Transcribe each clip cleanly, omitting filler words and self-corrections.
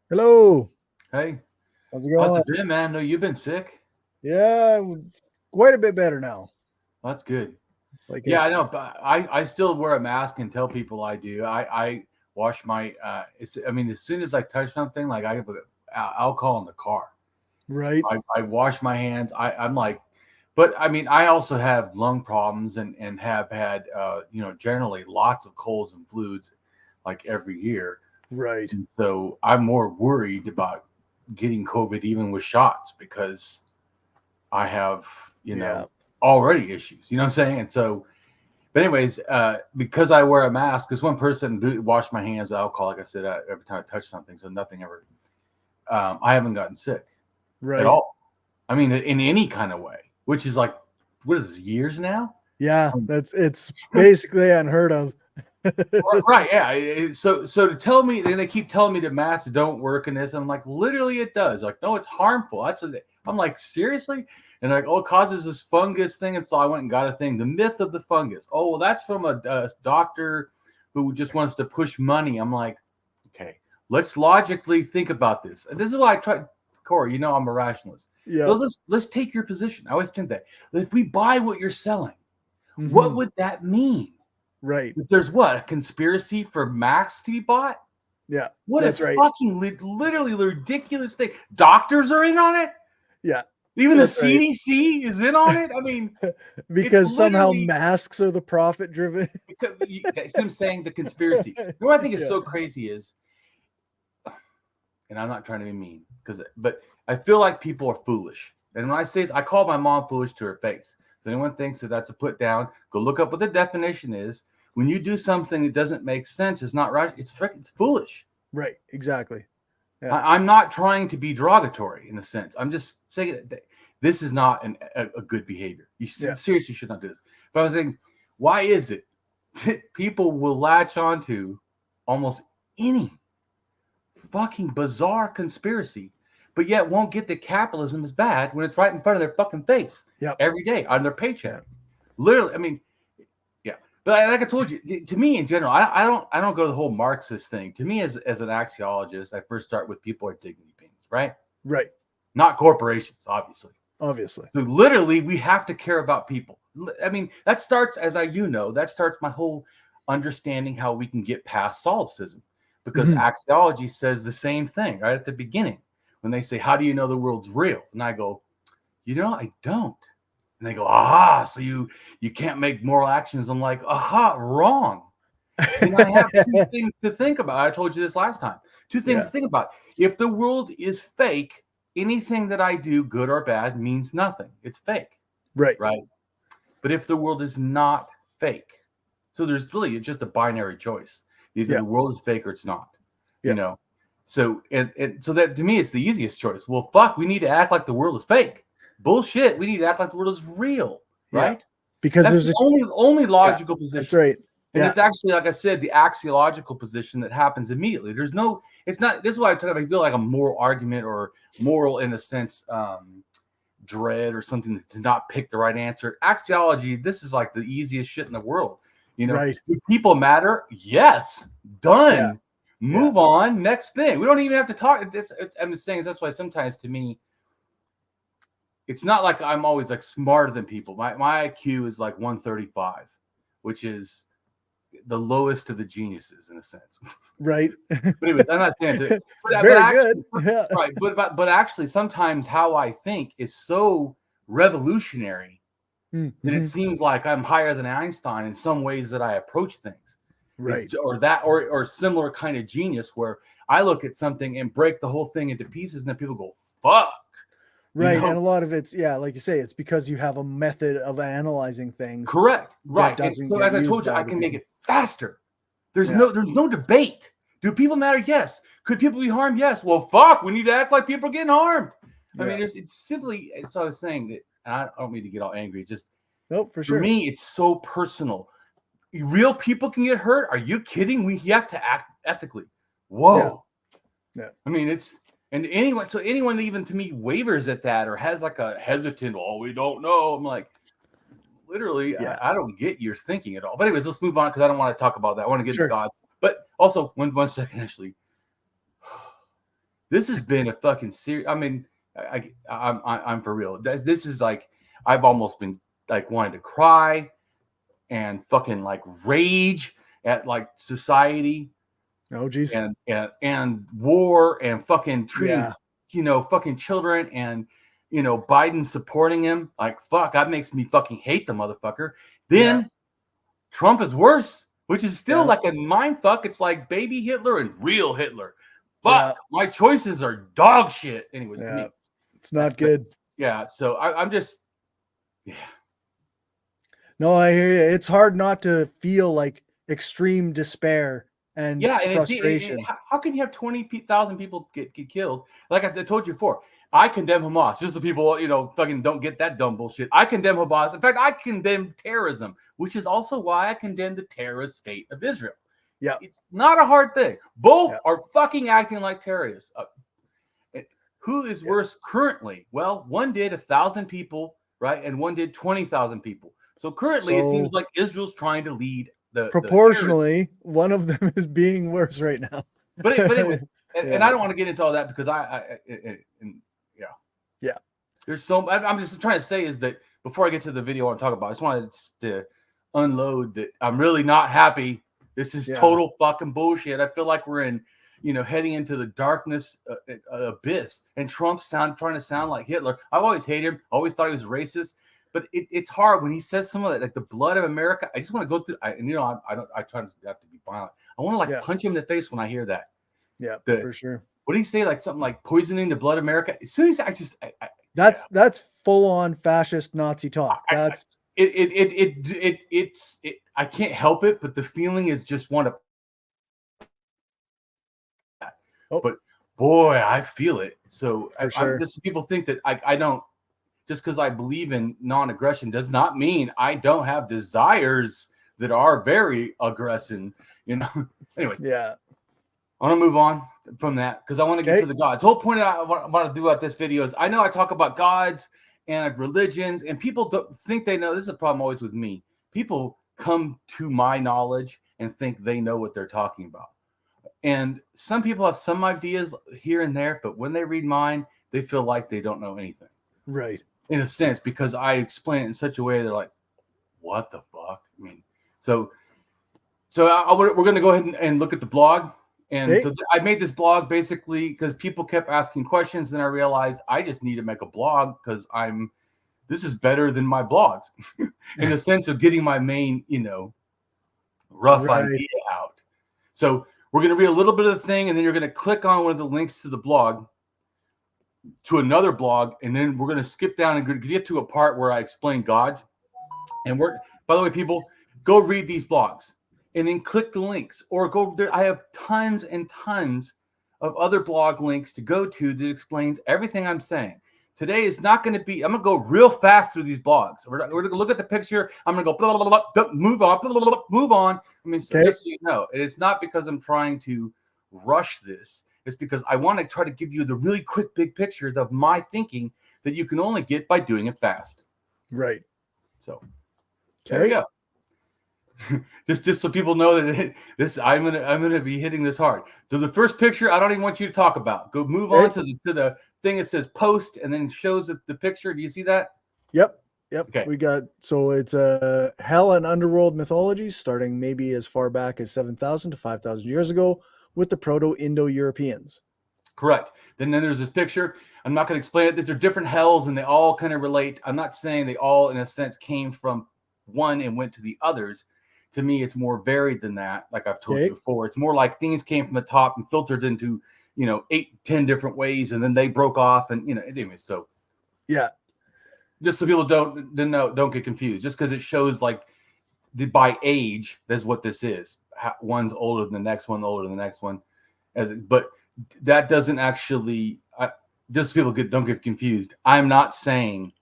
Hello. Hey, How's it how's going? it been, man? I know you've been sick. Yeah, quite a bit better now. Well, that's good. Like Yeah, I it's know. But I still wear a mask and tell people I do. I wash my. I mean, as soon as I touch something, like I have alcohol in the car, right. I wash my hands. I'm like, but I mean, I also have lung problems and have had generally lots of colds and flus, like every year. Right. And so I'm more worried about getting COVID even with shots because I have, Yeah. already issues. You know what I'm saying? And so, but anyways, because I wear a mask, because one person washed my hands with alcohol, like I said, every time I touch something, so nothing ever. I haven't gotten sick at Right. all. I mean, in any kind of way, which is like, what is this, years now? Yeah, it's basically unheard of. Right? Yeah. So to tell me, and they keep telling me that masks don't work in this, I'm like, literally, it does. Like, no, it's harmful. I'm like, seriously? And like, oh, it causes this fungus thing, and so I went and got a thing. The myth of the fungus. Oh, well, that's from a doctor who just wants to push money. I'm like, okay, let's logically think about this. And this is why I try, Cory. I'm a rationalist. Yeah. Let's take your position. I always think that if we buy what you're selling, what Hmm. would that mean? Right. There's what, a conspiracy for masks to be bought? Yeah. What a That's right. fucking literally ridiculous thing. Doctors are in on it. Yeah. Even the That's right. CDC is in on it. I mean, it's Because somehow literally masks are the profit driven. because you guys see what I'm saying, the conspiracy. What I think is Yeah. so crazy is, and I'm not trying to be mean, but I feel like people are foolish. And when I say this, I call my mom foolish to her face. So anyone thinks that that's a put down, go look up what the definition is. When you do something that doesn't make sense, it's not right. It's foolish. Right. Exactly. Yeah. I'm not trying to be derogatory in a sense. I'm just saying that this is not a good behavior. You Yeah. seriously should not do this. But I was saying, why is it that people will latch onto almost any fucking bizarre conspiracy, but yet won't get that capitalism is bad when it's right in front of their fucking face Yep. every day on their paycheck? Yeah. Literally, I mean, yeah. But like I told you, to me in general, I don't go to the whole Marxist thing. To me, as an axiologist, I first start with people are dignity beings, right? Right. Not corporations, obviously. Obviously. So literally, we have to care about people. I mean, that starts, as that starts my whole understanding how we can get past solipsism, because Mhm. axiology says the same thing right at the beginning when they say, "How do you know the world's real?" And I go, I don't. And they go, "Aha! So you can't make moral actions." I'm like, "Aha! Wrong." Then I have two things to think about. I told you this last time. Two things Yeah. to think about. If the world is fake, anything that I do, good or bad, means nothing. It's fake, Right. right? But if the world is not fake, so there's really just a binary choice. Either Yeah. the world is fake or it's not, you Yeah. know? So, and so that to me, it's the easiest choice. Well, fuck, we need to act like the world is fake. Bullshit. We need to act like the world is real, Yeah. right? Because That's there's the a only yeah. logical That's position. right. And Yeah. it's actually, like I said, the axiological position that happens immediately. There's no, it's not, this is why I talk about, I feel like a moral argument or moral, in a sense, dread or something to not pick the right answer. Axiology, this is like the easiest shit in the world. Right. Do people matter? Yes. Yeah. Done. Yeah. Move on. Next thing. We don't even have to talk. I'm just saying, that's why sometimes to me, it's not like I'm always like smarter than people. My IQ is like 135, which is the lowest of the geniuses in a sense. Right. But anyways, I'm not saying to, It's but very good. actually, Yeah. right, but actually, sometimes how I think is so revolutionary that it Mm-hmm. seems like I'm higher than Einstein in some ways that I approach things. Right. Or similar kind of genius where I look at something and break the whole thing into pieces, and then people go, "Fuck," you Right. And know. a lot of it's, yeah, like you say, it's because you have a method of analyzing things Correct. that Right. And doesn't so get as I used told you, by I other can make people. it faster. Yeah. There's no debate. Do people matter? Yes. Could people be harmed? Yes. Well, fuck, we need to act like people are getting harmed. I Yeah. mean, it's simply, so I was saying that, and I don't mean to get all angry. Just Nope, for for sure. me, it's so personal. Real people can get hurt. Are you kidding? We have to act ethically. Yeah. Whoa. Yeah. I mean, and anyone that even to me wavers at that or has like a hesitant, oh, we don't know. I'm like, literally, Yeah. I don't get your thinking at all. But anyways, let's move on because I don't want to talk about that. I want to get into Sure. God's. But also, one second, actually, This has been a fucking serious. I mean, I'm for real. This is like, I've almost been like wanting to cry and fucking like rage at like society. Oh, geez. And war and fucking treating, fucking children, and, Biden supporting him. Like, fuck, that makes me fucking hate the motherfucker. Then Trump is worse, which is still like a mind fuck. It's like baby Hitler and real Hitler. Fuck, my choices are dog shit. Anyways, to me, it's not good. So I'm just, No, I hear you. It's hard not to feel like extreme despair and frustration. How can you have 20,000 people get killed? Like I told you before, I condemn Hamas. Just so people, fucking don't get that dumb bullshit. I condemn Hamas. In fact, I condemn terrorism, which is also why I condemn the terrorist state of Israel. Yeah, it's not a hard thing. Both are fucking acting like terrorists. Who is worse currently? Well, one did 1,000 people, right, and one did 20,000 people. So currently, it seems like Israel's trying to lead proportionally. One of them is being worse right now. But anyways, and I don't want to get into all that because there's so. I'm just trying to say is that before I get to the video I want to talk about, I just wanted to unload that I'm really not happy. This is total fucking bullshit. I feel like we're in, heading into the darkness abyss. And Trump's trying to sound like Hitler. I've always hated him. Always thought he was racist. But it's hard when he says some of that, like the blood of America. I just want to go through. I try to have to be violent. I want to punch him in the face when I hear that. Yeah, for sure. What do you say? Like something like poisoning the blood of America. As soon as that's full on fascist Nazi talk. That's it's I can't help it, but the feeling is just want to. But boy, I feel it. So just people think that I don't. Just because I believe in non-aggression does not mean I don't have desires that are very aggressive. Anyways, I want to move on from that because I want to get to the gods. The whole point I want to do about this video is I know I talk about gods and religions, and people don't think they know. This is a problem always with me. People come to my knowledge and think they know what they're talking about. And some people have some ideas here and there, but when they read mine, they feel like they don't know anything. Right. In a sense, because I explain it in such a way they're like, what the fuck? I mean, so we're going to go ahead and look at the blog. And so I made this blog basically because people kept asking questions. Then I realized I just need to make a blog because this is better than my blogs in the sense of getting my main, rough idea out. So we're going to read a little bit of the thing, and then you're going to click on one of the links to the blog to another blog, and then we're going to skip down and get to a part where I explain gods. And by the way, people, go read these blogs and then click the links or go there. I have tons and tons of other blog links to go to that explains everything I'm saying. Today is not going to be, I'm going to go real fast through these blogs. We're going to look at the picture. I'm going to go, blah, blah, blah, blah, move on, blah, blah, blah, move on. I mean, so just so you know, it's not because I'm trying to rush this. It's because I want to try to give you the really quick, big picture of my thinking that you can only get by doing it fast. Right. So there we go. just so people know that I'm gonna be hitting this hard. So the first picture, I don't even want you to talk about. Go move on to the thing that says post and then shows the picture. Do you see that? Yep. Okay. We got it's hell and underworld mythology starting maybe as far back as 7,000 to 5,000 years ago with the Proto-Indo-Europeans. Correct. Then there's this picture. I'm not going to explain it. These are different hells and they all kind of relate. I'm not saying they all, in a sense, came from one and went to the others. To me, it's more varied than that. Like I've told you before, it's more like things came from the top and filtered into, 8-10 different ways, and then they broke off, and anyway. So, just so people don't get confused. Just because it shows like by age, that's what this is. One's older than the next one, older than the next one, but that doesn't actually. Just so people don't get confused. I'm not saying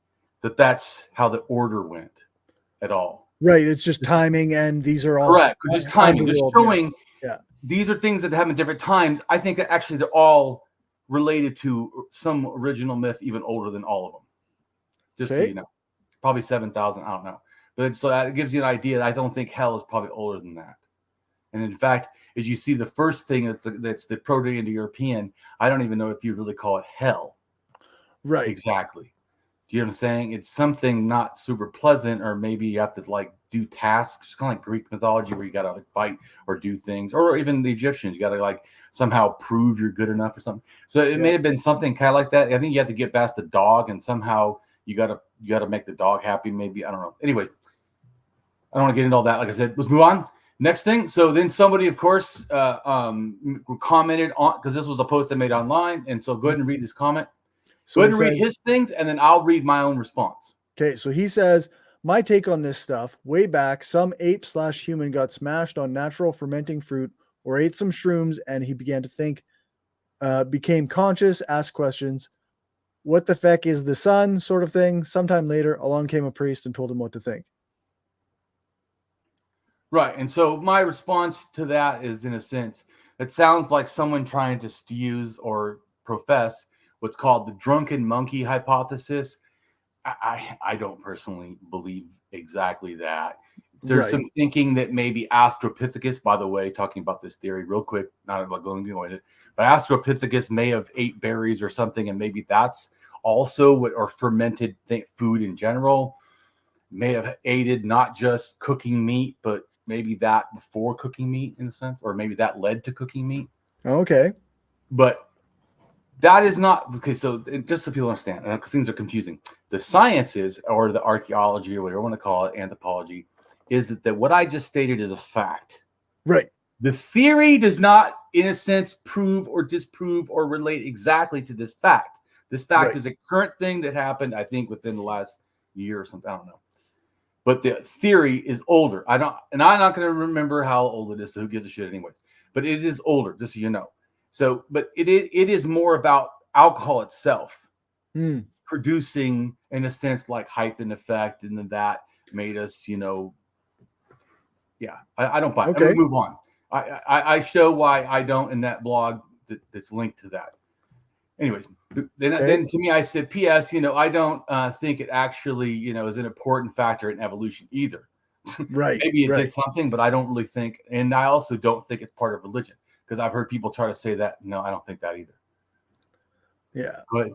that that's how the order went at all. Right. It's just timing, and these are all correct. Just timing. Just showing. Yes. These are things that happen at different times. I think that actually they're all related to some original myth, even older than all of them. Just so you know, probably 7,000. I don't know, but so that gives you an idea. I don't think hell is probably older than that. And in fact, as you see the first thing that's the Proto-Indo-European, I don't even know if you really call it hell. Right. Exactly. Do you know what I'm saying? It's something not super pleasant, or maybe you have to like do tasks, kind of like Greek mythology where you got to like fight or do things, or even the Egyptians, you got to like somehow prove you're good enough or something. So it may have been something kind of like that. I think you have to get past the dog, and somehow you got to make the dog happy. Maybe, I don't know. Anyways, I don't want to get into all that. Like I said, let's move on. Next thing. So then somebody, of course, commented on, because this was a post I made online, and so go ahead and read this comment. So Go ahead and read his things, and then I'll read my own response. Okay, so he says, my take on this stuff, way back, some ape/human got smashed on natural fermenting fruit or ate some shrooms, and he began to think, became conscious, asked questions, what the feck is the sun, sort of thing. Sometime later, along came a priest and told him what to think. Right, and so my response to that is, in a sense, it sounds like someone trying to use or profess what's called the drunken monkey hypothesis. I don't personally believe exactly that. There's some thinking that maybe Australopithecus, by the way, talking about this theory real quick, not about going into it, but Australopithecus may have ate berries or something, and maybe that's also what, or fermented food in general, may have aided not just cooking meat, but maybe that before cooking meat in a sense, or maybe that led to cooking meat. Okay. But that is not okay. So just so people understand, because things are confusing, the sciences or the archaeology or whatever you want to call it, anthropology, is that what I just stated is a fact. Right. The theory does not, in a sense, prove or disprove or relate exactly to this fact. This fact is a current thing that happened, I think, within the last year or something. I don't know. But the theory is older. I'm not going to remember how old it is, so who gives a shit anyways. But it is older, just so you know. So, but it is more about alcohol itself producing, in a sense, like heightened effect, and then that made us, I don't buy it. Okay. I'm gonna move on. I show why I don't in that blog that's linked to that. Anyways, then to me, I said, P.S., I don't think it actually, is an important factor in evolution either. Right. Maybe it did something, but I don't really think, and I also don't think it's part of religion, because I've heard people try to say that. No, I don't think that either. Yeah. Go ahead.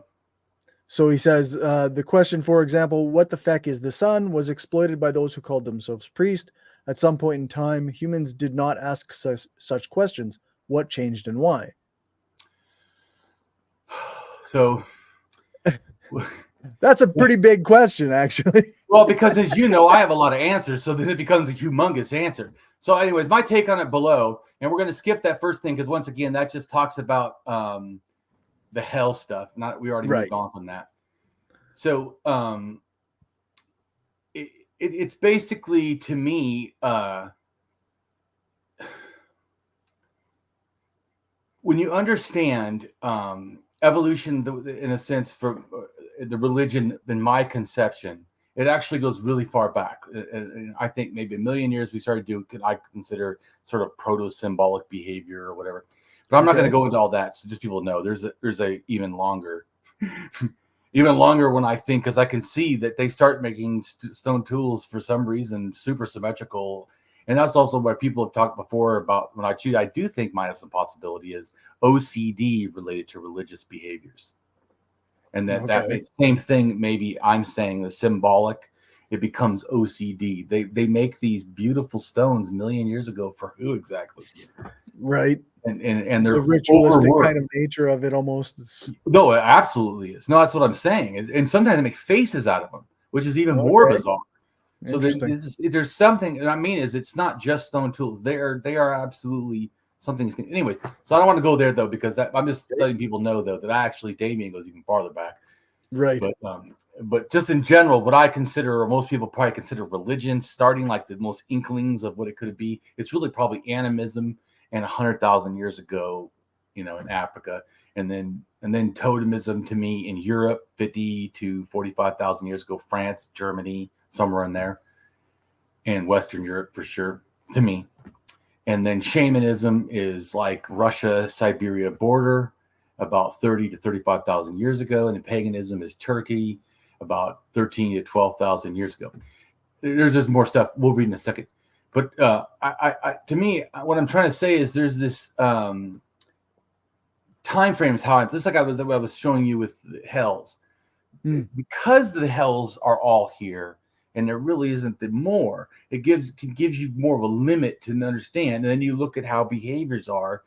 So he says, the question, for example, what the feck is the sun, was exploited by those who called themselves priests. At some point in time, humans did not ask such questions. What changed and why? So that's a pretty big question, actually. Well, because as you know, I have a lot of answers, so then it becomes a humongous answer. So anyways, my take on it below, and we're going to skip that first thing because once again, that just talks about the hell stuff. We already moved on from that. So it's basically, to me, when you understand evolution, in a sense, for the religion, in my conception, it actually goes really far back. I think maybe 1 million years we started to do, I consider sort of proto-symbolic behavior or whatever. But I'm not going to go into all that. So just people know there's a even longer when I think, because I can see that they start making stone tools for some reason, super symmetrical. And that's also where people have talked before about when I cheat. I do think minus some possibility is OCD related to religious behaviors. And that same thing, maybe I'm saying the symbolic, it becomes OCD. They make these beautiful stones 1 million years ago for who exactly? Right. And they're the ritualistic overworked. kind of nature of it almost. No, it absolutely is. No, that's what I'm saying. And sometimes they make faces out of them, which is even more bizarre. So there's something, and I mean, it's not just stone tools. They are absolutely something. Anyways, so I don't want to go there though, because I'm just letting people know though that actually Damien goes even farther back. Right. But just in general, what I consider, or most people probably consider religion, starting like the most inklings of what it could be, it's really probably animism, and 100,000 years ago, in Africa, and then totemism to me in Europe, 50 to 45,000 years ago, France, Germany, somewhere in there, and Western Europe for sure to me. And then shamanism is like Russia, Siberia border, about 30 to 35,000 years ago, and then paganism is Turkey, about 13 to 12,000 years ago. There's more stuff we'll read in a second. But to me, what I'm trying to say is there's this time frames how just like I was showing you with the hells, because the hells are all here and there really isn't the more. It gives you more of a limit to understand. And then you look at how behaviors are,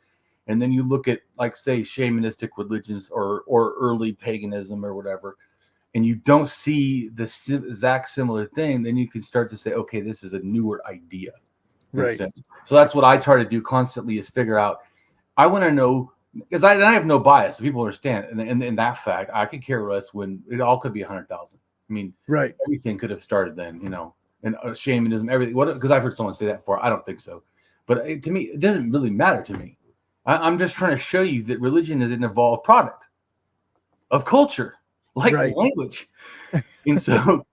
and then you look at, like, say, shamanistic religions or early paganism or whatever, and you don't see the exact similar thing, then you can start to say, okay, this is a newer idea. Right. Sense. So that's what I try to do constantly, is figure out. I want to know, because I have no bias. So people understand, and in that fact, I could care less when it all could be 100,000. I mean, right? Everything could have started then, and shamanism, everything. What? Because I've heard someone say that before. I don't think so, but to me, it doesn't really matter to me. I'm just trying to show you that religion is an evolved product of culture, like language, and so.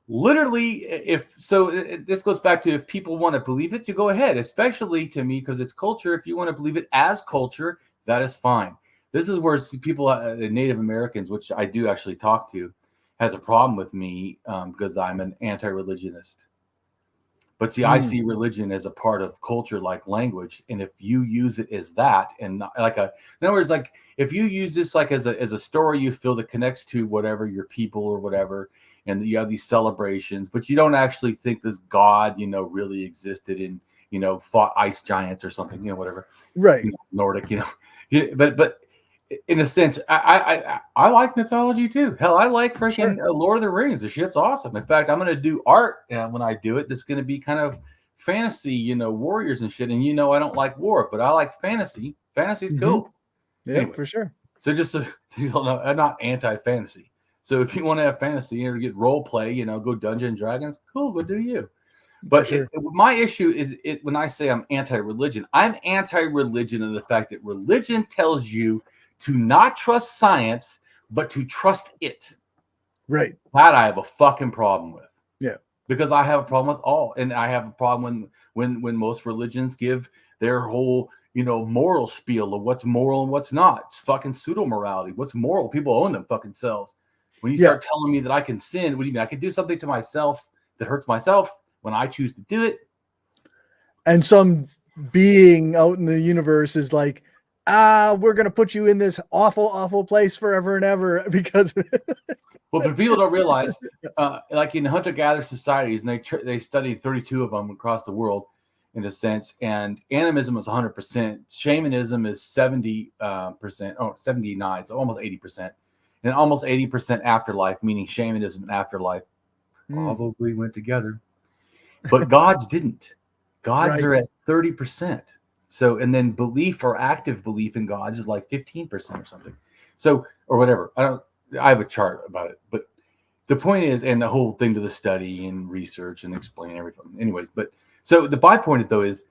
Literally, this goes back to, if people want to believe it, you go ahead, especially to me, because it's culture. If you want to believe it as culture, that is fine. This is where people, Native Americans, which I do actually talk to, has a problem with me because I'm an anti-religionist. But see, I see religion as a part of culture, like language. And if you use it as that, and not in other words, like if you use this like as a story you feel that connects to whatever your people or whatever, and you have these celebrations, but you don't actually think this God, really existed and, fought ice giants or something, whatever. Right. Nordic, but in a sense, I like mythology too. Hell, I like freaking Lord of the Rings. The shit's awesome. In fact, I'm going to do art when I do it. That's going to be kind of fantasy, warriors and shit. And I don't like war, but I like fantasy. Fantasy's cool. Yeah, anyway, for sure. So just so you know, I'm not anti-fantasy. So if you want to have fantasy or get role play, go Dungeons and Dragons, cool, go do you. But my issue is when I say I'm anti-religion, I'm anti-religion in the fact that religion tells you to not trust science, but to trust it. Right. That I have a fucking problem with. Yeah. Because I have a problem with all, and I have a problem when most religions give their whole moral spiel of what's moral and what's not. It's fucking pseudo morality. What's moral? People own them fucking selves. When you start telling me that I can sin, what do you mean? I can do something to myself that hurts myself when I choose to do it. And some being out in the universe is like, we're going to put you in this awful, awful place forever and ever because. Well, but people don't realize, like in hunter-gatherer societies, and they studied 32 of them across the world, in a sense, and animism is 100%. Shamanism is 70%, 79, so almost 80%. And almost 80% afterlife, meaning shamanism and afterlife probably went together. But gods didn't. Gods are at 30%. So, and then belief or active belief in gods is like 15% or something. So, or whatever. I have a chart about it. But the point is, and the whole thing to the study and research and explain everything. Anyways, but so the bypoint though is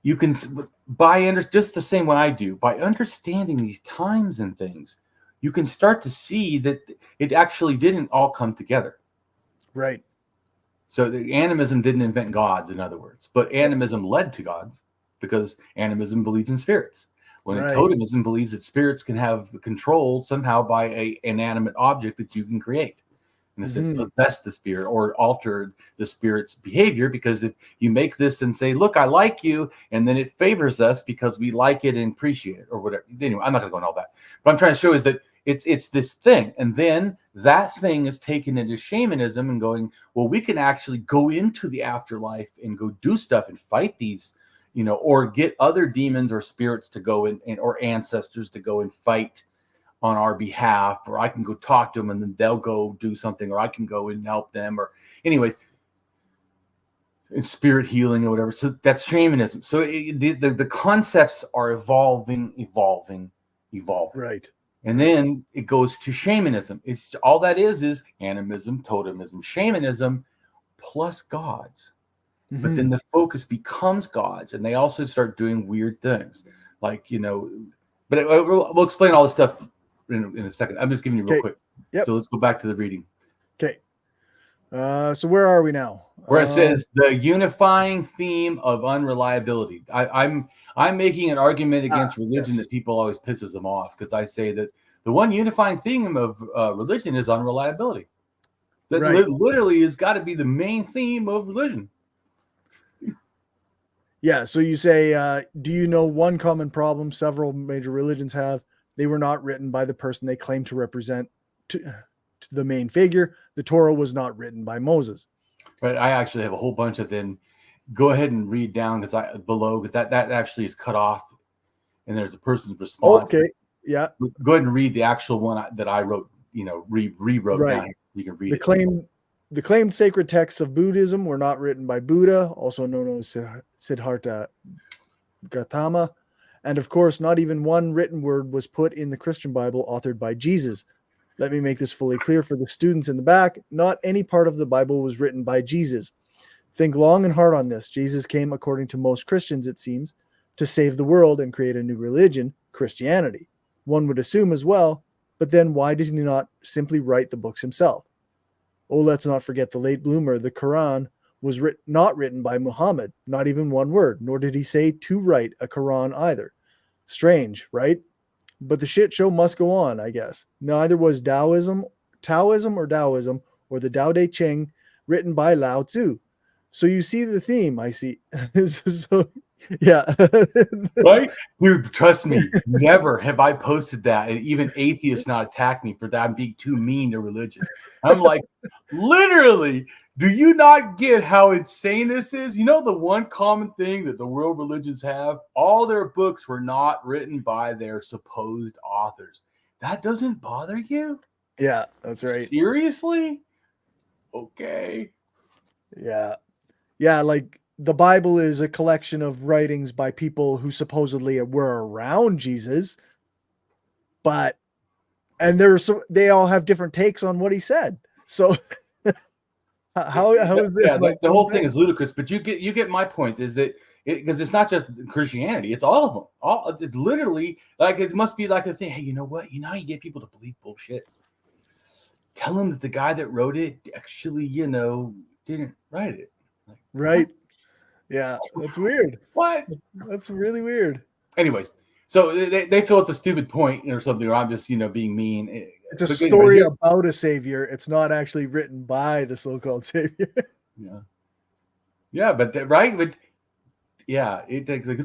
you can, just the same way I do, by understanding these times and things, you can start to see that it actually didn't all come together. Right. So the animism didn't invent gods, in other words, but animism led to gods because animism believes in spirits. When totemism believes that spirits can have control somehow by an inanimate object that you can create. In a sense, possess the spirit or alter the spirit's behavior, because if you make this and say, look, I like you, and then it favors us because we like it and appreciate it or whatever. Anyway, I'm not going to go into all that. What I'm trying to show is that it's this thing. And then that thing is taken into shamanism and going, well, we can actually go into the afterlife and go do stuff and fight these, or get other demons or spirits to go in, or ancestors to go and fight on our behalf, or I can go talk to them and then they'll go do something, or I can go and help them, or anyways, in spirit healing or whatever. So that's shamanism. So the concepts are evolving. Right. And then it goes to shamanism. It's all that is animism, totemism, shamanism, plus gods. But then the focus becomes gods, and they also start doing weird things, like But we'll explain all this stuff in a second. I'm just giving you real quick. Yep. So let's go back to the reading. Okay. So where are we now? Where it says the unifying theme of unreliability. I'm making an argument against religion that people always pisses them off, because I say that the one unifying theme of religion is unreliability. That literally has got to be the main theme of religion. Yeah. So you say, do you know one common problem several major religions have? They were not written by the person they claim to represent to the main figure. The Torah was not written by Moses. But I actually have a whole bunch of them. Go ahead and read down because that actually is cut off, and there's a person's response. Okay. Yeah. Go ahead and read the actual one that I wrote. Rewrote Right. down. You can read The claimed sacred texts of Buddhism were not written by Buddha, also known as Siddhartha Gautama. And of course, not even one written word was put in the Christian Bible authored by Jesus. Let me make this fully clear for the students in the back. Not any part of the Bible was written by Jesus. Think long and hard on this. Jesus came, according to most Christians, it seems, to save the world and create a new religion, Christianity. One would assume as well, but then why did he not simply write the books himself? Oh, let's not forget the late bloomer. The Quran was not written by Muhammad, not even one word, nor did he say to write a Quran either. Strange, right? But the shit show must go on, I guess. Neither was Taoism or the Tao Te Ching written by Lao Tzu. So you see the theme, I see. So, yeah. Right? Dude, trust me, never have I posted that and even atheists not attack me for that I'm being too mean to religion. I'm like, literally, do you not get how insane this is? You know, the one common thing that the world religions have, all their books were not written by their supposed authors. That doesn't bother you? Yeah, that's right. Seriously? Okay. Yeah. Yeah, like the Bible is a collection of writings by people who supposedly were around Jesus, but they all have different takes on what he said. So how is this like the whole thing is ludicrous, but you get my point is that because it's not just Christianity, it's all of them. It's literally like it must be like a thing. Hey, you know what? You know how you get people to believe bullshit? Tell them that the guy that wrote it actually, didn't write it. Like, right? What? Yeah, that's weird. What? That's really weird. Anyways, so they feel it's a stupid point or something, or I'm just being mean. It's a story about a savior. It's not actually written by the so-called savior. Yeah, but it's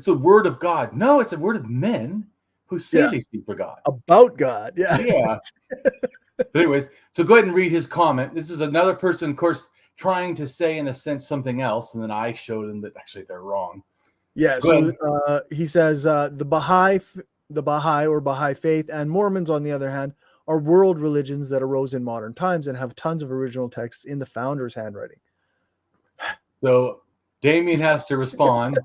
the word of God. No, it's a word of men who say they speak for God. About God. Yeah. Yeah. But anyways, so go ahead and read his comment. This is another person, of course, trying to say in a sense something else, and then I showed them that actually they're wrong. Yeah. So he says the Baha'i or Baha'i faith and Mormons, on the other hand, are world religions that arose in modern times and have tons of original texts in the founder's handwriting. So Damien has to respond.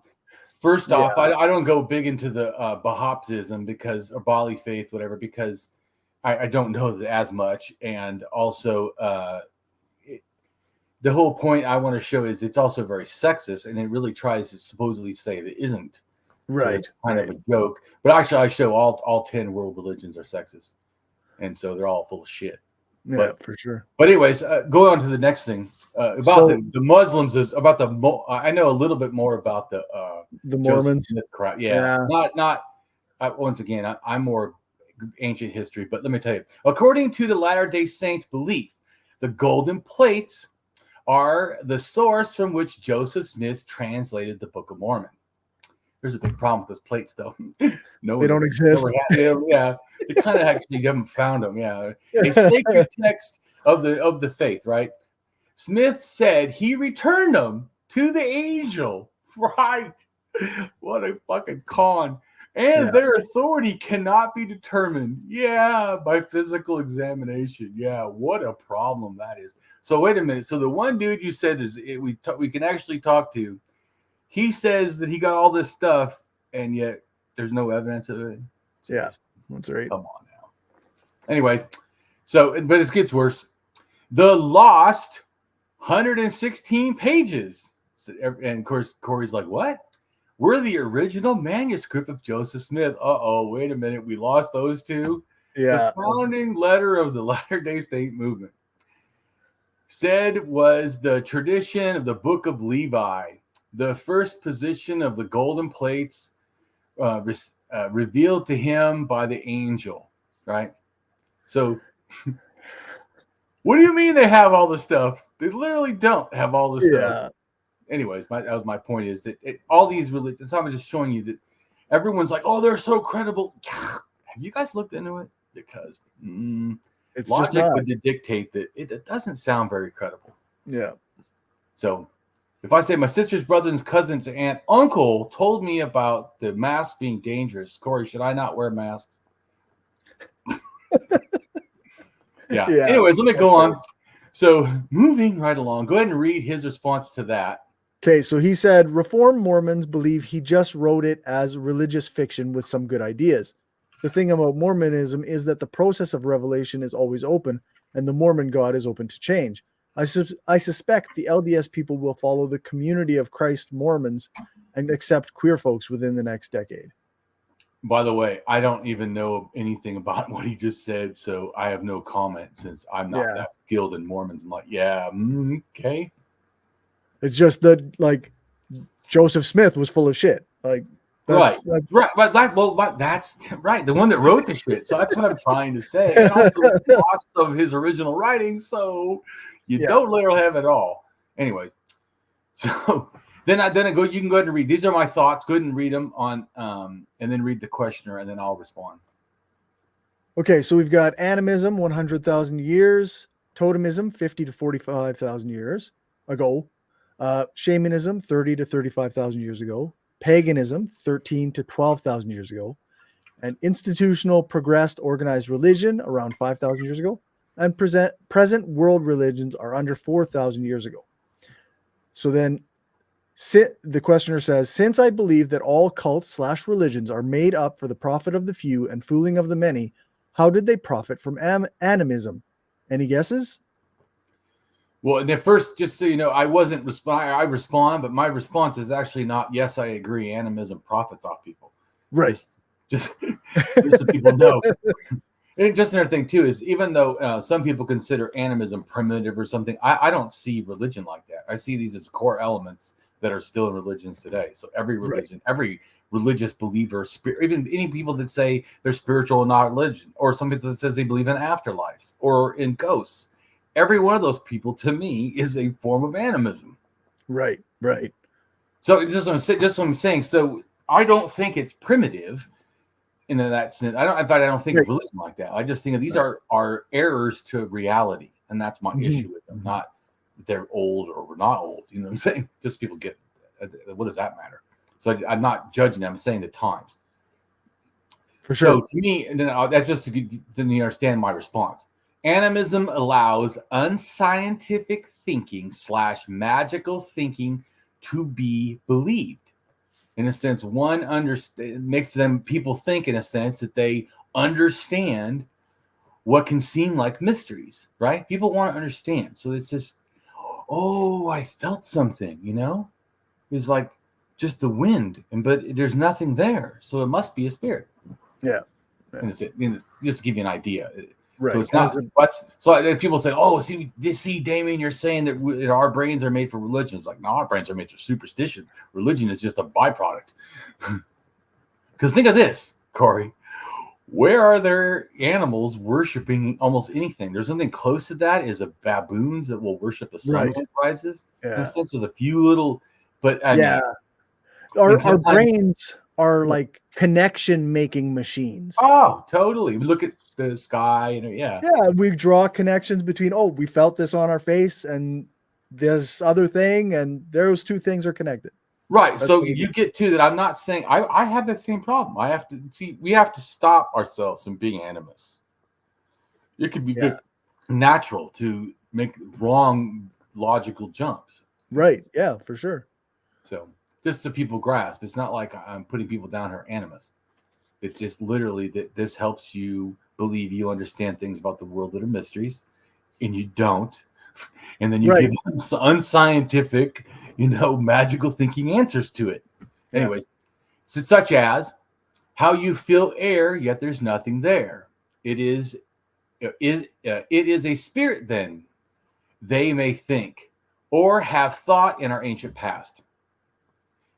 First off, I don't go big into the Baha'ism or Bali faith, whatever, because I don't know as much. And also, the whole point I want to show is it's also very sexist, and it really tries to supposedly say that it isn't. Right. So it's kind of a joke. But actually, I show all 10 world religions are sexist. And so they're all full of shit. Yeah, for sure. But anyways, go on to the next thing about the Muslims. Is about I know a little bit more about the Mormons. Not once again. I'm more ancient history, but let me tell you. According to the Latter-day Saints' belief, the golden plates are the source from which Joseph Smith translated the Book of Mormon. There's a big problem with those plates, though. No, they don't exist. Yeah, they kind of actually haven't found them. Yeah, a sacred text of the faith, right? Smith said he returned them to the angel. Right? What a fucking con! And their authority cannot be determined. Yeah, by physical examination. Yeah, what a problem that is. So wait a minute. So the one dude you said we can actually talk to. He says that he got all this stuff, and yet there's no evidence of it. Yeah, that's right. Come on now. Anyways, but it gets worse. The lost 116 pages. And of course, Cory's like, what? We're the original manuscript of Joseph Smith. Uh-oh, wait a minute. We lost those two? Yeah. The founding letter of the Latter-day Saint movement said was the tradition of the Book of Levi. The first position of the golden plates revealed to him by the angel, right? So what do you mean they have all this stuff? They literally don't have all this stuff. anyways, that was my point, is that all these religions, I was just showing you that everyone's like, oh, they're so credible. Have you guys looked into it? Because It's logic would dictate that it doesn't sound very credible. Yeah. So if I say my sister's brother's cousin's aunt, uncle told me about the mask being dangerous, Cory, should I not wear masks? Yeah. Anyways, let me go on. So moving right along, go ahead and read his response to that. Okay, so he said, Reformed Mormons believe he just wrote it as religious fiction with some good ideas. The thing about Mormonism is that the process of revelation is always open, and the Mormon God is open to change. I suspect the LDS people will follow the Community of Christ Mormons and accept queer folks within the next decade. By the way, I don't even know anything about what he just said, so I have no comment since I'm not that skilled in Mormons. I'm like, okay. It's just that, like, Joseph Smith was full of shit. Like, right. That's right. The one that wrote the shit. So that's what I'm trying to say. And also the loss of his original writings. So you don't literally have it all. Anyway, so then I go. You can go ahead and read. These are my thoughts. Go ahead and read them on, and then read the questioner, and then I'll respond. Okay, so we've got animism, 100,000 years. Totemism, 50 to 45,000 years ago. Shamanism, 30 to 35,000 years ago. Paganism, 13 to 12,000 years ago. And institutional progressed organized religion, around 5,000 years ago. And present world religions are under 4,000 years ago. So then the questioner says, since I believe that all cults/religions are made up for the profit of the few and fooling of the many, how did they profit from animism? Any guesses? Well, and at first, just so you know, I wasn't I respond, but my response is actually not, yes, I agree, animism profits off people. Right. Just so people know. And just another thing, too, is even though some people consider animism primitive or something, I don't see religion like that. I see these as core elements that are still in religions today. So every religion, every religious believer, even any people that say they're spiritual and not religion, or some people that says they believe in afterlives or in ghosts, every one of those people, to me, is a form of animism. Right. So just what I'm saying. So I don't think it's primitive in that sense. I don't think of religion like that. I just think of these are errors to reality, and that's my issue with them. Not that they're old or we're not old. You know what I'm saying? Just people get, what does that matter? So I'm not judging them. I'm saying the times. For sure. So to me, and then that's just to you understand my response. Animism allows unscientific thinking / magical thinking to be believed. In a sense, one makes them people think, in a sense, that they understand what can seem like mysteries, right? People want to understand. So it's just, oh, I felt something, It's like just the wind, but there's nothing there. So it must be a spirit. Yeah. Just to give you an idea. Right. So it's not. So people say, "Oh, see, Damien, you're saying that our brains are made for religion." It's like, no, our brains are made for superstition. Religion is just a byproduct. Because think of this, Cory. Where are there animals worshiping almost anything? There's something close to that is baboons that will worship the sun when it rises. Yeah. In a sense, there's a few little, but our brains are like connection making machines. Oh, totally. We look at the sky and we draw connections between, we felt this on our face and this other thing, and those two things are connected. Right. That's so you get to that. I'm not saying I have that same problem. We have to stop ourselves from being animists. It could be natural to make wrong logical jumps. Right. Yeah, for sure. So just so people grasp, it's not like I'm putting people down here animus. It's just literally that this helps you believe you understand things about the world that are mysteries, and you don't. And then you give unscientific, magical thinking answers to it. Yeah. Anyways, so such as how you feel air, yet there's nothing there. It is a spirit then, they may think, or have thought in our ancient past.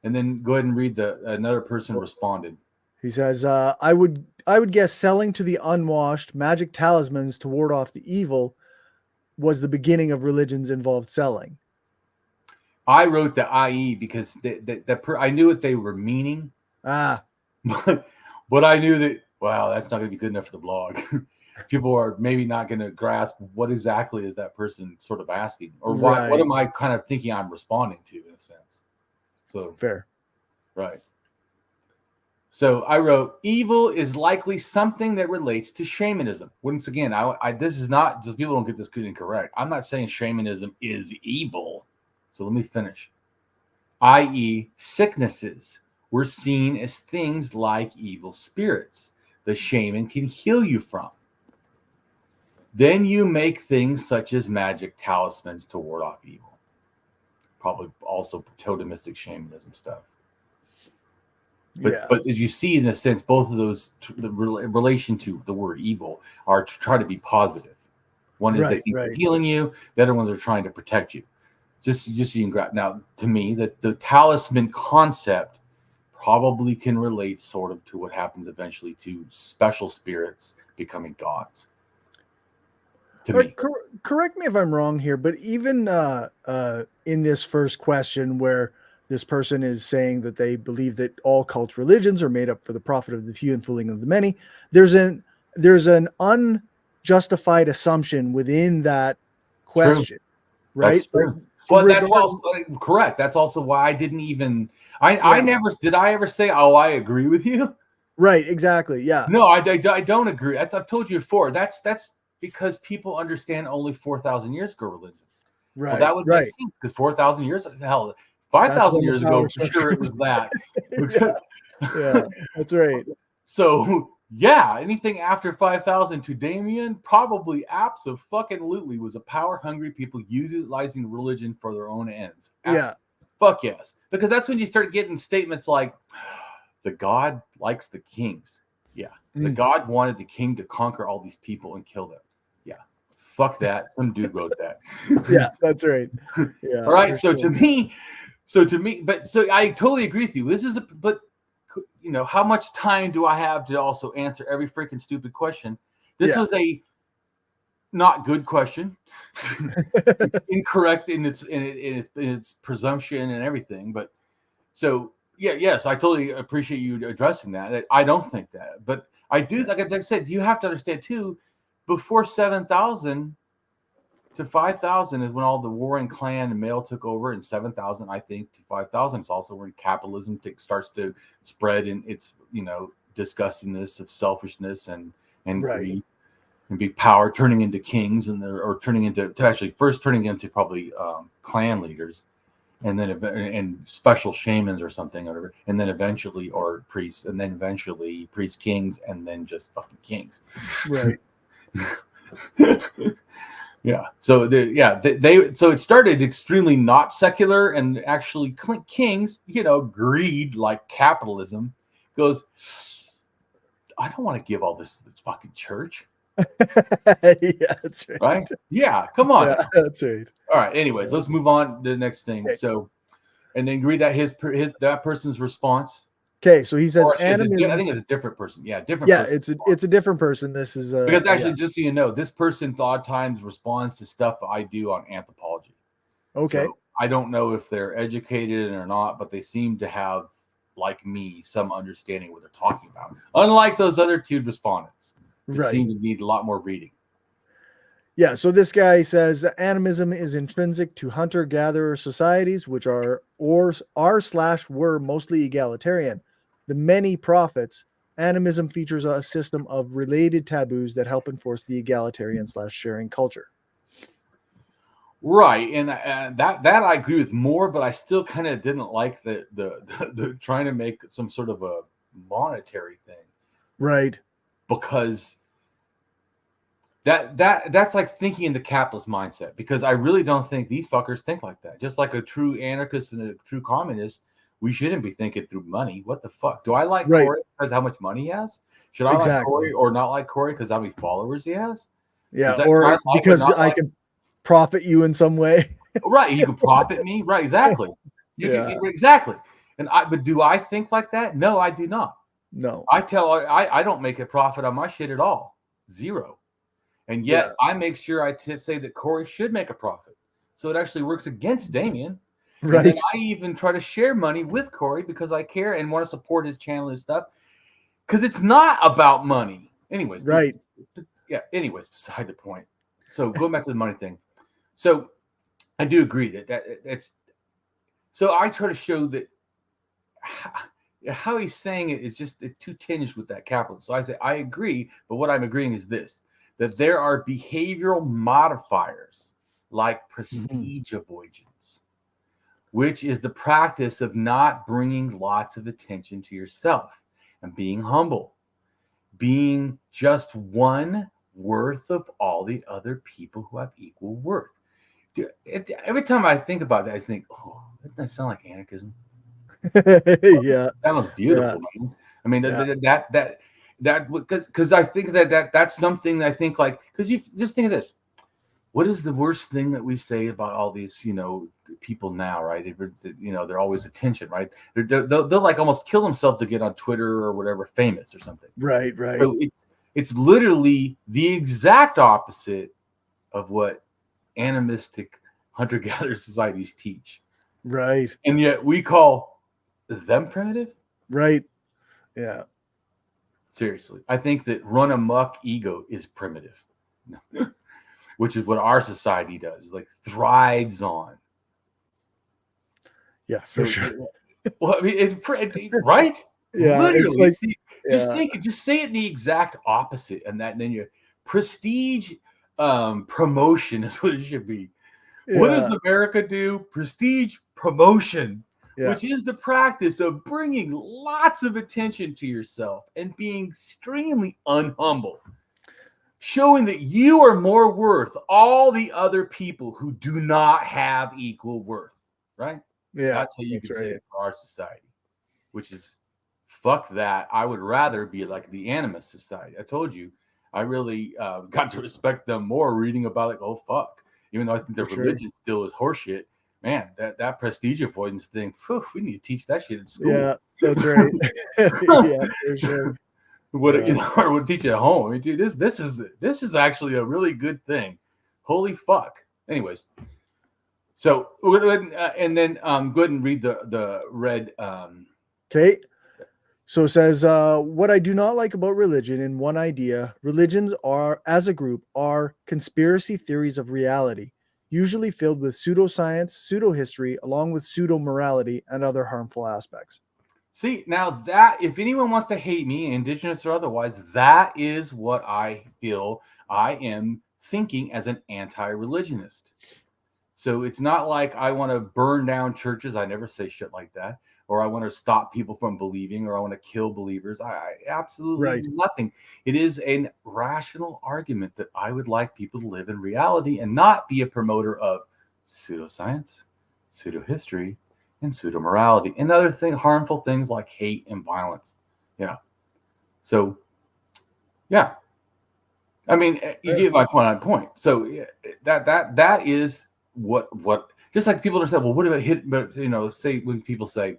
And then go ahead and read another person responded. He says, I would guess selling to the unwashed magic talismans to ward off the evil was the beginning of religions involved selling. I wrote the IE because I knew what they were meaning. Ah, but I knew that, wow, that's not going to be good enough for the blog. People are maybe not going to grasp what exactly is that person sort of asking, or what am I kind of thinking I'm responding to, in a sense. So fair. Right. So I wrote, evil is likely something that relates to shamanism. Once again, this is not, just people don't get this incorrect. I'm not saying shamanism is evil. So let me finish. I.e., sicknesses were seen as things like evil spirits the shaman can heal you from. Then you make things such as magic talismans to ward off evil. Probably also totemistic shamanism stuff. But as you see, in a sense, both of those, the relation to the word evil, are to try to be positive. One is that they're healing you. The other ones are trying to protect you. Just so you can grab. Now, to me, that the talisman concept probably can relate sort of to what happens eventually to special spirits becoming gods. To me. Correct me if I'm wrong here, but even in this first question where this person is saying that they believe that all cult religions are made up for the profit of the few and fooling of the many, there's an unjustified assumption within that question. True. Right? That's true. Well, that's also correct. That's also why I didn't even. I never did. I ever say, "Oh, I agree with you." Right. Exactly. Yeah. No, I don't agree. I've told you before. That's because people understand only 4,000 years ago religions. Right. Well, that would make sense because 4,000 years, hell, 5,000 years ago, for sure it was that. Yeah, that's right. So yeah, anything after 5,000 to Damien probably abso-fucking-lutely was a power-hungry people utilizing religion for their own ends. Yeah. Fuck yes. Because that's when you start getting statements like, the god likes the kings. Yeah. The god wanted the king to conquer all these people and kill them. Yeah. Fuck that. Some dude wrote that. Yeah, that's right. Yeah. All right. So to me, but I totally agree with you. This is but you know, how much time do I have to also answer every freaking stupid question? This was a not good question. Incorrect in its presumption and everything. But so yes, I totally appreciate you addressing that. I don't think that, but I do. Like I said, you have to understand too. Before 7,000 to 5,000 is when all the warring clan and male took over, and 7,000, I think, to 5,000 is also when capitalism starts to spread in its disgustingness of selfishness and greed and big power, turning into kings or turning into probably clan leaders. And then and special shamans or something, or whatever, and then eventually, or priests, and then eventually priest kings, and then just fucking kings. Right. Yeah. So so it started extremely not secular, and actually kings, greed like capitalism goes, I don't want to give all this to the fucking church. Yeah, that's right. Right? Yeah, come on. Yeah, that's right. All right. Anyways, let's move on to the next thing. Okay. So, and then read that that person's response. Okay, so he says, animism. I think it's a different person. Yeah, different. Yeah, person. it's a different person. This is because actually, just so you know, this person a lot of times responds to stuff I do on anthropology. Okay. So I don't know if they're educated or not, but they seem to have, like me, some understanding what they're talking about. Unlike those other two respondents, that seem to need a lot more reading. Yeah, so this guy says animism is intrinsic to hunter-gatherer societies, which are were mostly egalitarian. The many prophets, animism features a system of related taboos that help enforce the egalitarian/sharing culture. Right, and that I agree with more, but I still kind of didn't like the trying to make some sort of a monetary thing. Right. Because that's like thinking in the capitalist mindset, because I really don't think these fuckers think like that. Just like a true anarchist and a true communist, we shouldn't be thinking through money. What the fuck? Do I like Cory because how much money he has? Should I like Cory or not like Cory because how many followers he has? Yeah, or because I can profit you in some way. Right, you can profit me. Right, exactly. Exactly. But do I think like that? No, I do not. No. I don't make a profit on my shit at all. Zero. And yet I make sure I say that Cory should make a profit. So it actually works against Damien, And then Right. I even try to share money with Cory because I care and want to support his channel and stuff. Because it's not about money. Anyways, Right. anyways, beside the point. So going back to the money thing. So I do agree that it's. So I try to show that how he's saying it is just too tinged with that capital. So I say, I agree, but what I'm agreeing is this, that there are behavioral modifiers like prestige avoidance, which is the practice of not bringing lots of attention to yourself and being humble, being just one worth of all the other people who have equal worth. Dude, every time I think about that, I think, oh, doesn't that sound like anarchism? Yeah. That was beautiful, man. I mean, because I think that's something that I think, like, because you just think of this. What is the worst thing that we say about all these, people now, right? They're always attention, right? They'll like almost kill themselves to get on Twitter or whatever, famous or something. Right. So it's literally the exact opposite of what animistic hunter-gatherer societies teach. Right. And yet we call them primitive? Right. Yeah. Seriously. I think that run amok ego is primitive. Which is what our society does, like thrives on. Yeah, for sure. Well, I mean, right? Yeah, Literally, it's like, just say it the exact opposite, and then your prestige promotion is what it should be. What does America do? Prestige promotion, which is the practice of bringing lots of attention to yourself and being extremely unhumble. Showing that you are more worth all the other people who do not have equal worth, right? Yeah, that's how you can say it for our society, which is fuck that. I would rather be like the animist society. I told you, I really got to respect them more reading about it. Oh fuck, even though I think their religion still is horseshit. Man, that prestige avoidance thing. Whew, we need to teach that shit in school. Yeah, that's right. Yeah, for sure. Or would teach it at home. I mean, dude, this is actually a really good thing. Holy fuck. Anyways, so we're gonna go ahead and then go ahead and read the red. Okay. So it says, what I do not like about religion in one idea, religions are, as a group, are conspiracy theories of reality, usually filled with pseudoscience, pseudo-history, along with pseudo-morality and other harmful aspects. See, now that if anyone wants to hate me, indigenous or otherwise, that is what I feel I am thinking as an anti-religionist. So it's not like I want to burn down churches. I never say shit like that. Or I want to stop people from believing, or I want to kill believers. I absolutely nothing. It is a rational argument that I would like people to live in reality and not be a promoter of pseudoscience, pseudo-history, and pseudo-morality, and other harmful things like hate and violence. Yeah. So, yeah. I mean, you get my point on point. So that is what just like people are saying, well, what about hit? But say when people say,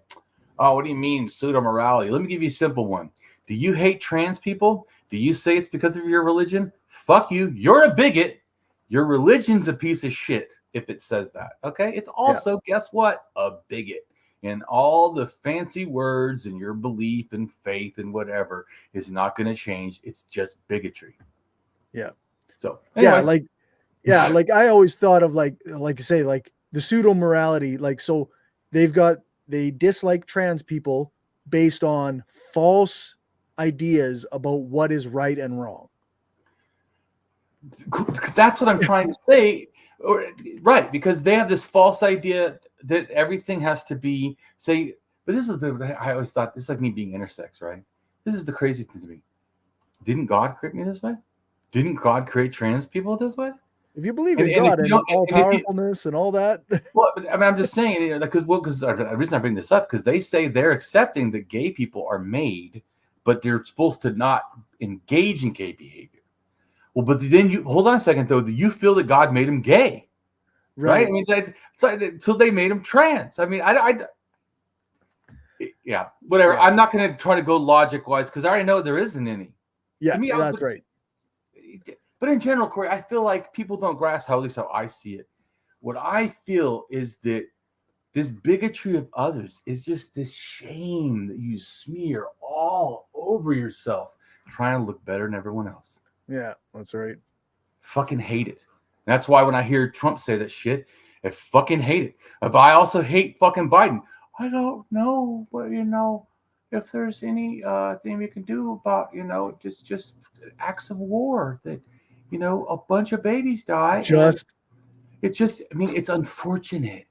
oh, what do you mean pseudo-morality? Let me give you a simple one. Do you hate trans people? Do you say it's because of your religion? Fuck you. You're a bigot. Your religion's a piece of shit if it says that. Okay. It's also, guess what? A bigot. And all the fancy words and your belief and faith and whatever is not going to change. It's just bigotry. Yeah. So, anyways. like I always thought of like you say, like the pseudo-morality, like, so they dislike trans people based on false ideas about what is right and wrong. That's what I'm trying to say. Right, because they have this false idea that everything has to be, say, but this is I always thought, this is like me being intersex, right? This is the craziest thing to me. Didn't God create me this way? Didn't God create trans people this way? If you believe in God and all powerfulness and all that. Well, I mean, I'm just saying, because the reason I bring this up, because they say they're accepting that gay people are made, but they're supposed to not engage in gay behavior. Well, but then you hold on a second, though. Do you feel that God made him gay? Right? I mean, so they made him trans. I mean, yeah, whatever. Yeah. I'm not going to try to go logic wise because I already know there isn't any. Yeah, that's right. But in general, Cory, I feel like people don't grasp at least how I see it. What I feel is that this bigotry of others is just this shame that you smear all over yourself, trying to look better than everyone else. Yeah, that's right. Fucking hate it. That's why when I hear Trump say that shit, I fucking hate it. But I also hate fucking Biden. I don't know, but if there's any thing we can do about, just acts of war that, a bunch of babies die. It's unfortunate.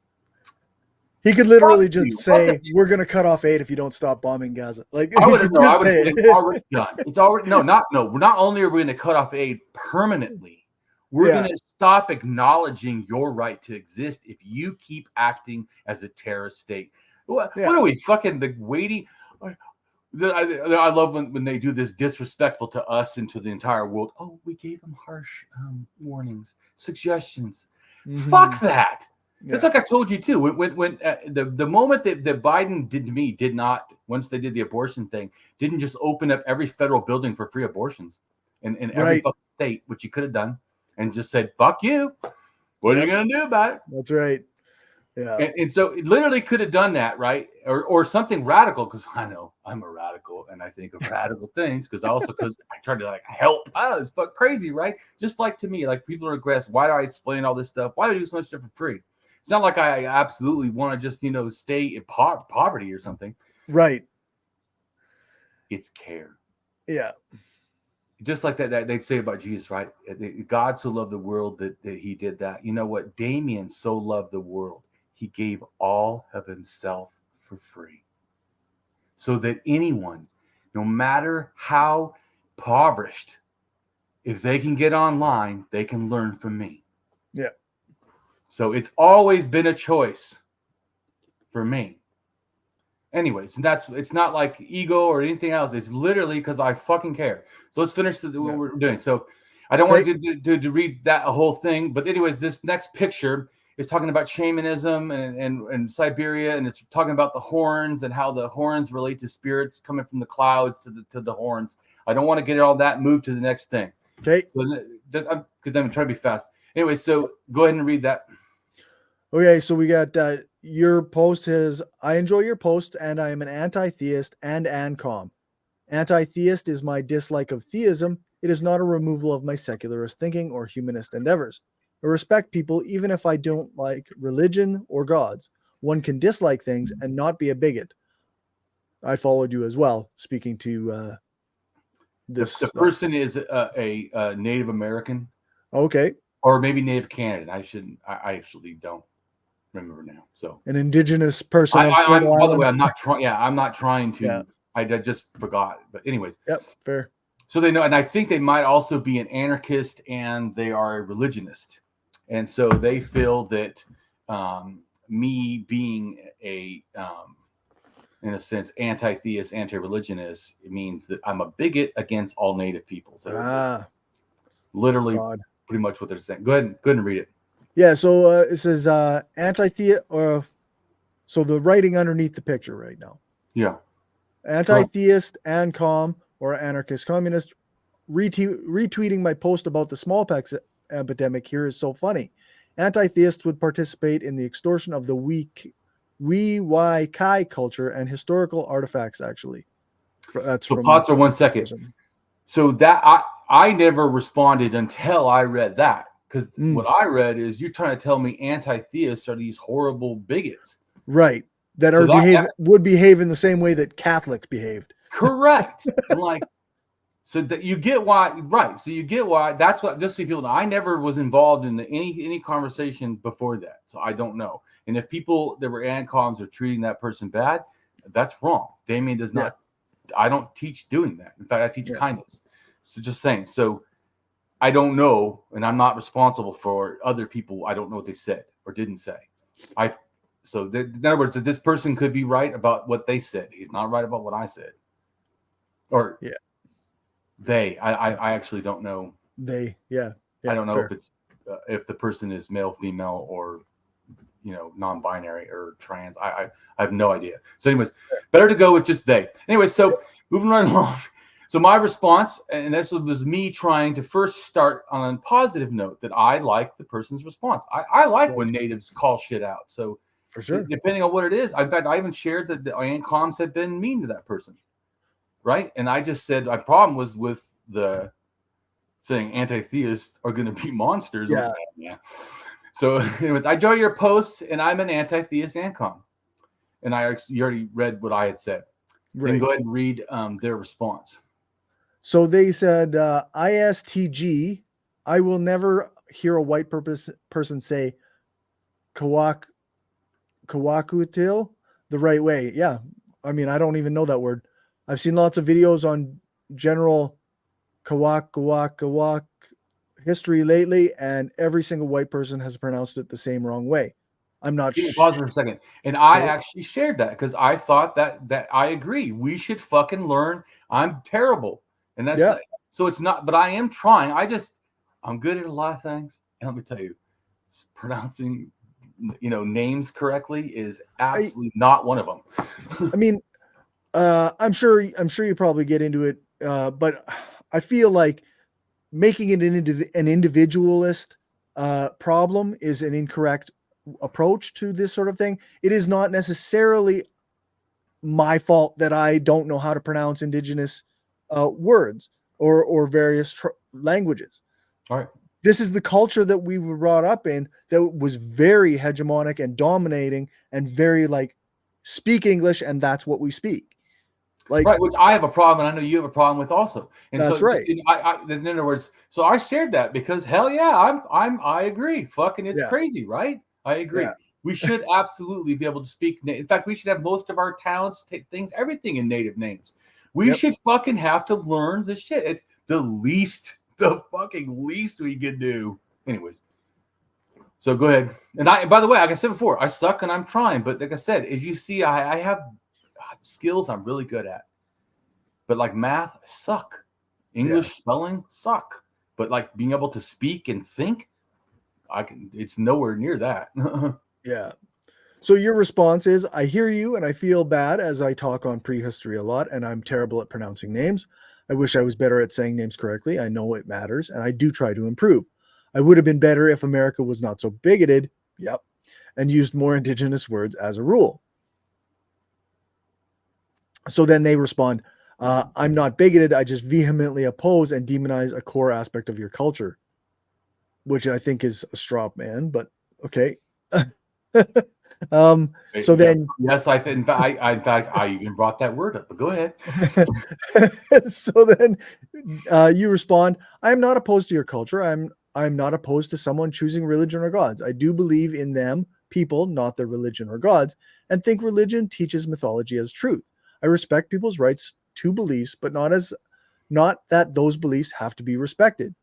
He could literally just say, "We're going to cut off aid if you don't stop bombing Gaza." Like, I would just say it's already done. It's already not only are we going to cut off aid permanently, we're going to stop acknowledging your right to exist if you keep acting as a terrorist state. What are we fucking waiting? I love when they do this disrespectful to us and to the entire world. Oh, we gave them harsh warnings, suggestions. Mm-hmm. Fuck that. Yeah. It's like I told you too. When the moment that Biden did not, once they did the abortion thing, didn't just open up every federal building for free abortions in every fucking state, which you could have done, and just said, "Fuck you." What are you gonna do about it? That's right. Yeah. And so it literally could have done that, right? Or something radical, because I know I'm a radical and I think of radical things, because I try to help us, but crazy, right? Just like to me, like people regress. Why do I explain all this stuff? Why do I do so much stuff for free? It's not like I absolutely want to just, stay in poverty or something. Right. It's care. Yeah. Just like that they say about Jesus, right? God so loved the world that he did that. You know what? Damien so loved the world. He gave all of himself for free. So that anyone, no matter how impoverished, if they can get online, they can learn from me. Yeah. So it's always been a choice for me. Anyways, and it's not like ego or anything else. It's literally because I fucking care. So let's finish what we're doing. So I don't want to read that whole thing. But anyways, this next picture is talking about shamanism and Siberia, and it's talking about the horns and how the horns relate to spirits coming from the clouds to the horns. I don't want to get all that. Move to the next thing. Okay. So because I'm trying to be fast. Anyway, so go ahead and read that. Okay, so we got your post says, "I enjoy your post, and I am an anti-theist and ancom. Anti-theist is my dislike of theism. It is not a removal of my secularist thinking or humanist endeavors. I respect people even if I don't like religion or gods. One can dislike things and not be a bigot." I followed you as well, speaking to this. The person is a Native American. Okay. Or maybe Native Canadian. I actually don't remember now. So an indigenous person. By the way, I'm not trying. Yeah, I'm not trying to. Yeah. I just forgot. But anyways. Yep. Fair. So they know, and I think they might also be an anarchist, and they are a religionist, and so they feel that me being a in a sense anti-theist, anti-religionist, it means that I'm a bigot against all Native peoples. Literally. God. Pretty much what they're saying. Go ahead and read it. Yeah, so it says anti-theist, so the writing underneath the picture right now. Yeah. Anti-theist, ancom, or anarchist communist, retweeting my post about the smallpox epidemic here is so funny. Anti-theists would participate in the extortion of the Wai Kai culture and historical artifacts, actually. That's so pause for 1 second. So that I never responded until I read that, because what I read is you're trying to tell me anti-theists are these horrible bigots, right? That would behave in the same way that Catholics behaved. Correct. So that you get why, right? So you get why. That's what. Just so people know, I never was involved in any conversation before that, so I don't know. And if people that were ancoms are treating that person bad, that's wrong. Damien does not. I don't teach doing that. In fact, I teach kindness. So just saying. So I don't know, and I'm not responsible for other people. I don't know what they said or didn't say. So in other words, that this person could be right about what they said. He's not right about what I said. Or they. I actually don't know. They. Yeah. I don't know if it's if the person is male, female, or non-binary or trans. I have no idea. So anyways, better to go with just they. Anyway, so moving right along. So my response, and this was me trying to first start on a positive note, that I like the person's response. I like when natives call shit out. So For sure. Depending on what it is. In fact, I even shared that the comms had been mean to that person. Right. And I just said my problem was with the saying anti-theists are going to be monsters. Yeah. Yeah. So anyways, I enjoy your posts and I'm an anti-theist ancom. And you already read what I had said. Right. Then go ahead and read their response. So they said, ISTG, I will never hear a white person say Kawakutil the right way. Yeah. I mean, I don't even know that word. I've seen lots of videos on general Kawak history lately, and every single white person has pronounced it the same wrong way. I'm not sure. Pause for a second. And I actually shared that because I thought that I agree. We should fucking learn. I'm terrible. And that's not, so it's not, but I am trying. I'm good at a lot of things. And let me tell you, pronouncing, names correctly is absolutely not one of them. I mean, I'm sure you probably get into it, but I feel like making it an individualist problem is an incorrect approach to this sort of thing. It is not necessarily my fault that I don't know how to pronounce indigenous words or various languages. All right. This is the culture that we were brought up in that was very hegemonic and dominating and very speak English and that's what we speak. Right, which I have a problem, and I know you have a problem with also. And that's so, right. In other words, so I shared that because hell yeah, I agree. Fucking, it's crazy, right? I agree. Yeah. We should absolutely be able to speak. In fact, we should have most of our towns, things, everything in native names. We should fucking have to learn the shit. It's the fucking least we can do. Anyways, so go ahead. And by the way, like I said before, I suck and I'm trying. But like I said, as you see, I have skills I'm really good at, but math suck, English spelling suck, but being able to speak and think, it's nowhere near that. Yeah. So your response is, I hear you and I feel bad as I talk on prehistory a lot and I'm terrible at pronouncing names. I wish I was better at saying names correctly. I know it matters and I do try to improve. I would have been better if America was not so bigoted. Yep. And used more indigenous words as a rule. So then they respond, I'm not bigoted. I just vehemently oppose and demonize a core aspect of your culture, which I think is a straw man, but okay. So then, yes, in fact, I even brought that word up, but go ahead. So then you respond, I'm not opposed to your culture. I'm not opposed to someone choosing religion or gods. I do believe in them, people, not their religion or gods, and think religion teaches mythology as truth. I respect people's rights to beliefs, but not that those beliefs have to be respected.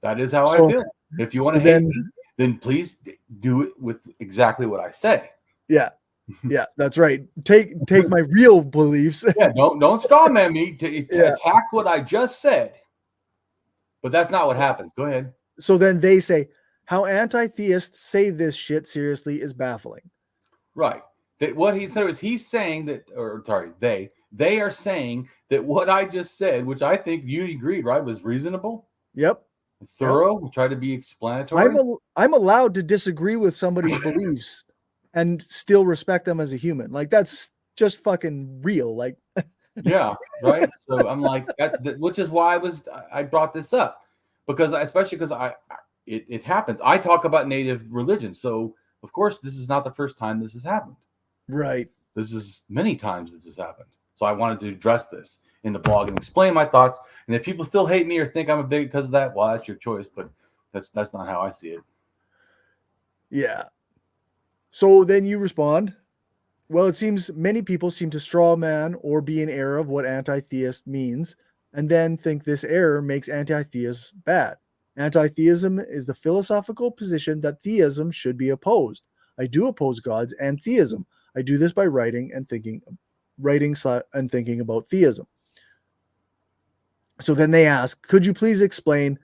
That is how I feel. If you want to hate me, then please do it with exactly what I say. Yeah. Yeah, that's right. Take my real beliefs. Yeah, don't strawman me to attack what I just said. But that's not what happens. Go ahead. So then they say, how anti-theists say this shit seriously is baffling. Right. What he said is he's saying that, or sorry, they are saying that what I just said, which I think you agreed, right, was reasonable. Yep. Thorough. Yep. Try to be explanatory. I'm allowed to disagree with somebody's beliefs and still respect them as a human. That's just fucking real. Yeah, right. So I'm which is why I brought this up because it happens. I talk about native religion, so of course this is not the first time this has happened. Right. This is many times this has happened. So I wanted to address this in the blog and explain my thoughts. And if people still hate me or think I'm a bigot because of that, well, that's your choice. But that's not how I see it. Yeah. So then you respond, well, it seems many people seem to straw man or be in error of what anti-theist means, and then think this error makes anti-theism bad. Anti-theism is the philosophical position that theism should be opposed. I do oppose gods and theism. I do this by writing and thinking about theism. So then they ask, could you please explain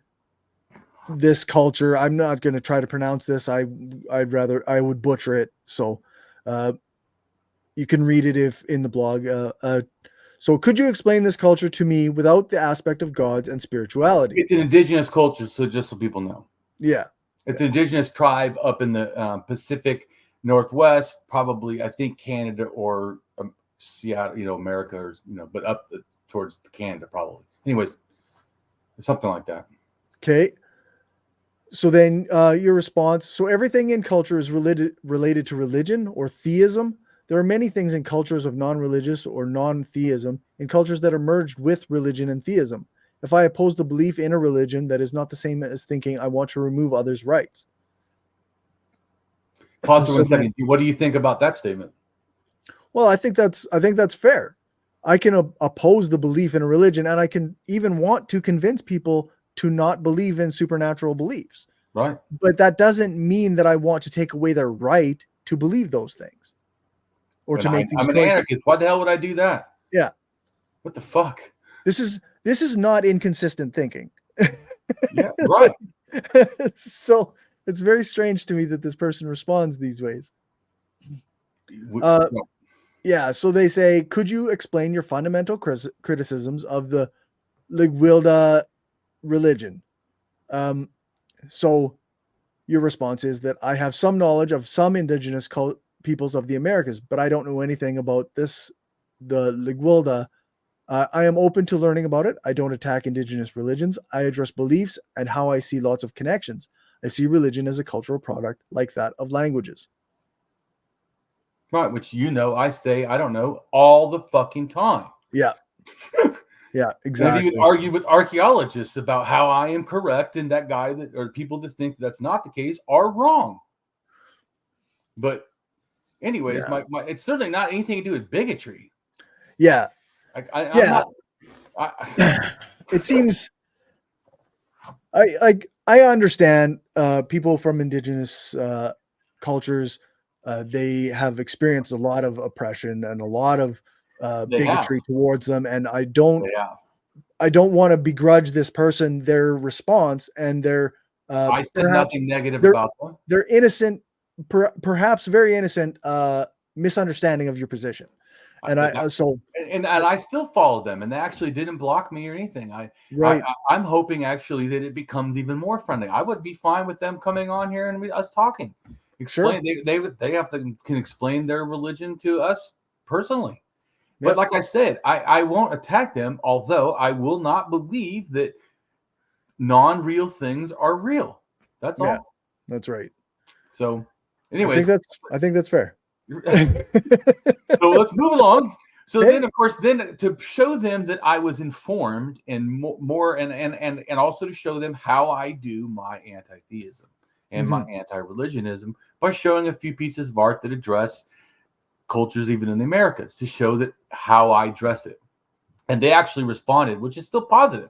this culture? I'm not going to try to pronounce this. I would butcher it. So you can read it if in the blog. So could you explain this culture to me without the aspect of gods and spirituality? It's an indigenous culture. So just so people know. Yeah. It's an indigenous tribe up in the Pacific Northwest, probably, I think Canada or Seattle, America, or, but up towards Canada, probably. Anyways, something like that. Okay. So then your response, so everything in culture is related to religion or theism. There are many things in cultures of non-religious or non-theism, in cultures that are merged with religion and theism. If I oppose the belief in a religion, that is not the same as thinking I want to remove others' rights. Pause for 1 second. What do you think about that statement? Well, I think that's fair. I can oppose the belief in a religion, and I can even want to convince people to not believe in supernatural beliefs. Right. But that doesn't mean that I want to take away their right to believe those things or to make these I'm an choices. anarchist. Why the hell would I do that? Yeah. What the fuck? This is not inconsistent thinking. Yeah, right. So it's very strange to me that this person responds these ways. Yeah, so they say, could you explain your fundamental criticisms of the Ligwilda religion? So your response is that I have some knowledge of some indigenous peoples of the Americas, but I don't know anything about the Ligwilda. I am open to learning about it. I don't attack indigenous religions. I address beliefs and how I see lots of connections. I see religion as a cultural product like that of languages. Right, which I say I don't know all the fucking time. Yeah. Yeah, exactly. I've even argued with archaeologists about how I am correct and that guy or people that think that's not the case are wrong. But anyways, it's certainly not anything to do with bigotry. Yeah. It seems I understand people from indigenous cultures. They have experienced a lot of oppression and a lot of bigotry towards them, and I don't want to begrudge this person their response and their I said nothing negative about them. Their innocent, perhaps very innocent misunderstanding of your position. And I still follow them, and they actually didn't block me or anything. I'm hoping actually that it becomes even more friendly. I would be fine with them coming on here and us talking. Explain. Sure. They can explain their religion to us personally. Yep. But like I said, I won't attack them, although I will not believe that non-real things are real. That's all. That's right. So, anyway, I think that's fair. So let's move along. So then, of course, to show them that I was informed and more, and also to show them how I do my anti-theism and my anti-religionism by showing a few pieces of art that address cultures even in the Americas, to show that how I address it. And they actually responded, which is still positive.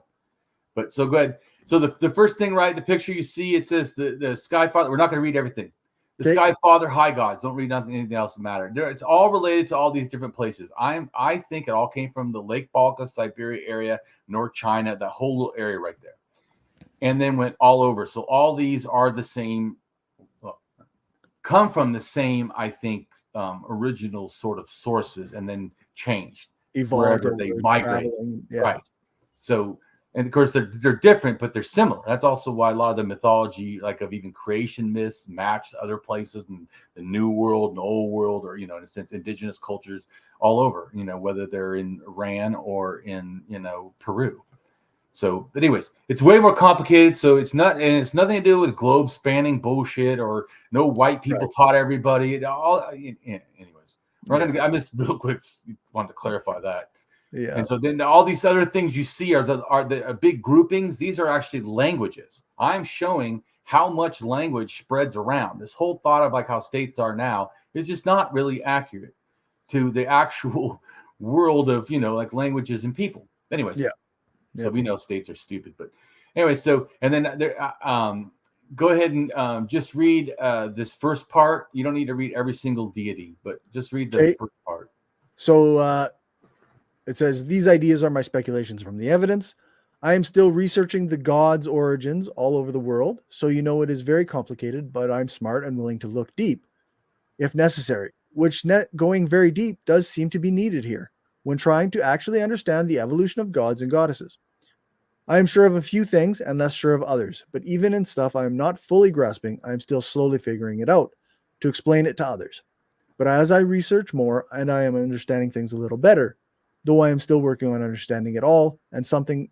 But so go ahead. So the first thing, right, the picture you see, it says the Sky Father. We're not going to read everything. The Sky Father, High Gods. Don't read anything else that matter. It's all related to all these different places. I think it all came from the Lake Balka, Siberia area, North China, that whole little area right there, and then went all over. So all these are the same, come from the same, I think, original sort of sources, and then changed, evolved, wherever they migrate. Right. So. And of course, they're different, but they're similar. That's also why a lot of the mythology, like of even creation myths, match other places in the New World and Old World, or in a sense, indigenous cultures all over. Whether they're in Iran or in Peru. So, but anyways, it's way more complicated. So it's nothing to do with globe spanning bullshit or no white people taught everybody. Anyways, I just real quick wanted to clarify that. Yeah. And so then all these other things you see are the big groupings. These are actually languages. I'm showing how much language spreads around. This whole thought of like how states are now is just not really accurate to the actual world of, like languages and people. Anyways. Yeah. So we know states are stupid, but anyway, so, and then there, go ahead and just read this first part. You don't need to read every single deity, but just read the first part. So, it says, these ideas are my speculations from the evidence. I am still researching the gods' origins all over the world, so it is very complicated, but I'm smart and willing to look deep, if necessary, which going very deep does seem to be needed here, when trying to actually understand the evolution of gods and goddesses. I am sure of a few things and less sure of others, but even in stuff I am not fully grasping, I am still slowly figuring it out. to explain it to others. But as I research more and I am understanding things a little better, though I am still working on understanding it all and something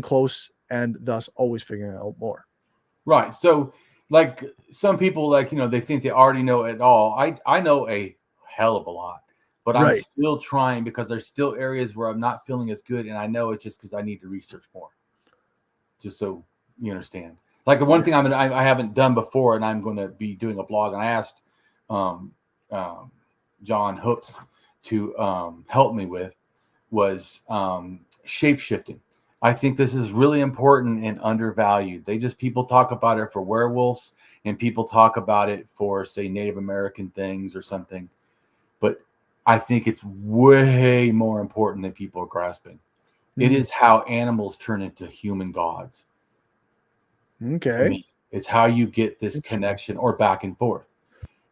close, and thus always figuring out more. Right. So like some people, like, they think they already know it all. I know a hell of a lot, but I'm Right. still trying because there's still areas where I'm not feeling as good. And I know it's just because I need to research more, just so you understand. Like the one thing I haven't done before, and I'm going to be doing a blog, and I asked John Hoops to help me with, was shape-shifting. I think this is really important and undervalued. People talk about it for werewolves, and people talk about it for, say, Native American things or something. But I think it's way more important than people are grasping. Mm-hmm. It is how animals turn into human gods. Okay. To me, it's how you get this connection or back and forth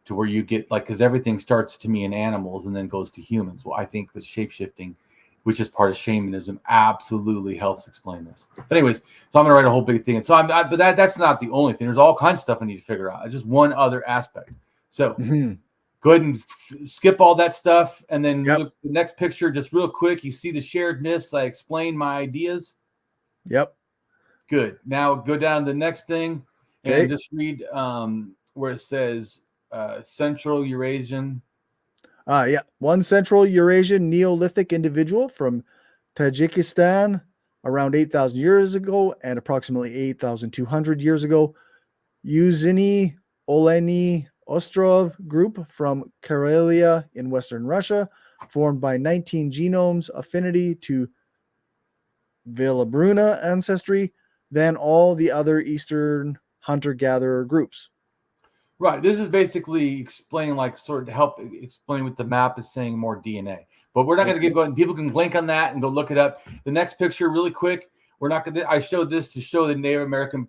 to where you get, like, because everything starts to me in animals and then goes to humans. Well, I think the shape-shifting, which is part of shamanism, absolutely helps explain this. But anyways, so I'm going to write a whole big thing. And so but that's not the only thing. There's all kinds of stuff I need to figure out. It's just one other aspect. So go ahead and skip all that stuff. And then look the next picture, just real quick. You see the sharedness. I explain my ideas. Yep. Good. Now go down to the next thing and just read where it says Central Eurasian. One Central Eurasian Neolithic individual from Tajikistan around 8,000 years ago and approximately 8,200 years ago. Yuzini Oleni Ostrov group from Karelia in Western Russia, formed by 19 genomes affinity to Villabruna ancestry than all the other Eastern hunter-gatherer groups. Right. This is basically explaining, like, sort of help explain what the map is saying, more DNA. But we're not going to get going. People can link on that and go look it up. The next picture, really quick. We're not going to. I showed this to show the Native American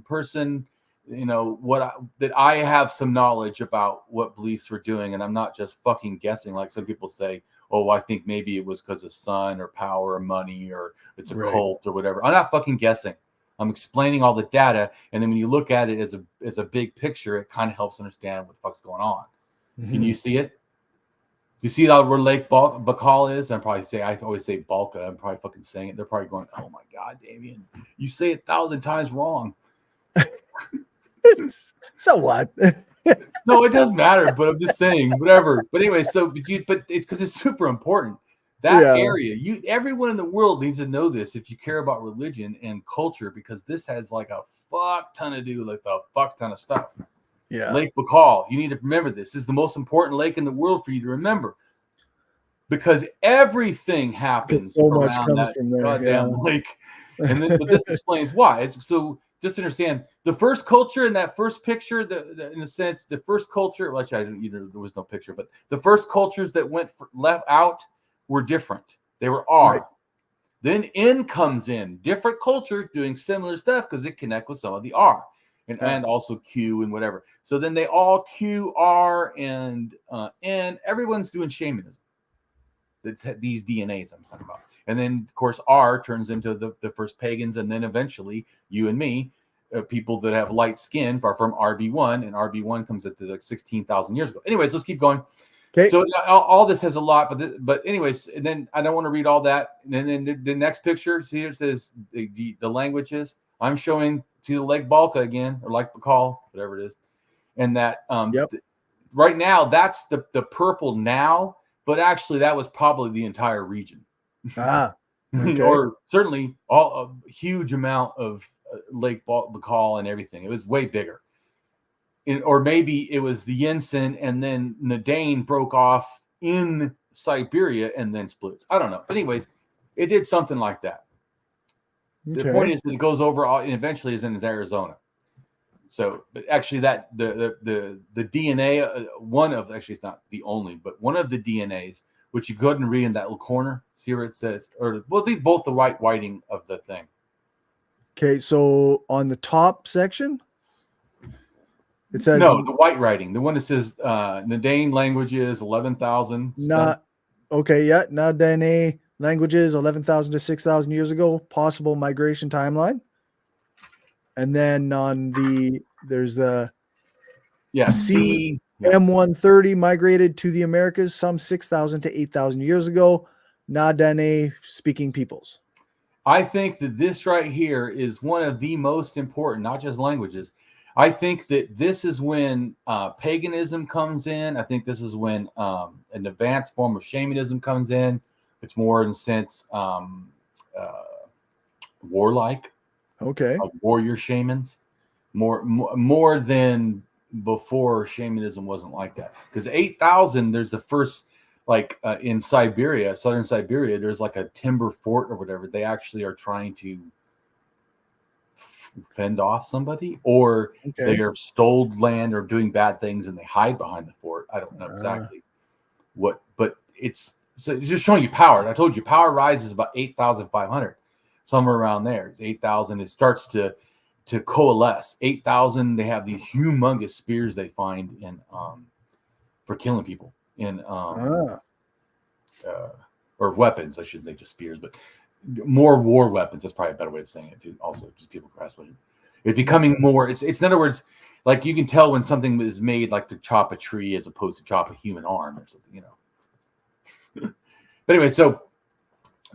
person, that I have some knowledge about what beliefs we're doing, and I'm not just fucking guessing like some people say. Oh, I think maybe it was because of sun or power or money or it's a cult or whatever. I'm not fucking guessing. I'm explaining all the data, and then when you look at it as a big picture, it kind of helps understand what the fuck's going on. Can you see it? You see where Lake Baikal is? I always say Balka. I'm probably fucking saying it. They're probably going, "Oh my God, Damien, you say it 1,000 times wrong." So what? No, it doesn't matter. But I'm just saying, whatever. But anyway, but it's because it's super important. That area, everyone in the world needs to know this if you care about religion and culture, because this has like a fuck ton to do with a fuck ton of stuff. Yeah. Lake Baikal, you need to remember this. This is the most important lake in the world for you to remember, because everything happens around that goddamn lake. And then, but this explains why. So just understand the first culture in that first picture, in a sense, the first culture, well, actually, there was no picture, but the first cultures that went left out were different. They were R. Right. Then N comes in, different culture doing similar stuff because it connect with some of the R and also Q and whatever. So then they all Q, R, and N. Everyone's doing shamanism. That's these DNAs I'm talking about. And then, of course, R turns into the first pagans, and then eventually you and me, people that have light skin, are from RB1, and RB1 comes into like 16,000 years ago. Anyways, let's keep going. Okay. So all this has a lot, but anyways, and then I don't want to read all that. And then the next picture, see, it says the languages. I'm showing to the Lake Balka again, or Lake Baikal, whatever it is, and that right now that's the purple now, but actually that was probably the entire region, or certainly a huge amount of Lake Baikal and everything. It was way bigger. Or maybe it was the Yinsen, and then Nadane broke off in Siberia and then splits. I don't know. But anyways, it did something like that. Okay. The point is that it goes over and eventually is in Arizona. So, but actually, that the DNA, it's not the only, but one of the DNAs, which you go ahead and read in that little corner, see where it says, or well, both the whiting of the thing. Okay, so on the top section. It says no, the white writing, the one that says Nadane languages 11,000. Nadane languages 11,000 to 6,000 years ago, possible migration timeline. And then on there's the Yeah, C. yeah. M130 migrated to the Americas some 6,000 to 8,000 years ago. Na-Dene speaking peoples. I think that this right here is one of the most important, not just languages. I think that this is when paganism comes in. I think this is when an advanced form of shamanism comes in. It's more in a sense warlike, Okay. like warrior shamans, more than before. Shamanism wasn't like that, because 8,000. There's the first, like in Siberia, southern Siberia. There's like a timber fort or whatever. They actually are trying to fend off somebody, or they are stole land or doing bad things and they hide behind the fort. I don't know exactly what, but it's just showing you power. I told you power rises about 8,500, somewhere around there. It's 8,000. It starts to coalesce. 8,000. They have these humongous spears they find in for killing people in or weapons. I shouldn't say just spears, but more war weapons. That's probably a better way of saying it too. Also, just people grasp it. It's becoming more. It's in other words, like you can tell when something is made like to chop a tree as opposed to chop a human arm or something, you know. But anyway, so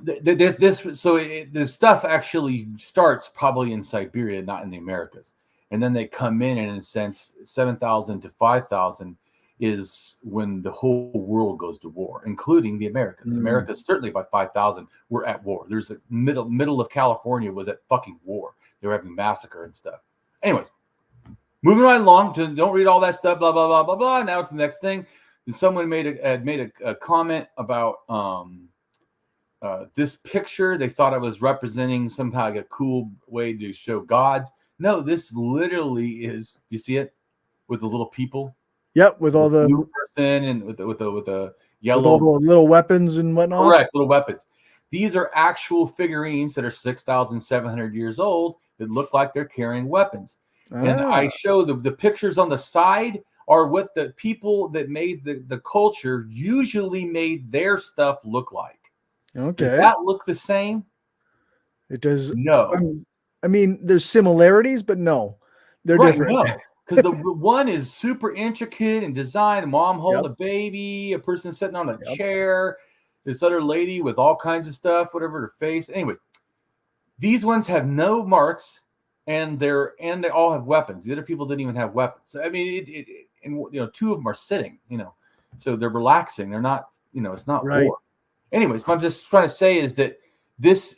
the stuff actually starts probably in Siberia, not in the Americas, and then they come in a sense 7,000 to 5,000 is when the whole world goes to war, including the Americas. Americas certainly by 5,000 were at war. There's a middle of California was at fucking war. They were having massacre and stuff. Anyways, moving right along to don't read all that stuff. Blah blah blah blah blah. Now to the next thing. And someone made a comment about this picture. They thought I was representing somehow like a cool way to show gods. No, this literally is. You see it with the little people. Yep, with all the blue person and with the yellow, with all the little weapons and whatnot. Correct, little weapons. These are actual figurines that are 6,700 years old that look like they're carrying weapons. And I show the pictures on the side are what the people that made the culture usually made their stuff look like. Okay. Does that look the same? It does. No. I mean, there's similarities, but no, they're different. No, because the one is super intricate and designed. A mom holding a baby, a person sitting on a chair, this other lady with all kinds of stuff, whatever her face. Anyways, these ones have no marks, and they all have weapons. The other people didn't even have weapons. So, I mean, and two of them are sitting, so they're relaxing. They're not, it's not war. Anyways, what I'm just trying to say is that this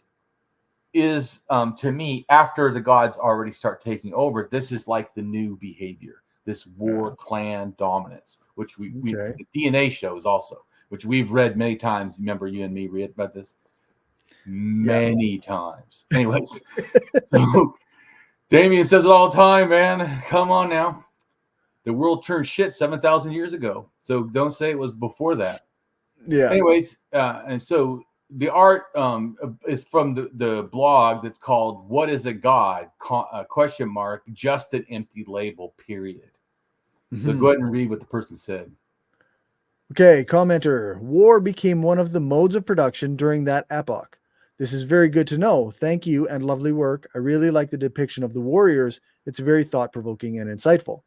is to me, after the gods already start taking over, this is like the new behavior, this war clan dominance, which we the DNA shows also, which we've read many times. Remember, you and me read about this many times. Anyways, so Damien says it all the time, man. Come on now. The world turned shit 7,000 years ago. So don't say it was before that. Yeah. Anyways, and so the art is from the blog that's called "What is a God?" ? Just an empty label. Period. So go ahead and read what the person said. Okay, commenter. War became one of the modes of production during that epoch. This is very good to know. Thank you and lovely work. I really like the depiction of the warriors. It's very thought-provoking and insightful.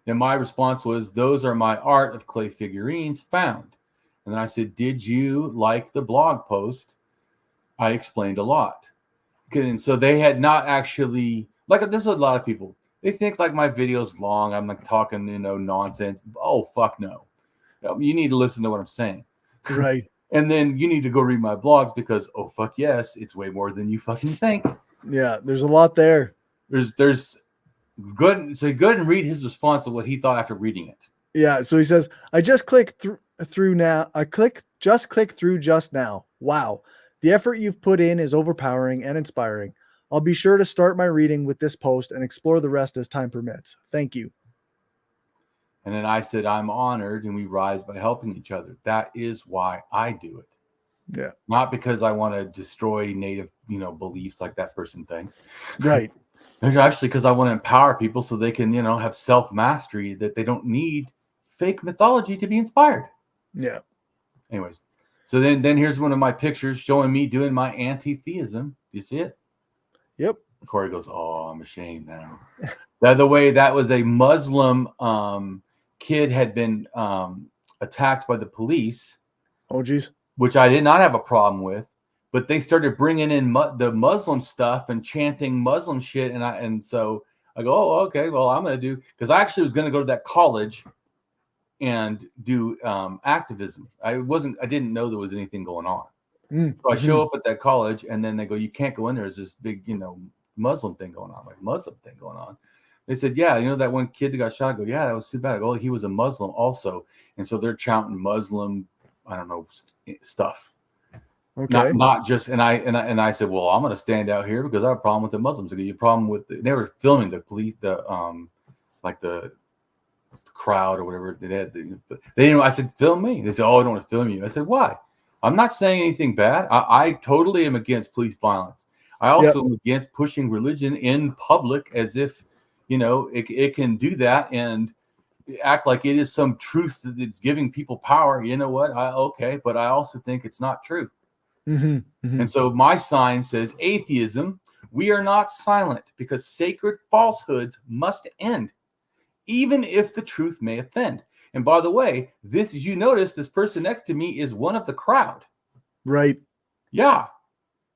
And my response was, those are my art of clay figurines found. And then I said, did you like the blog post? I explained a lot. And so they had not actually, like this is a lot of people. They think like my video's long. I'm like talking, nonsense. Oh, fuck no. You need to listen to what I'm saying. Right. And then you need to go read my blogs because, oh, fuck yes, it's way more than you fucking think. Yeah, there's a lot there. There's good. So go ahead and read his response to what he thought after reading it. Yeah, so he says, I just clicked through now. Just clicked through just now. Wow. The effort you've put in is overpowering and inspiring. I'll be sure to start my reading with this post and explore the rest as time permits. Thank you. And then I said, I'm honored, and we rise by helping each other. That is why I do it. Yeah. Not because I want to destroy native, beliefs like that person thinks. Right. Actually, because I want to empower people so they can, have self-mastery, that they don't need fake mythology to be inspired. Yeah. Anyways, so then here's one of my pictures showing me doing my anti-theism. Do you see it? Yep. Cory goes, oh, I'm ashamed now. By the way, that was a Muslim kid had been attacked by the police. Oh, geez. Which I did not have a problem with, but they started bringing in the Muslim stuff and chanting Muslim shit, and so I go, oh, okay, well, I'm going to do, because I actually was going to go to that college and do activism. I didn't know there was anything going on. So I show up at that college, and then they go, you can't go in there. There's this big, Muslim thing going on, like Muslim thing going on. They said, yeah, that one kid that got shot. I go, yeah, that was too bad. I go, oh, he was a Muslim also, and so they're chanting Muslim, I don't know, stuff. Okay. Not just, and I said, well, I'm going to stand out here because I have a problem with the Muslims. I go, you problem with they were filming the police, like the crowd or whatever they had. They didn't. I said, film me. They said, oh, I don't want to film you. I said, why? I'm not saying anything bad. I totally am against police violence. I also am against pushing religion in public as if, it can do that and act like it is some truth that's giving people power. You know what? Okay, but I also think it's not true. And so my sign says, atheism, we are not silent because sacred falsehoods must end, even if the truth may offend. And by the way, you notice this person next to me is one of the crowd. Right. Yeah.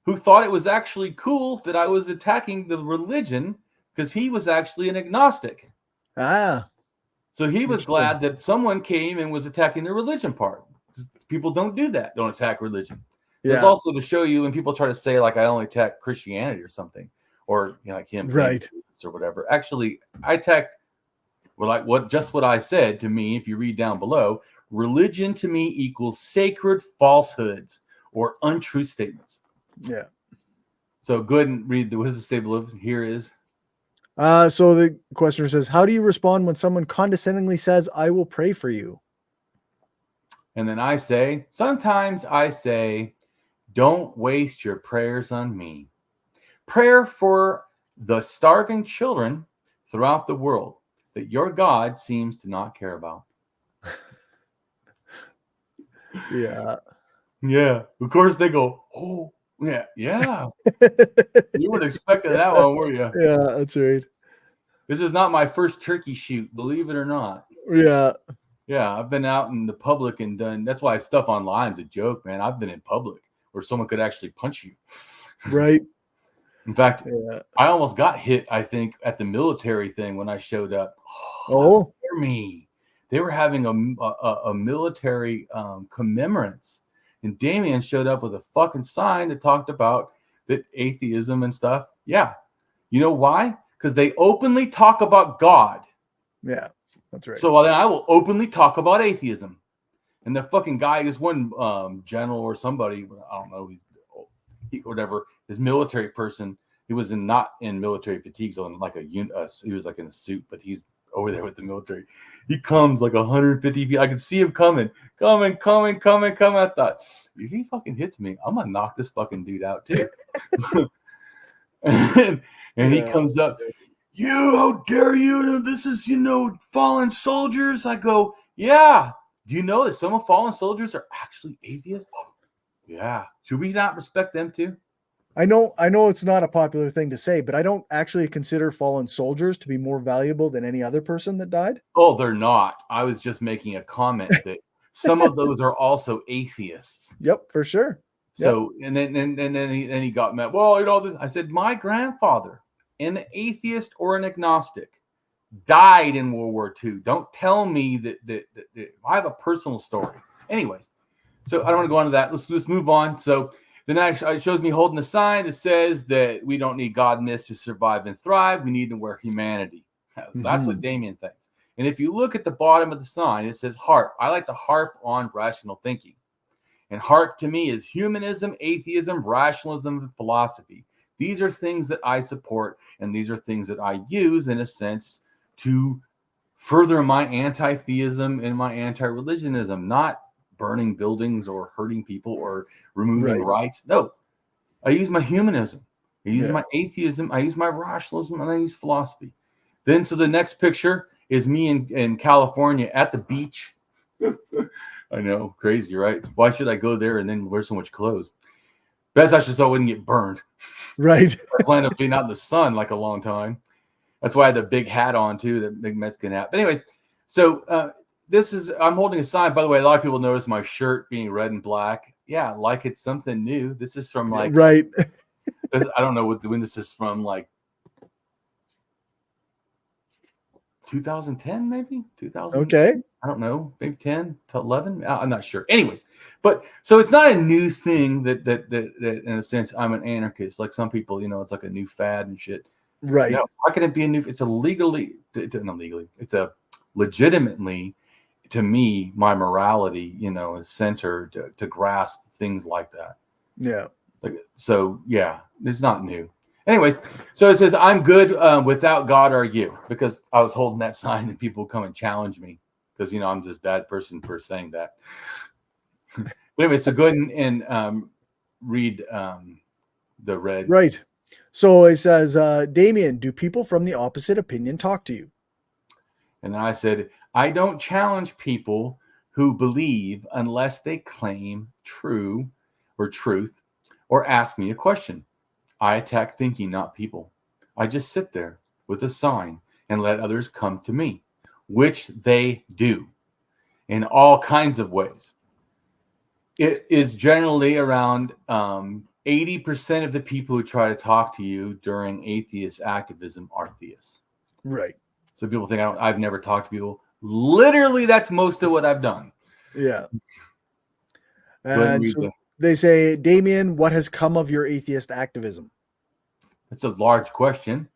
Who thought it was actually cool that I was attacking the religion because he was actually an agnostic. Ah. So he was glad that someone came and was attacking the religion part. People don't do that. Don't attack religion. Yeah. It's also to show you when people try to say like I only attack Christianity or something, or like him, right, or whatever. Actually, I attack what I said to me. If you read down below, religion to me equals sacred falsehoods or untrue statements. Yeah. So go ahead and read what is the statement of here is. So the questioner says, how do you respond when someone condescendingly says, I will pray for you? And then I say, sometimes I say, don't waste your prayers on me. Prayer for the starving children throughout the world that your God seems to not care about. Yeah. Yeah. Of course they go, oh, yeah. Yeah. You weren't expecting that one, were you? Yeah, that's right. This is not my first turkey shoot, believe it or not. Yeah. Yeah, I've been out in the public and done, that's why stuff online is a joke, man. I've been in public where someone could actually punch you. Right. In fact, I almost got hit, I think, at the military thing when I showed up. Oh, hear me. They were having a military commemorance, and Damien showed up with a fucking sign that talked about that atheism and stuff. Yeah. You know why? Because they openly talk about God. Yeah, that's right. So then I will openly talk about atheism. And the fucking guy, this one general or somebody, I don't know, whatever, his military person, he was not in military fatigues on like he was like in a suit, but he's over there with the military. He comes like 150 feet. I could see him coming. I thought, if he fucking hits me, I'm gonna knock this fucking dude out too. and he comes up, how dare you? This is, fallen soldiers. I go, yeah. Do you know that some of fallen soldiers are actually atheists? Yeah. Should we not respect them too? I know it's not a popular thing to say, but I don't actually consider fallen soldiers to be more valuable than any other person that died. Oh, they're not. I was just making a comment that some of those are also atheists. Yep, for sure. So, and then he got mad. Well, I said, my grandfather, an atheist or an agnostic, died in World War II. Don't tell me that I have a personal story. Anyways, so I don't want to go on to that. Let's move on. So the next it shows me holding a sign that says that we don't need God and this to survive and thrive. We need to wear humanity. So that's what Damien thinks. And if you look at the bottom of the sign, it says harp. I like to harp on rational thinking. And harp to me is humanism, atheism, rationalism, and philosophy. These are things that I support, and these are things that I use in a sense to further my anti-theism and my anti-religionism, not burning buildings or hurting people or removing rights. No, I use my humanism. I use my atheism. I use my rationalism, and I use philosophy. Then, so the next picture is me in California at the beach. I know, crazy, right? Why should I go there and then wear so much clothes? Best I should so I wouldn't get burned. Right. I plan on being out in the sun like a long time. That's why I had the big hat on too, the big Mexican hat. But anyways, so I'm holding a sign. By the way, a lot of people notice my shirt being red and black. Yeah, like it's something new. This is from like, right. I don't know when this is from, like 2010, maybe 2000. Okay. I don't know, maybe 10 to 11. I'm not sure. Anyways, but so it's not a new thing that in a sense I'm an anarchist. Like some people, it's like a new fad and shit. Right. No, how can it be a new? It's a not legally. It's a legitimately, to me, my morality, is centered to grasp things like that. Yeah. So yeah, it's not new. Anyways, so it says, I'm good without God are you, because I was holding that sign and people come and challenge me because, I'm just a bad person for saying that. But anyway, so go ahead and read the red. Right. So it says, Damien, do people from the opposite opinion talk to you? And then I said, I don't challenge people who believe unless they claim truth or ask me a question. I attack thinking, not people. I just sit there with a sign and let others come to me, which they do in all kinds of ways. It is generally around 80% of the people who try to talk to you during atheist activism are theists. Right. So people think I've never talked to people. Literally, that's most of what I've done. Yeah. And so they say, Damien, what has come of your atheist activism? That's a large question.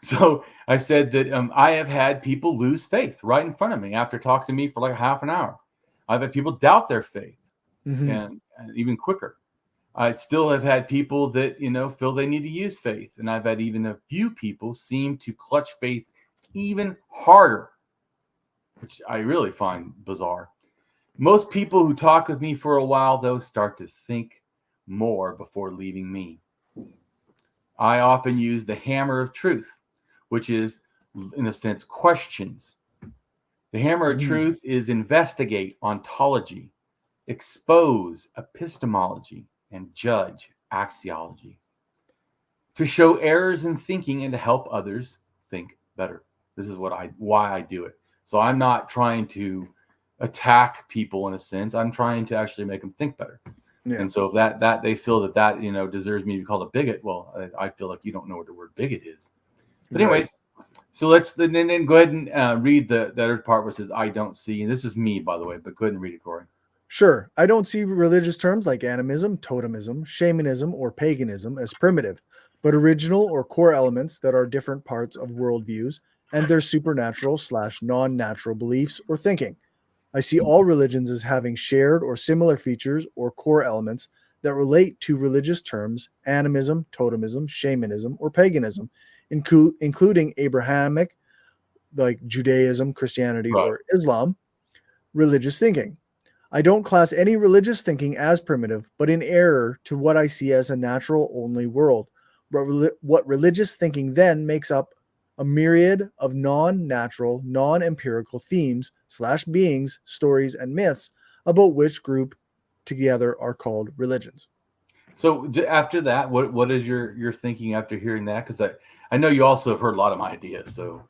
So I said that I have had people lose faith right in front of me after talking to me for like a half an hour. I've had people doubt their faith, and even quicker. I still have had people that, feel they need to use faith. And I've had even a few people seem to clutch faith even harder, which I really find bizarre. Most people who talk with me for a while, though, start to think more before leaving me. I often use the hammer of truth, which is, in a sense, questions. The hammer of truth is investigate ontology, expose epistemology, and judge axiology. To show errors in thinking and to help others think better. This is why I do it. So I'm not trying to attack people in a sense. I'm trying to actually make them think better. Yeah. And so if that they feel that deserves me to be called a bigot, well, I feel like you don't know what the word bigot is. But anyways, so let's then go ahead and read the other part where it says, I don't see, and this is me, by the way, but go ahead and read it, Cory. Sure. I don't see religious terms like animism, totemism, shamanism, or paganism as primitive, but original or core elements that are different parts of worldviews and their supernatural / non-natural beliefs or thinking. I see all religions as having shared or similar features or core elements that relate to religious terms, animism, totemism, shamanism, or paganism, including Abrahamic, like Judaism, Christianity, or Islam, religious thinking. I don't class any religious thinking as primitive, but in error to what I see as a natural-only world. What religious thinking then makes up a myriad of non-natural, non-empirical themes / beings, stories, and myths about which group together are called religions. So after that, what is your thinking after hearing that? Because I know you also have heard a lot of my ideas, so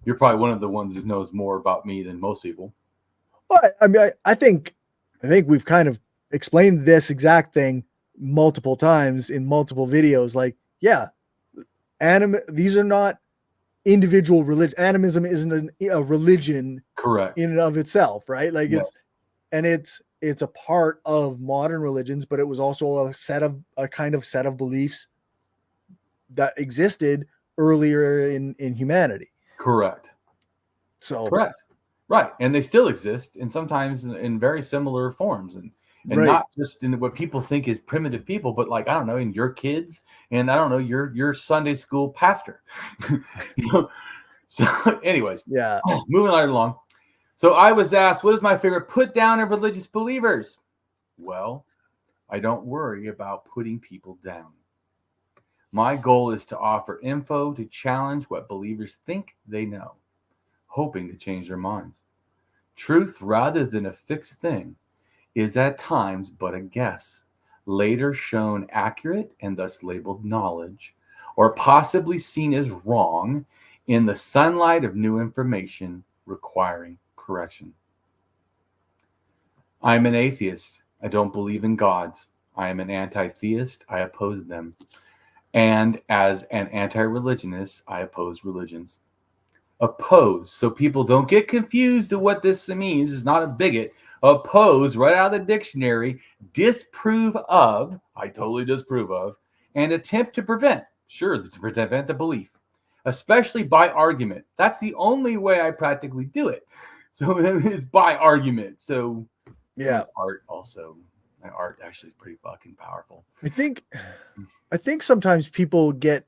you're probably one of the ones who knows more about me than most people. Well, I mean, I think we've kind of explained this exact thing multiple times in multiple videos. Like, yeah, these are not individual religion. Animism isn't a religion, correct, in and of itself, right? Like it's a part of modern religions, but it was also a kind of set of beliefs that existed earlier in humanity. Correct. So correct. Right. And they still exist, and sometimes in very similar forms, and not just in what people think is primitive people, but like, I don't know, in your kids, and I don't know, your Sunday school pastor. So anyways, yeah, moving right along. So I was asked, what is my favorite put down of religious believers? Well, I don't worry about putting people down. My goal is to offer info to challenge what believers think they know, hoping to change their minds. Truth, rather than a fixed thing, is at times but a guess, later shown accurate and thus labeled knowledge, or possibly seen as wrong in the sunlight of new information requiring correction. I am an atheist. I don't believe in gods. I am an anti-theist. I oppose them. And as an anti-religionist, I oppose religions. Oppose, so people don't get confused of what this means. It's not a bigot. Oppose, right out of the dictionary, disprove of, I totally disprove of, and attempt to prevent, sure, to prevent the belief, especially by argument. That's the only way I practically do it. So it's by argument. So Yeah. art also. My art actually is pretty fucking powerful. I think sometimes people get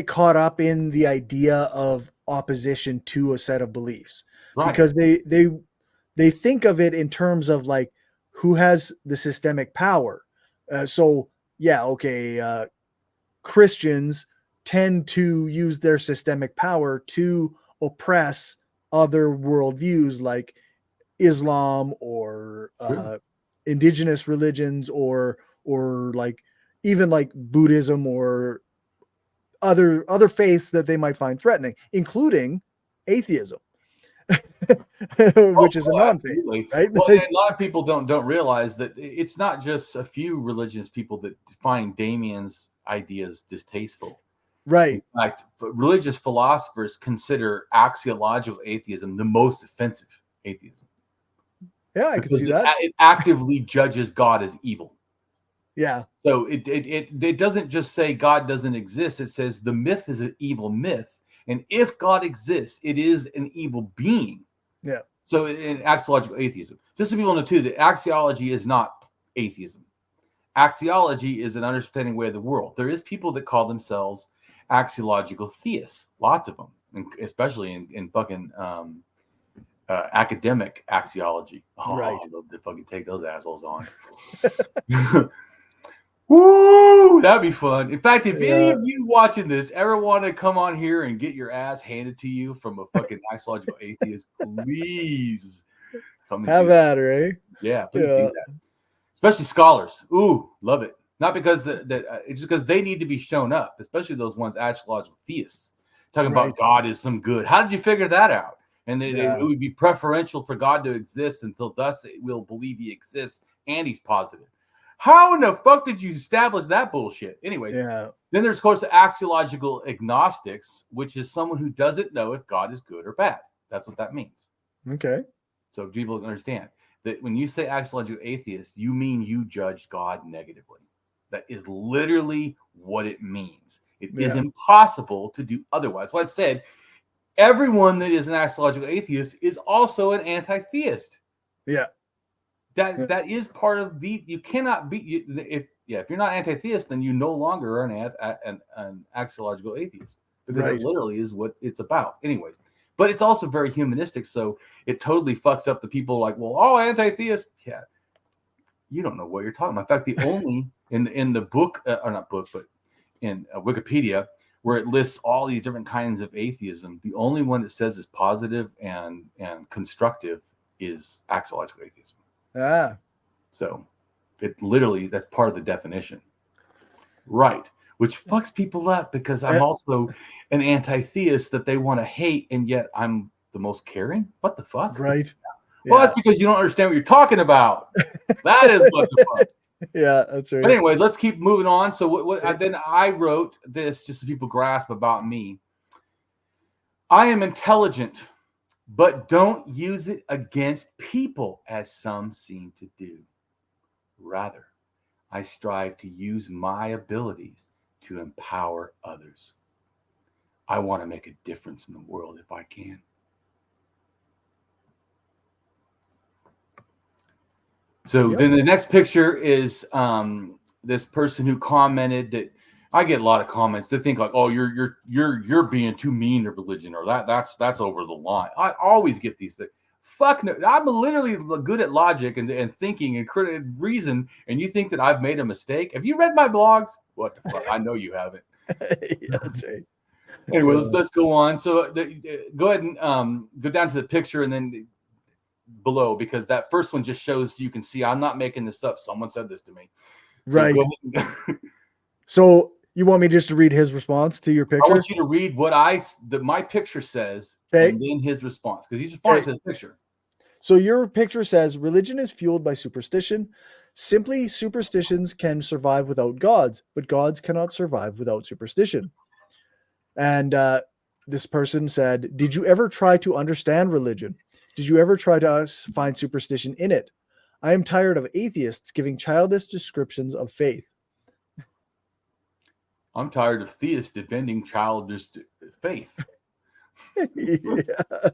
caught up in the idea of opposition to a set of beliefs, Right. because they think of it in terms of like who has the systemic power. So yeah, okay, Christians tend to use their systemic power to oppress other worldviews like Islam or indigenous religions or like even like Buddhism or other faiths that they might find threatening, including atheism, which is a non-faith, right? Well, a lot of people don't realize that it's not just a few religious people that find Damien's ideas distasteful. Right. In fact, religious philosophers consider axiological atheism the most offensive atheism. Yeah, I can see that. It actively judges God as evil. Yeah. So it doesn't just say God doesn't exist. It says the myth is an evil myth. And if God exists, it is an evil being. Yeah. So in axiological atheism, just so people know too, that axiology is not atheism. Axiology is an understanding way of the world. There is people that call themselves axiological theists, lots of them, especially in fucking academic axiology. Oh, right. I'd love to fucking take those assholes on. Woo! That'd be fun. In fact, if any of you watching this ever want to come on here and get your ass handed to you from a fucking axiological atheist, please come and have at her, eh? Yeah, please do that. Especially scholars. Ooh, love it. Not because it's just because they need to be shown up, especially those ones axiological theists talking about God is some good. How did you figure that out? And it would be preferential for God to exist until thus it will believe he exists and he's positive. How in the fuck did you establish that bullshit? Anyways, then there's, of course, the axiological agnostics, which is someone who doesn't know if God is good or bad. That's what that means. Okay. So people understand that when you say axiological atheist, you mean you judge God negatively. That is literally what it means. It is impossible to do otherwise. What I said, everyone that is an axiological atheist is also an anti-theist. Yeah. That is part of the. You cannot be if you're not anti-theist, then you no longer are an axiological atheist, because it literally is what it's about. Anyways, but it's also very humanistic, so it totally fucks up the people like, well, all anti-theists. Yeah, you don't know what you're talking about. In fact, the only in the book, or not book, but in Wikipedia, where it lists all these different kinds of atheism, the only one that says is positive and constructive is axiological atheism. So it literally, that's part of the definition. Right. Which fucks people up, because I'm also an anti-theist that they want to hate, and yet I'm the most caring. What the fuck? Right. Well, that's because you don't understand what you're talking about. That is what the fuck. Yeah, that's right. But anyway, let's keep moving on. So then I wrote this just so people grasp about me. I am intelligent, but don't use it against people as some seem to do. Rather, I strive to use my abilities to empower others. I want to make a difference in the world if I can. So then the next picture is this person who commented that I get a lot of comments. They think like, oh, you're being too mean to religion, or that's over the line. I always get these things. Fuck no. I'm literally good at logic and thinking and critical reason, and you think that I've made a mistake? Have you read my blogs? What the fuck? I know you haven't. Yeah, that's right. Anyway, let's go on. So go ahead and go down to the picture and then below, because that first one just shows you can see I'm not making this up. Someone said this to me. So right. So You want me just to read his response to your I picture? want you to read what my picture says, Okay. and then his response, because he's responding to the picture. So your picture says religion is fueled by superstition. Simply, superstitions can survive without gods, but gods cannot survive without superstition. And this person said, did you ever try to understand religion? Did you ever try to find superstition in it? I am tired of atheists giving childish descriptions of faith. I'm tired of theists defending childish faith. Yeah,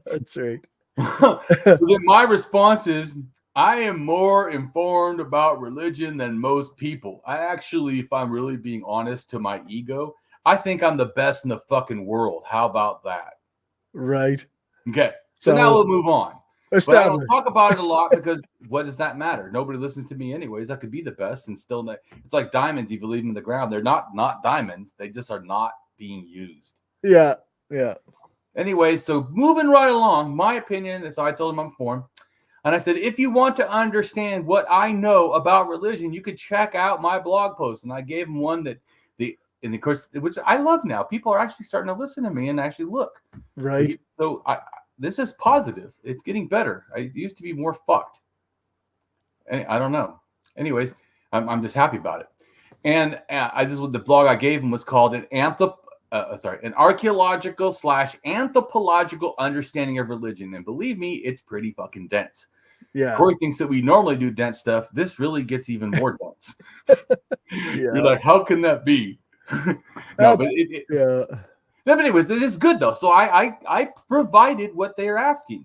that's right. So then my response is, I am more informed about religion than most people. I actually, if I'm really being honest to my ego, I think I'm the best in the fucking world. How about that? Right. Okay. So now we'll move on. But I don't talk about it a lot because what does that matter? Nobody listens to me anyways. I could be the best and still not. It's like diamonds. If you leave them in the ground, they're not diamonds. They just are not being used. Yeah. Yeah. Anyway, so moving right along, my opinion is, I told him I'm informed. And I said, if you want to understand what I know about religion, you could check out my blog post. And I gave him one and of course, which I love now. People are actually starting to listen to me and actually look. Right. So this is positive. It's getting better. I used to be more fucked. I don't know. Anyways, I'm just happy about it. And the blog I gave him was called an archaeological/anthropological understanding of religion. And believe me, it's pretty fucking dense. Yeah. Cory thinks that we normally do dense stuff. This really gets even more dense. Yeah. You're like, how can that be? No, but yeah. But anyways, it is good though. So I provided what they are asking.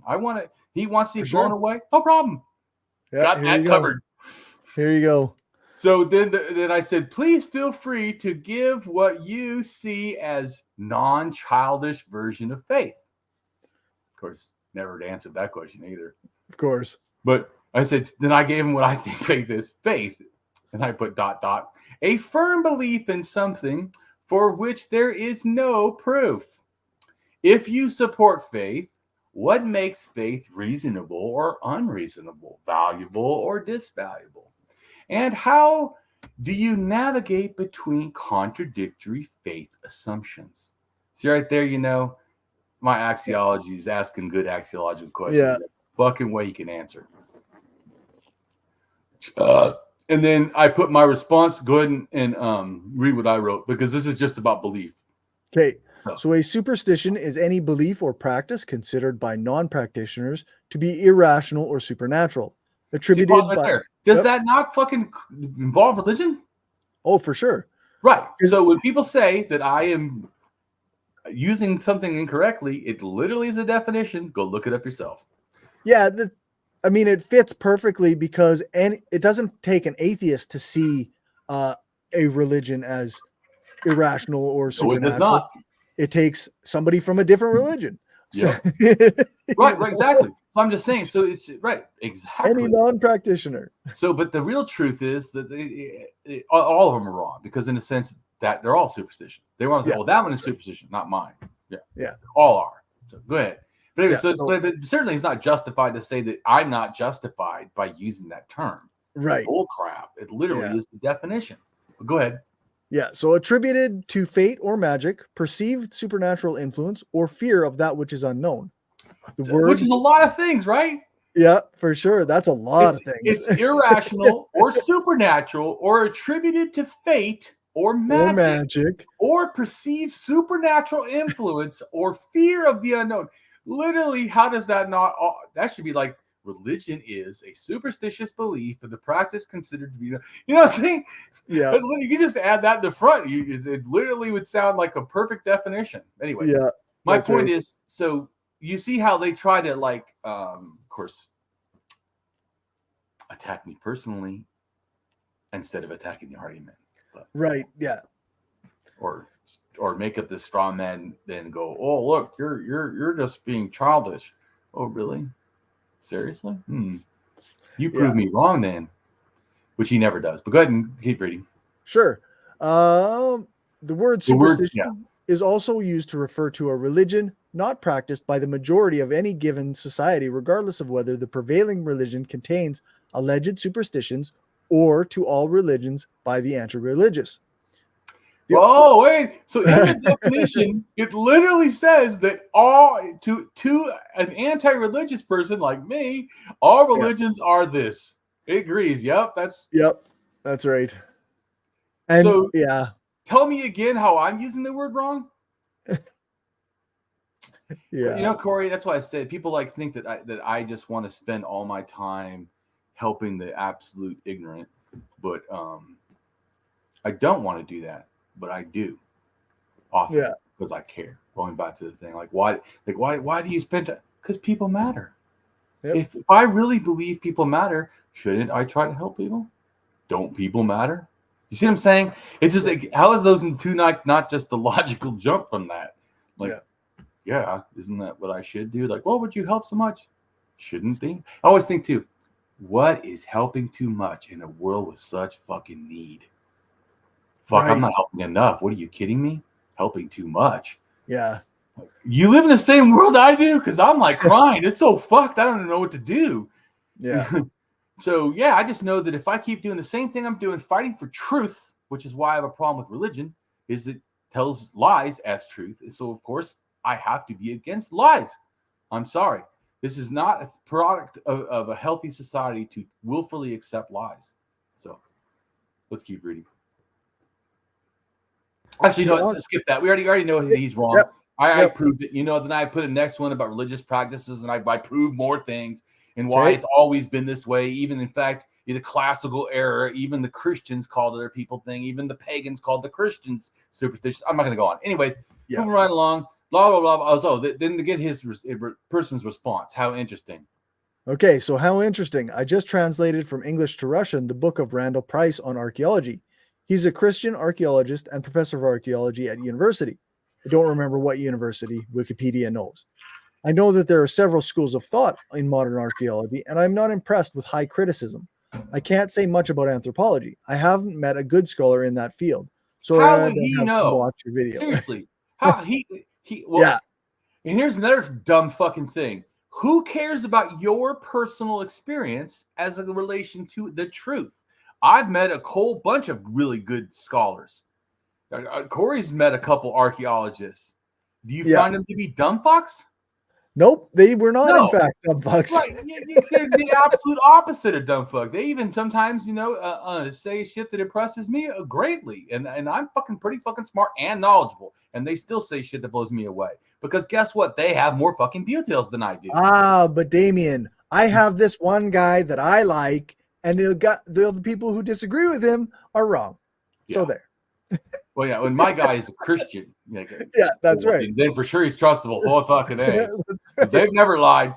He wants to be blown away. No problem. Yeah, Got that covered. Here you go. So then I said, please feel free to give what you see as non-childish version of faith. Of course, never answered that question either. Of course. But I said, then I gave him what I think faith is. Faith. And I put ... A firm belief in something for which there is no proof. If you support faith, what makes faith reasonable or unreasonable, valuable or disvaluable? And how do you navigate between contradictory faith assumptions? See right there, my axiology is asking good axiological questions. Yeah. Fucking way you can answer. And then I put my response. Go ahead and read what I wrote, because this is just about belief. Okay. So a superstition is any belief or practice considered by non-practitioners to be irrational or supernatural. Attributed there. Does that not fucking involve religion? Oh, for sure. Right. So when people say that I am using something incorrectly, it literally is a definition. Go look it up yourself. Yeah. It fits perfectly because it doesn't take an atheist to see a religion as irrational or supernatural. It does not. It takes somebody from a different religion. Yeah. Right, exactly. So I'm just saying. So it's right, exactly. Any non-practitioner. So, but the real truth is that all of them are wrong, because in a sense that they're all superstition. They want to say, well, that one is superstition, not mine. Yeah. Yeah. All are. So go ahead. But anyway, Yeah, but it certainly is not justified to say that I'm not justified by using that term. Right. Bull crap. It literally is the definition. But go ahead. Yeah. So attributed to fate or magic, perceived supernatural influence, or fear of that which is unknown. Which is a lot of things, right? Yeah, for sure. That's a lot of things. It's irrational or supernatural or attributed to fate or magic or perceived supernatural influence or fear of the unknown. Literally, how does that not? That should be like, religion is a superstitious belief of the practice considered to be, what I'm saying? Yeah. But you can just add that in the front. It literally would sound like a perfect definition. Anyway, yeah. My point is, so you see how they try to, like, of course, attack me personally instead of attacking the argument. But, right. Yeah. Or make up this straw man, then go, oh, look, you're just being childish. Oh, really? Seriously? You prove me wrong then, which he never does. But go ahead and keep reading. Sure. The word superstition is also used to refer to a religion not practiced by the majority of any given society, regardless of whether the prevailing religion contains alleged superstitions, or to all religions by the anti-religious. Yep. Oh, wait. So in the definition, it literally says that to an anti-religious person like me, all religions are this. It agrees. Yep. Yep. That's right. And So yeah. tell me again how I'm using the word wrong. Yeah. But Cory, that's why I said people think that I just want to spend all my time helping the absolute ignorant, but I don't want to do that, but I do often because I care. Going back to the thing, why do you spend time? Because people matter. Yep. If I really believe people matter, shouldn't I try to help people? Don't people matter? You see what I'm saying? It's just how is those two not just the logical jump from that? Yeah, isn't that what I should do? Well, would you help so much? Shouldn't they? I always think too, what is helping too much in a world with such fucking need? Fuck, I'm not helping enough. What are you kidding me? Helping too much. Yeah. You live in the same world I do? Because I'm crying. It's so fucked. I don't even know what to do. Yeah. So, yeah, I just know that if I keep doing the same thing I'm doing, fighting for truth, which is why I have a problem with religion, is it tells lies as truth. And so, of course, I have to be against lies. I'm sorry. This is not a product of a healthy society to willfully accept lies. So let's keep reading. Actually, no, let's skip that. We already know he's wrong. Yep. I proved it. Then I put a next one about religious practices, and I proved more things and why it's always been this way. Even, in fact, in the classical era, even the Christians called it a people thing. Even the pagans called the Christians superstitious. I'm not going to go on. Anyways, moving right along. Blah, blah, blah, blah. So then to get his person's response. How interesting. Okay, so how interesting. I just translated from English to Russian the book of Randall Price on archaeology. He's a Christian archaeologist and professor of archaeology at university. I don't remember what university. Wikipedia knows. I know that there are several schools of thought in modern archaeology, and I'm not impressed with high criticism. I can't say much about anthropology. I haven't met a good scholar in that field. So how would he know? Watch your video. Seriously, how well, and here's another dumb fucking thing. Who cares about your personal experience as a relation to the truth? I've met a whole bunch of really good scholars. Cory's met a couple archaeologists. Do you find them to be dumb fucks? Nope, they were not, in fact, dumb fucks. Right, they're the absolute opposite of dumb fuck. They even sometimes, say shit that impresses me greatly, and I'm pretty fucking smart and knowledgeable, and they still say shit that blows me away. Because guess what? They have more fucking details than I do. But Damien, I have this one guy that I like, and the other people who disagree with him are wrong. Yeah. So there. Well, yeah, when my guy is a Christian. Yeah, that's right. Then for sure he's trustable. Oh, fucking A. Right. They've never lied.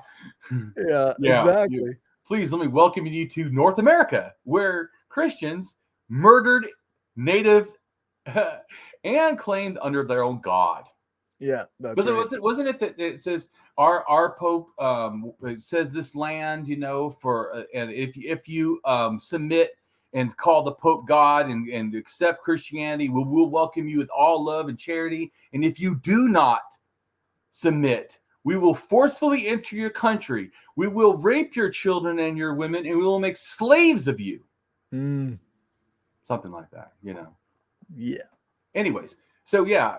Yeah, exactly. Please let me welcome you to North America, where Christians murdered natives and claimed under their own God. Yeah, that's right. Wasn't it that it says our Pope it says this land, for and if you submit and call the Pope God and accept Christianity, we'll welcome you with all love and charity. And if you do not submit, we will forcefully enter your country. We will rape your children and your women, and we will make slaves of you. Something like that, Yeah. Anyways, so yeah.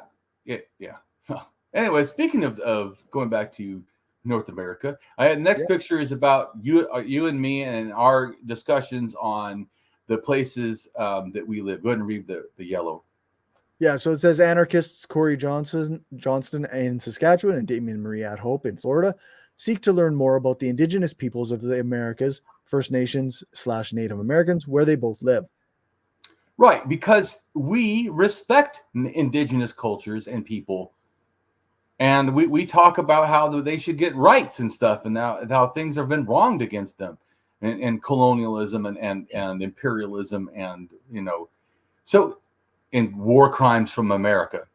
Anyway, speaking of going back to North America, the next picture is about you and me and our discussions on the places that we live. Go ahead and read the yellow. Yeah, so it says anarchists Cory Johnston in Saskatchewan and Damien Marie AtHope in Florida seek to learn more about the indigenous peoples of the Americas, First Nations / Native Americans, where they both live. Right, because we respect indigenous cultures and people. And we talk about how they should get rights and stuff, and how things have been wronged against them. And colonialism and imperialism and and war crimes from America.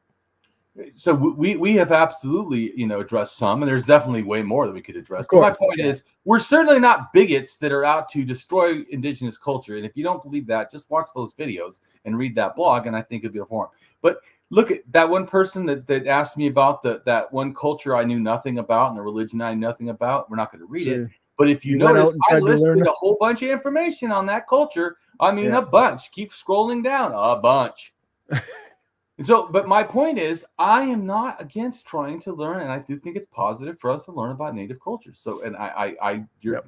So we have absolutely addressed some, and there's definitely way more that we could address. But my point is, we're certainly not bigots that are out to destroy indigenous culture. And if you don't believe that, just watch those videos and read that blog, and I think it'll be a forum. But look at that one person that asked me about that one culture I knew nothing about and the religion I knew nothing about. We're not going to read it. But if you notice, I listed a whole bunch of information on that culture. I mean, a bunch. Keep scrolling down. A bunch. And so, but my point is, I am not against trying to learn, and I do think it's positive for us to learn about native cultures. So, and Yep.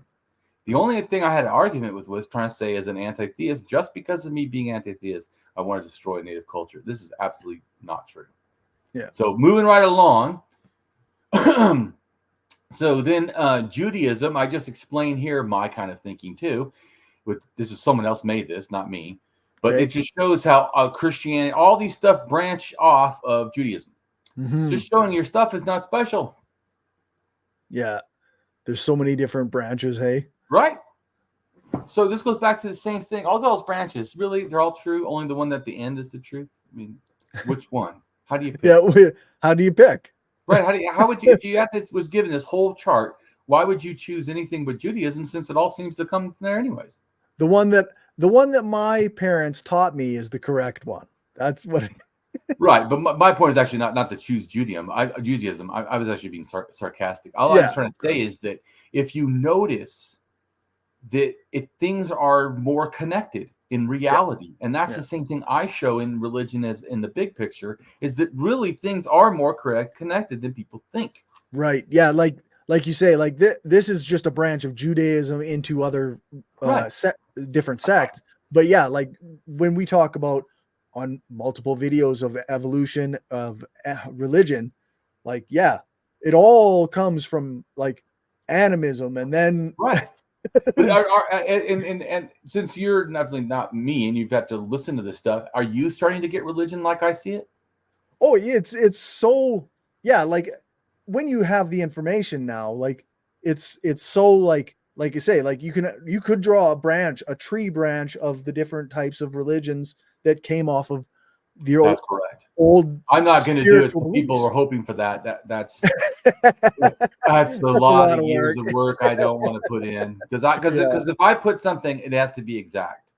the only thing I had an argument with was trying to say, as an anti-theist, just because of me being anti-theist, I want to destroy native culture. This is absolutely not true. Yeah. So, moving right along. So then, Judaism. I just explained here my kind of thinking too. This is someone else made this, not me. But Okay. it just shows how Christianity, all these stuff branch off of Judaism. Mhm. Just showing your stuff is not special. Yeah. There's so many different branches, hey? Right? So this goes back to the same thing. All those branches, really, they're all true. Only the one at the end is the truth. I mean, which one? How do you pick? Yeah. How do you pick? Right. How would you, if you was given this whole chart, why would you choose anything but Judaism, since it all seems to come from there anyways? The one that my parents taught me is the correct one. That's what. Right, but my point is actually not to choose Judaism. I was actually being sarcastic. All I was trying to say is that if you notice that things are more connected in reality, and that's the same thing I show in religion as in the big picture, is that really things are more connected than people think. Right. Yeah. Like you say, like this is just a branch of Judaism into other different sects. But yeah, like when we talk about on multiple videos of evolution of religion, like, yeah, it all comes from like animism, and then right. But and since you're definitely not me, and you've got to listen to this stuff, are you starting to get religion like I see it? Oh, it's so, yeah, like when you have the information now, like it's so like you say, like you could draw a tree branch of the different types of religions that came off of the That's correct. old I'm not going to do it. spiritual People beliefs. were hoping for that. That's a lot of years of work I don't want to put in, because if I put something, it has to be exact,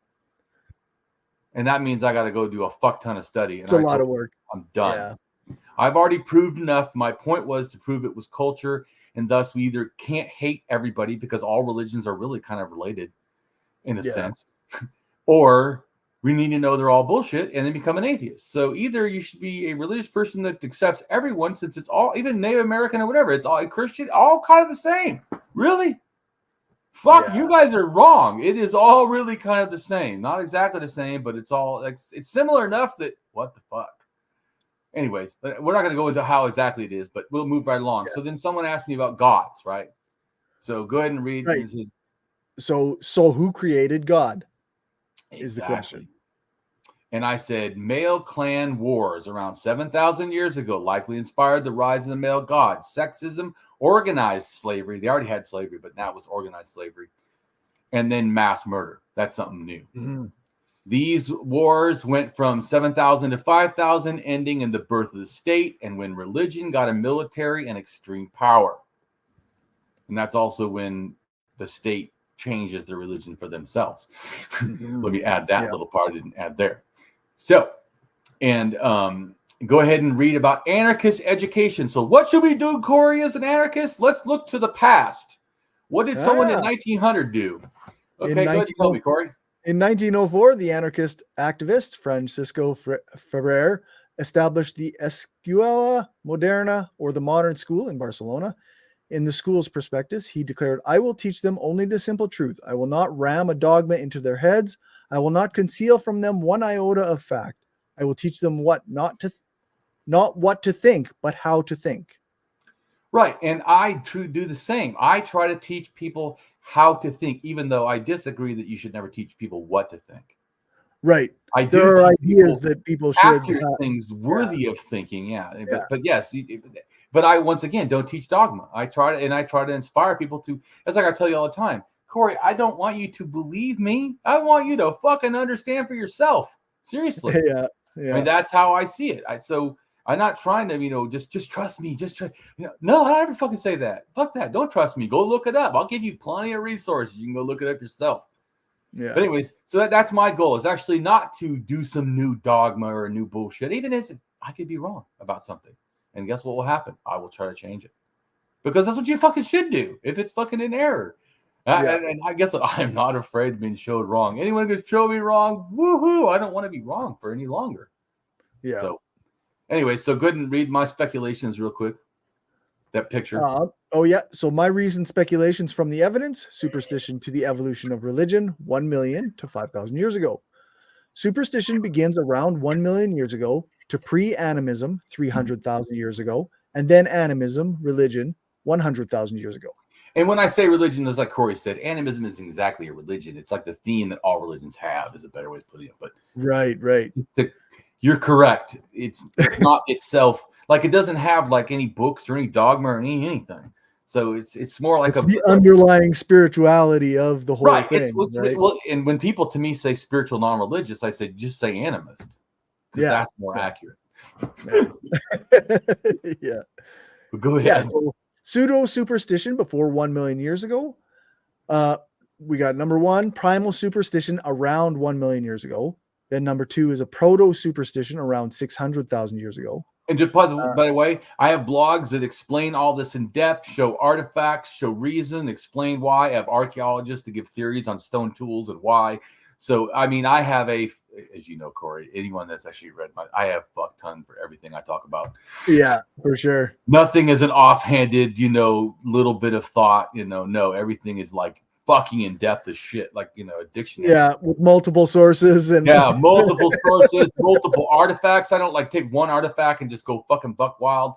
and that means I got to go do a fuck ton of study. And It's a lot of work. I'm done. Yeah. I've already proved enough. My point was to prove it was culture, and thus we either can't hate everybody because all religions are really kind of related in a sense, or we need to know they're all bullshit and then become an atheist. So either you should be a religious person that accepts everyone, since it's all, even Native American or whatever, it's all Christian, all kind of the same. Really? Fuck, you guys are wrong. It is all really kind of the same. Not exactly the same, but it's all, it's similar enough that, what the fuck? Anyways, we're not going to go into how exactly it is, but we'll move right along. So then someone asked me about gods, right? So go ahead and read. Right. So who created God? Is the question. And I said, male clan wars around 7,000 years ago likely inspired the rise of the male gods. Sexism, organized slavery. They already had slavery, but now it was organized slavery. And then mass murder. That's something new. Mm-hmm. These wars went from 7,000 to 5,000, ending in the birth of the state and when religion got a military and extreme power. And that's also when the state changes their religion for themselves. Mm-hmm. Let me add that little part I didn't add there. So, and go ahead and read about anarchist education. So what should we do, Cory, as an anarchist? Let's look to the past. What did someone in 1900 do? Okay, go ahead and tell me, Cory. In 1904, the anarchist activist Francisco Ferrer established the Escuela Moderna, or the Modern School, in Barcelona. In the school's prospectus, he declared, "I will teach them only the simple truth. I will not ram a dogma into their heads. I will not conceal from them one iota of fact. I will teach them not what to think, but how to think." Right, and I do the same. I try to teach people how to think, even though I disagree that you should never teach people what to think. Right. There are ideas that people should things worthy of thinking. But yes, but I once again don't teach dogma. I try to inspire people to. That's like I tell you all the time, Cory. I don't want you to believe me. I want you to fucking understand for yourself. Seriously. Yeah. I mean, that's how I see it. So I'm not trying to, just trust me. Just try. No, I don't ever fucking say that. Fuck that. Don't trust me. Go look it up. I'll give you plenty of resources. You can go look it up yourself. Yeah. But anyways, so that's my goal, is actually not to do some new dogma or new bullshit, even as I could be wrong about something. And guess what will happen? I will try to change it. Because that's what you fucking should do if it's fucking in error. And I guess I'm not afraid of being showed wrong. Anyone can show me wrong, woohoo! I don't want to be wrong for any longer. Yeah. So Anyway, so go ahead and read my speculations real quick. That picture. Oh yeah. So my reasoned speculations from the evidence: superstition to the evolution of religion 1 million to 5,000 years ago. Superstition begins around 1 million years ago to pre-animism 300,000 years ago, and then animism, religion 100,000 years ago. And when I say religion, as like Cory said, animism isn't exactly a religion. It's like the theme that all religions have, is a better way of putting it. But right. You're correct. It's not itself, like it doesn't have like any books or any dogma or anything. So it's more like the underlying spirituality of the whole thing. Right. Well, and when people to me say spiritual non-religious, I say just say animist, because that's more accurate. Yeah. But go ahead. Yeah, so pseudo superstition before 1 million years ago. We got number 1, primal superstition around 1 million years ago. Then number 2 is a proto superstition around 600,000 years ago. And just by the way, I have blogs that explain all this in depth, show artifacts, show reason, explain why. I have archaeologists to give theories on stone tools and why. So, I mean, I have as you know, Cory, anyone that's actually read I have fuck ton for everything I talk about. Yeah, for sure. Nothing is an offhanded, little bit of thought, no, everything is like fucking in depth as shit, like, a dictionary. Yeah, with multiple sources and multiple sources, multiple artifacts. I don't like take one artifact and just go fucking buck wild.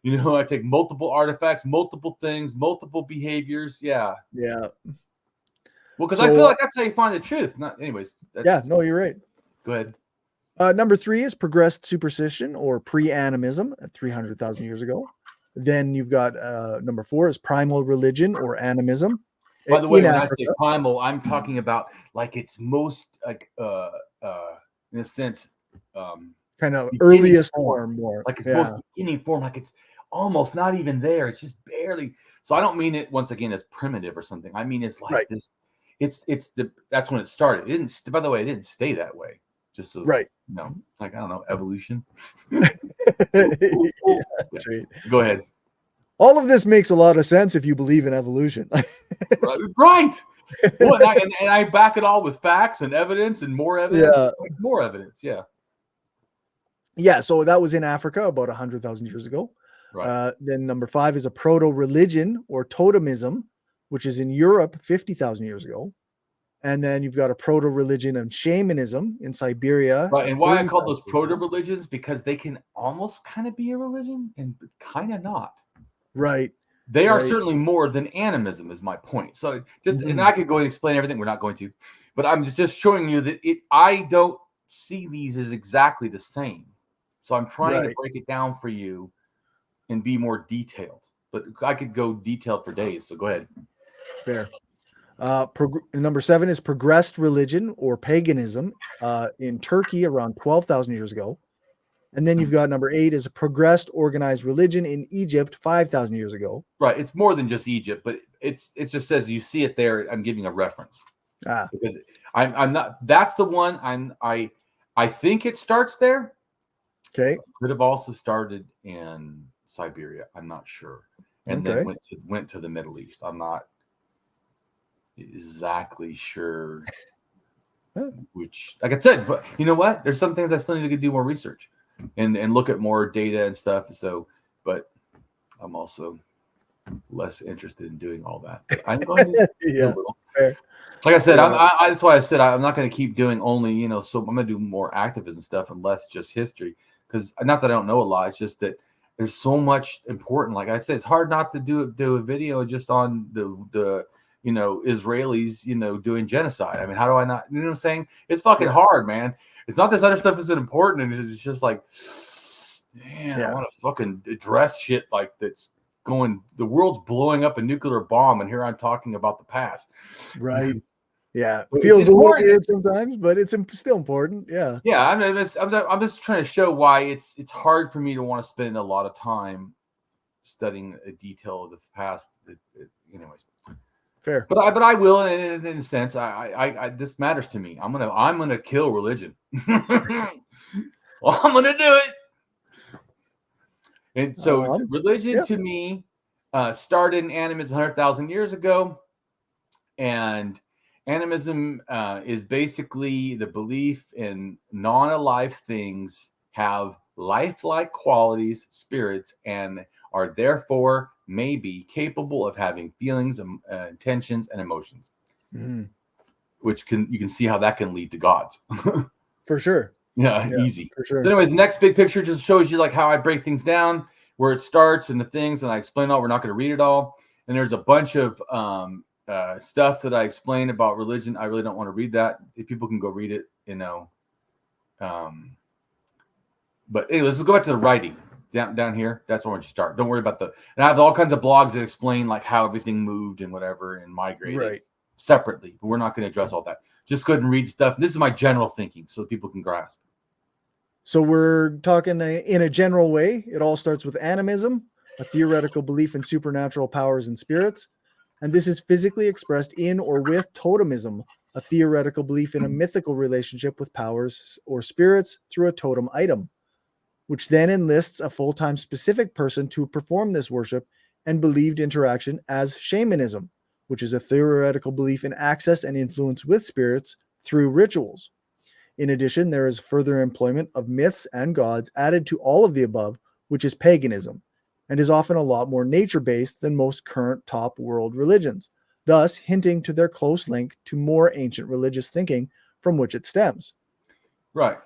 I take multiple artifacts, multiple things, multiple behaviors. Yeah. Well, because I feel like that's how you find the truth. Anyways. No, you're right. Go ahead. Number 3 is progressed superstition or pre-animism at 300,000 years ago. Then you've got number 4 is primal religion or animism. By the way, when I say primal, I'm talking about like its most like in a sense kind of earliest form, more like its most beginning form, like it's almost not even there. It's just barely. So I don't mean it once again as primitive or something. I mean it's like this. That's when it started. It didn't. By the way, it didn't stay that way. Just so like I don't know, evolution. That's right. Go ahead. All of this makes a lot of sense if you believe in evolution. Right. Well, and I back it all with facts and evidence and more evidence. More evidence. Yeah. So that was in Africa about 100,000 years ago. Right. Then number 5 is a proto-religion or totemism, which is in Europe 50,000 years ago. And then you've got a proto-religion of shamanism in Siberia. Right. And why I call those proto-religions, because they can almost kind of be a religion and kind of not. Right. They are certainly more than animism, is my point. So and I could go and explain everything. We're not going to, but I'm just showing you that I don't see these as exactly the same. So I'm trying to break it down for you and be more detailed. But I could go detailed for days. So go ahead. Fair. Number 7 is progressed religion or paganism in Turkey around 12,000 years ago. And then you've got number 8 is a progressed organized religion in Egypt 5,000 years ago. Right. It's more than just Egypt, but it just says you see it there. I'm giving a reference. Because I'm not. That's the one. I think it starts there. Okay. It could have also started in Siberia. I'm not sure. And then went to the Middle East. I'm not exactly sure which. Like I said, but you know what? There's some things I still need to do more research. And look at more data and stuff. So, but I'm also less interested in doing all that. But I'm going to do a little. Fair. Like I said, that's why I said I'm not going to keep doing only, so I'm going to do more activism stuff and less just history. Because not that I don't know a lot, it's just that there's so much important. Like I said, it's hard not to do a video just on the Israelis, doing genocide. I mean, how do I not? You know what I'm saying? It's fucking hard, man. It's not this other stuff isn't important, and it's just like, man, I want to fucking address shit like that's going. The world's blowing up a nuclear bomb, and here I'm talking about the past. Right. Yeah. It feels a little weird sometimes, but it's still important. Yeah. Yeah. I'm just trying to show why it's hard for me to want to spend a lot of time studying a detail of the past. Anyways. Fair. But I will in a sense. I this matters to me. I'm gonna kill religion. Well, I'm gonna do it. And so religion to me started in animism 100,000 years ago, and animism is basically the belief in non-alive things have lifelike qualities, spirits, and are therefore maybe capable of having feelings, intentions, and emotions. Which you can see how that can lead to gods. For sure. Yeah, easy. For sure. So anyways, the next big picture just shows you like how I break things down, where it starts and the things, and I explain all. We're not going to read it all. And there's a bunch of stuff that I explain about religion. I really don't want to read that. If people can go read it, But anyways, let's go back to the writing down here. That's where I want you to start. Don't worry about and I have all kinds of blogs that explain like how everything moved and whatever and migrated separately. But we're not going to address all that. Just go ahead and read stuff. This is my general thinking so people can grasp. So we're talking in a general way. It all starts with animism, a theoretical belief in supernatural powers and spirits. And this is physically expressed in or with totemism, a theoretical belief in a mythical relationship with powers or spirits through a totem item, which then enlists a full-time specific person to perform this worship and believed interaction as shamanism, which is a theoretical belief in access and influence with spirits through rituals. In addition, there is further employment of myths and gods added to all of the above, which is paganism, and is often a lot more nature-based than most current top world religions, thus hinting to their close link to more ancient religious thinking from which it stems. Right.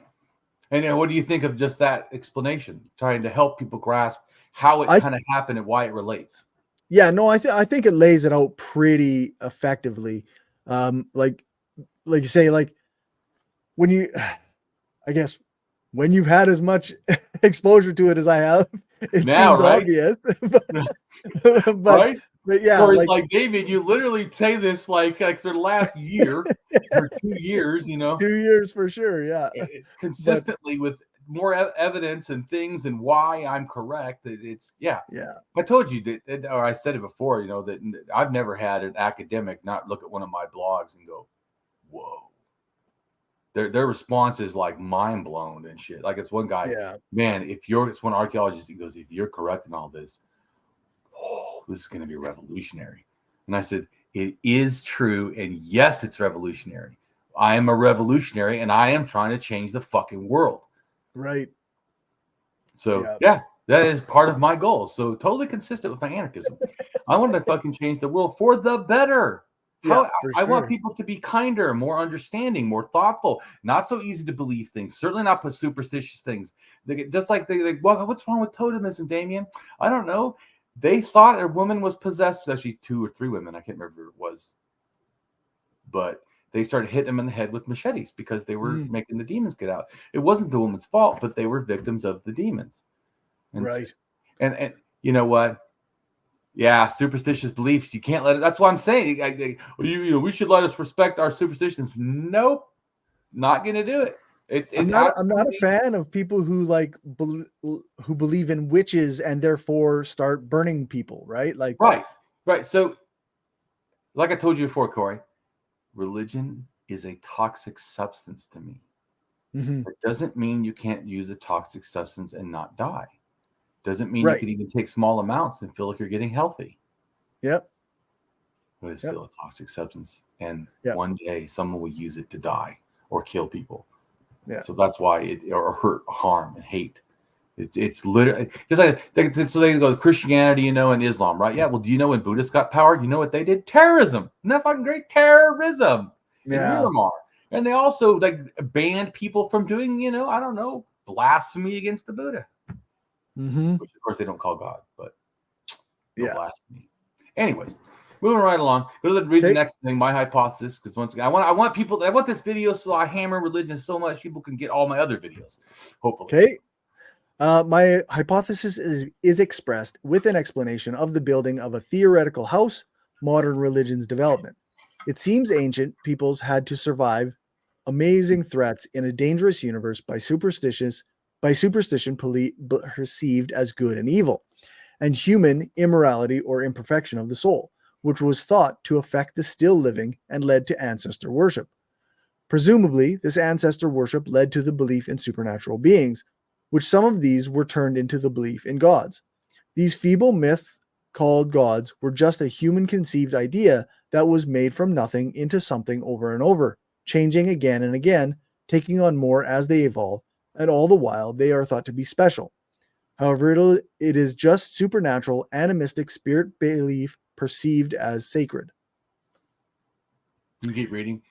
And what do you think of just that explanation, trying to help people grasp how it kind of happened and why it relates? Yeah, no, I think it lays it out pretty effectively. Like you say, like when you've had as much exposure to it as I have, it now, seems right? obvious. but right? But yeah, or like David, you literally say this like for the last year or 2 years, 2 years for sure, yeah. Consistently with more evidence and things and why I'm correct. It's yeah. I told you that, or I said it before, that I've never had an academic not look at one of my blogs and go, "Whoa." Their response is like mind blown and shit. Like it's one guy, man. It's one archaeologist. He goes, "If you're correct in all this, this is going to be revolutionary." And I said, "It is true, and yes, it's revolutionary. I am a revolutionary, and I am trying to change the fucking world." Right. So yeah, that is part of my goal. So totally consistent with my anarchism. I want to fucking change the world for the better. I want people to be kinder, more understanding, more thoughtful, not so easy to believe things, certainly not put superstitious things. Just like well, what's wrong with totemism, Damien? I don't know. They thought a woman was possessed, actually 2 or 3 women, I can't remember who it was. But they started hitting them in the head with machetes because they were making the demons get out. It wasn't the woman's fault, but they were victims of the demons. And right. And you know what? Yeah, superstitious beliefs. You can't let it. That's what I'm saying. We should let us respect our superstitions. Nope, not gonna do it. I'm not a fan of people who who believe in witches and therefore start burning people. Right. Right. So, like I told you before, Cory, religion is a toxic substance to me. It doesn't mean you can't use a toxic substance and not die. Doesn't mean you can even take small amounts and feel like you're getting healthy. Yep. But it's still a toxic substance. And one day someone will use it to die or kill people. Yeah. So that's why or hurt, harm, and hate. It's literally because so they go Christianity, and Islam, right? Yeah. Well, do you know when Buddhists got power? You know what they did? Terrorism. Isn't that fucking great? Terrorism in Miramar. And they also banned people from doing, I don't know, blasphemy against the Buddha. Which of course they don't call God, but blasphemy. Anyways, moving right along. Go to read the next thing. My hypothesis, because once again, I want this video so I hammer religion so much people can get all my other videos. Hopefully. Okay. My hypothesis is expressed with an explanation of the building of a theoretical house, modern religion's development. It seems ancient peoples had to survive amazing threats in a dangerous universe by superstition perceived as good and evil, and human immorality or imperfection of the soul, which was thought to affect the still living and led to ancestor worship. Presumably, this ancestor worship led to the belief in supernatural beings, which some of these were turned into the belief in gods. These feeble myths called gods were just a human-conceived idea that was made from nothing into something over and over, changing again and again, taking on more as they evolve, and all the while they are thought to be special. However, it is just supernatural, animistic spirit belief perceived as sacred. You keep reading.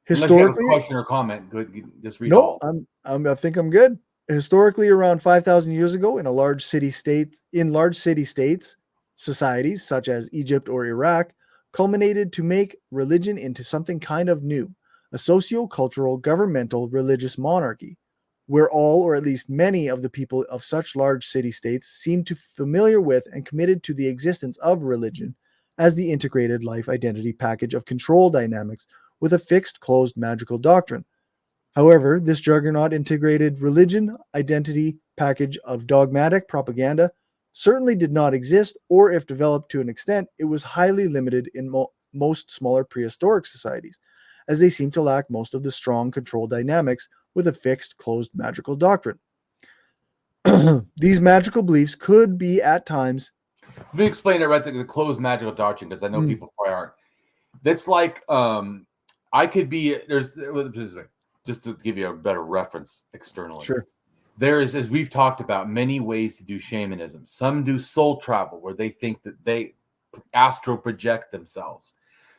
Unless you have a Historically, question or comment, good. Just read no, all. I think I'm good. Historically, around 5,000 years ago, in large city states, societies such as Egypt or Iraq culminated to make religion into something kind of new, a socio-cultural, governmental, religious monarchy, where all, or at least many, of the people of such large city-states seemed to familiar with and committed to the existence of religion as the integrated life identity package of control dynamics with a fixed, closed, magical doctrine. However, this juggernaut integrated religion identity package of dogmatic propaganda certainly did not exist, or if developed to an extent, it was highly limited in most smaller prehistoric societies, as they seem to lack most of the strong control dynamics with a fixed, closed magical doctrine. These magical beliefs could be at times. Let me explain it right there, the closed magical doctrine, because I know people probably aren't. That's like I could be just to give you a better reference externally. Sure. There is, as we've talked about, many ways to do shamanism. Some do soul travel, where they think that they astral project themselves.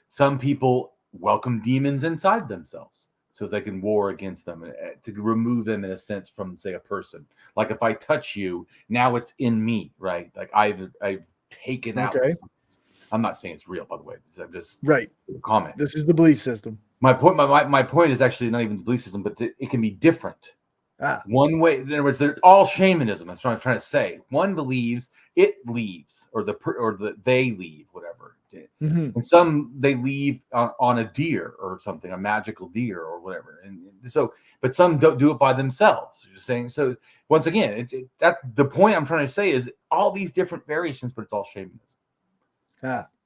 Some people welcome demons inside themselves so they can war against them, to remove them in a sense from, say, a person. Like if I touch you, now it's in me, right? Like I've taken out. I'm not saying it's real, by the way. I'm just comment. This is the belief system. My point is actually not even the belief system, but it can be different. One way, in other words, they're all shamanism. That's what I'm trying to say. One believes it leaves, or they leave, whatever. And some they leave on a deer or something, a magical deer or whatever. And so, but some don't do it by themselves. You're saying so. Once again, that the point I'm trying to say is all these different variations, but it's all shamanism.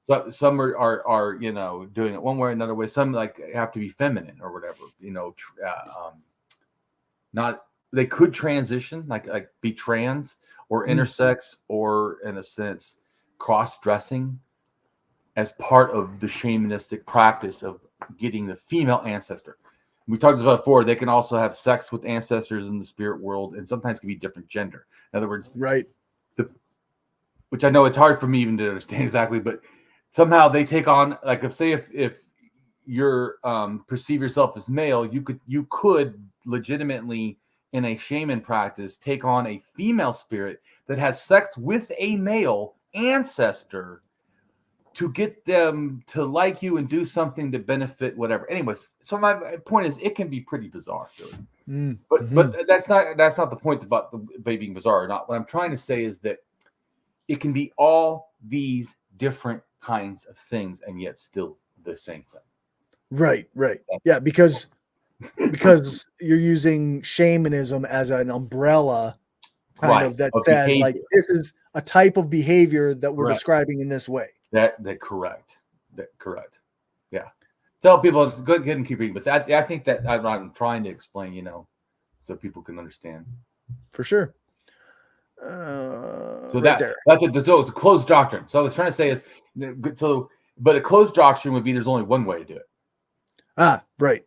So some are doing it one way or another way. Some like have to be feminine or whatever. Not they could transition like be trans or intersex or in a sense cross-dressing as part of the shamanistic practice of getting the female ancestor. We talked about before, they can also have sex with ancestors in the spirit world, and sometimes can be different gender. In other words, which I know it's hard for me even to understand exactly, but somehow they take on, like if you're perceive yourself as male, you could legitimately in a shaman practice take on a female spirit that has sex with a male ancestor to get them to like you and do something to benefit whatever. Anyways, so my point is it can be pretty bizarre, really. But that's not the point about the baby being bizarre or not. What I'm trying to say is that it can be all these different kinds of things and yet still the same thing. Right. Yeah, because you're using shamanism as an umbrella of that says behavior. Like this is a type of behavior that we're describing in this way. That correct. Yeah. Tell people go ahead and keep reading, but I think that I'm trying to explain, so people can understand. For sure. So that's it's a closed doctrine. So I was trying to say is but a closed doctrine would be there's only one way to do it.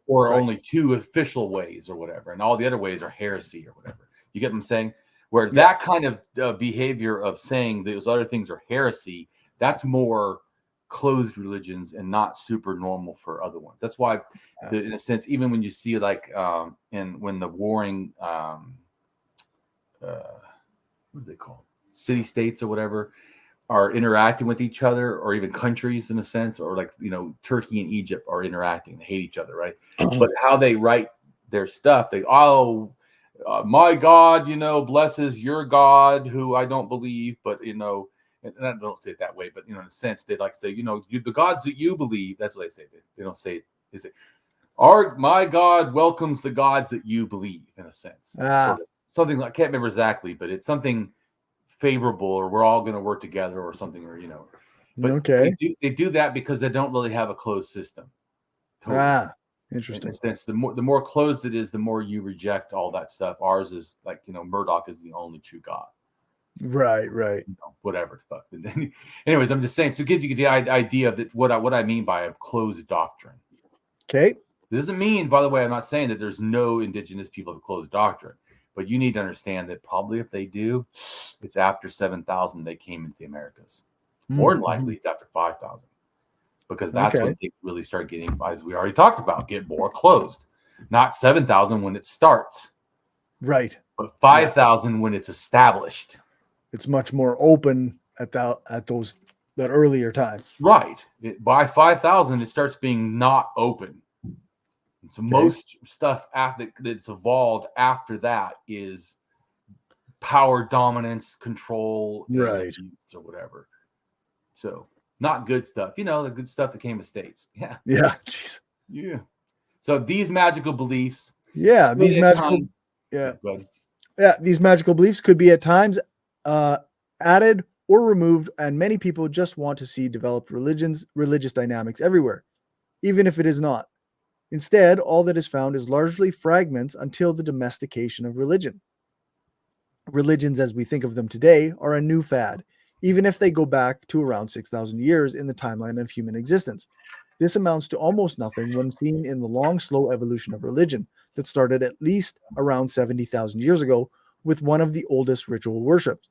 Or only two official ways or whatever, and all the other ways are heresy or whatever. You get what I'm saying? Where that kind of behavior of saying those other things are heresy, that's more closed religions and not super normal for other ones. That's why, in a sense, even when you see like when the warring what are they called? City states or whatever are interacting with each other, or even countries in a sense, or like, Turkey and Egypt are interacting. They hate each other, right? But how they write their stuff, my God, blesses your God, who I don't believe, but, and I don't say it that way, but, in a sense, they like to say, the gods that you believe, that's what they say. They don't say, they say, my God welcomes the gods that you believe, in a sense. Sort of. Something like, I can't remember exactly, but it's something favorable, or we're all going to work together or something, or, but they do that because they don't really have a closed system. Totally. Interesting. In a sense, the more closed it is, the more you reject all that stuff. Ours is like, Murdoch is the only true God. Right. Whatever. Anyways, I'm just saying, so it gives you the idea of that what I mean by a closed doctrine. Okay. It doesn't mean, by the way, I'm not saying that there's no indigenous people of closed doctrine, But you need to understand that probably if they do, it's after 7,000 they came into the Americas. More than likely, it's after 5,000. Because that's when things really start getting, as we already talked about, get more closed. Not 7,000 when it starts. Right. But 5,000 when it's established. It's much more open at that earlier time. Right. By 5,000, it starts being not open. So most stuff that's evolved after that is power dominance, control, right, or whatever. So not good stuff. You know, the good stuff that came to States. Yeah. Yeah. Jeez. Yeah. So these magical beliefs. Yeah. These magical. These magical beliefs could be at times added or removed, and many people just want to see developed religious dynamics everywhere, even if it is not. Instead, all that is found is largely fragments until the domestication of religion. Religions as we think of them today are a new fad, even if they go back to around 6,000 years in the timeline of human existence. This amounts to almost nothing when seen in the long, slow evolution of religion that started at least around 70,000 years ago with one of the oldest ritual worships.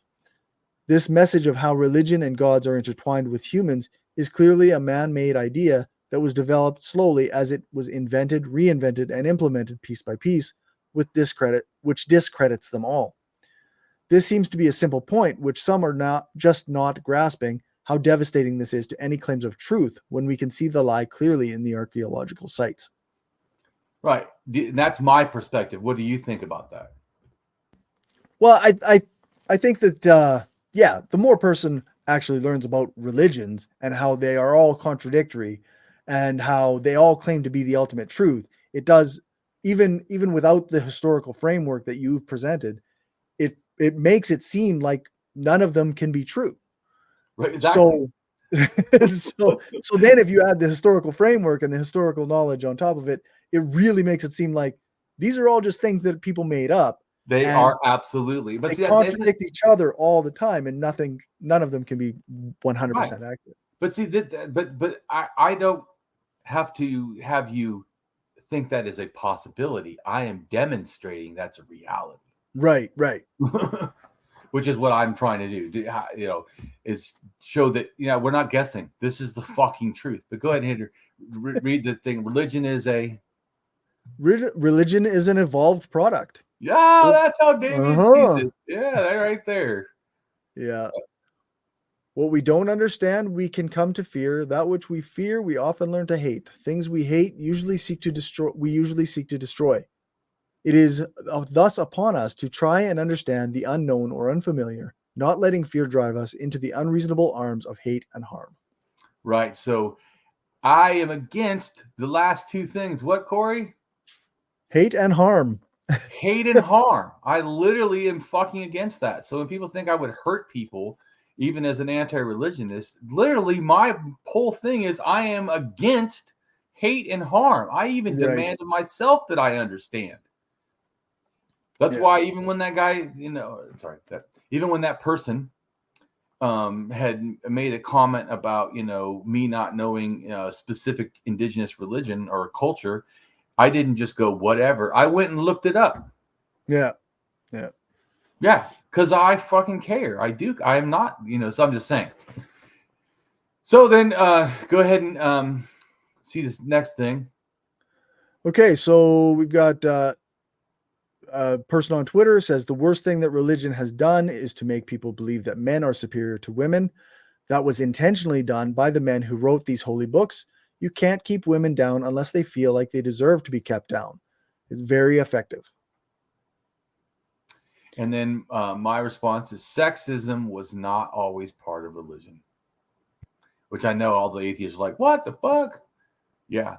This message of how religion and gods are intertwined with humans is clearly a man-made idea that was developed slowly as it was invented, reinvented, and implemented piece by piece, which discredits them all. This seems to be a simple point, which some are not grasping how devastating this is to any claims of truth when we can see the lie clearly in the archaeological sites. Right. That's my perspective. What do you think about that? Well, I think that, the more a person actually learns about religions and how they are all contradictory and how they all claim to be the ultimate truth, it does, even without the historical framework that you've presented, it makes it seem like none of them can be true. Right, exactly. So then if you add the historical framework and the historical knowledge on top of it, it really makes it seem like these are all just things that people made up. They are absolutely, but they contradict each other all the time, and none of them can be 100% accurate. But see but I don't have to have you think that is a possibility. I am demonstrating that's a reality. Right. Which is what I'm trying to do. Is show that we're not guessing. This is the fucking truth. But go ahead and read the thing. Religion is an evolved product. Yeah, that's how Damien sees it. Yeah, right there. Yeah. What we don't understand, we can come to fear. That which we fear, we often learn to hate. Things we hate usually seek to destroy. It is thus upon us to try and understand the unknown or unfamiliar, not letting fear drive us into the unreasonable arms of hate and harm. Right. So I am against the last two things. What, Cory? Hate and harm. Hate and harm. I literally am fucking against that. So when people think I would hurt people, even as an anti-religionist, literally my whole thing is I am against hate and harm. I even demand of myself that I understand. That's why even when that guy, even when that person had made a comment about, me not knowing a specific indigenous religion or culture, I didn't just go, whatever. I went and looked it up. Yeah. Because I fucking care. I do. I am not, so I'm just saying. So then go ahead and see this next thing. Okay. So we've got a person on Twitter says the worst thing that religion has done is to make people believe that men are superior to women. That was intentionally done by the men who wrote these holy books. You can't keep women down unless they feel like they deserve to be kept down. It's very effective. And then my response is sexism was not always part of religion, which I know all the atheists are like, what the fuck? Yeah.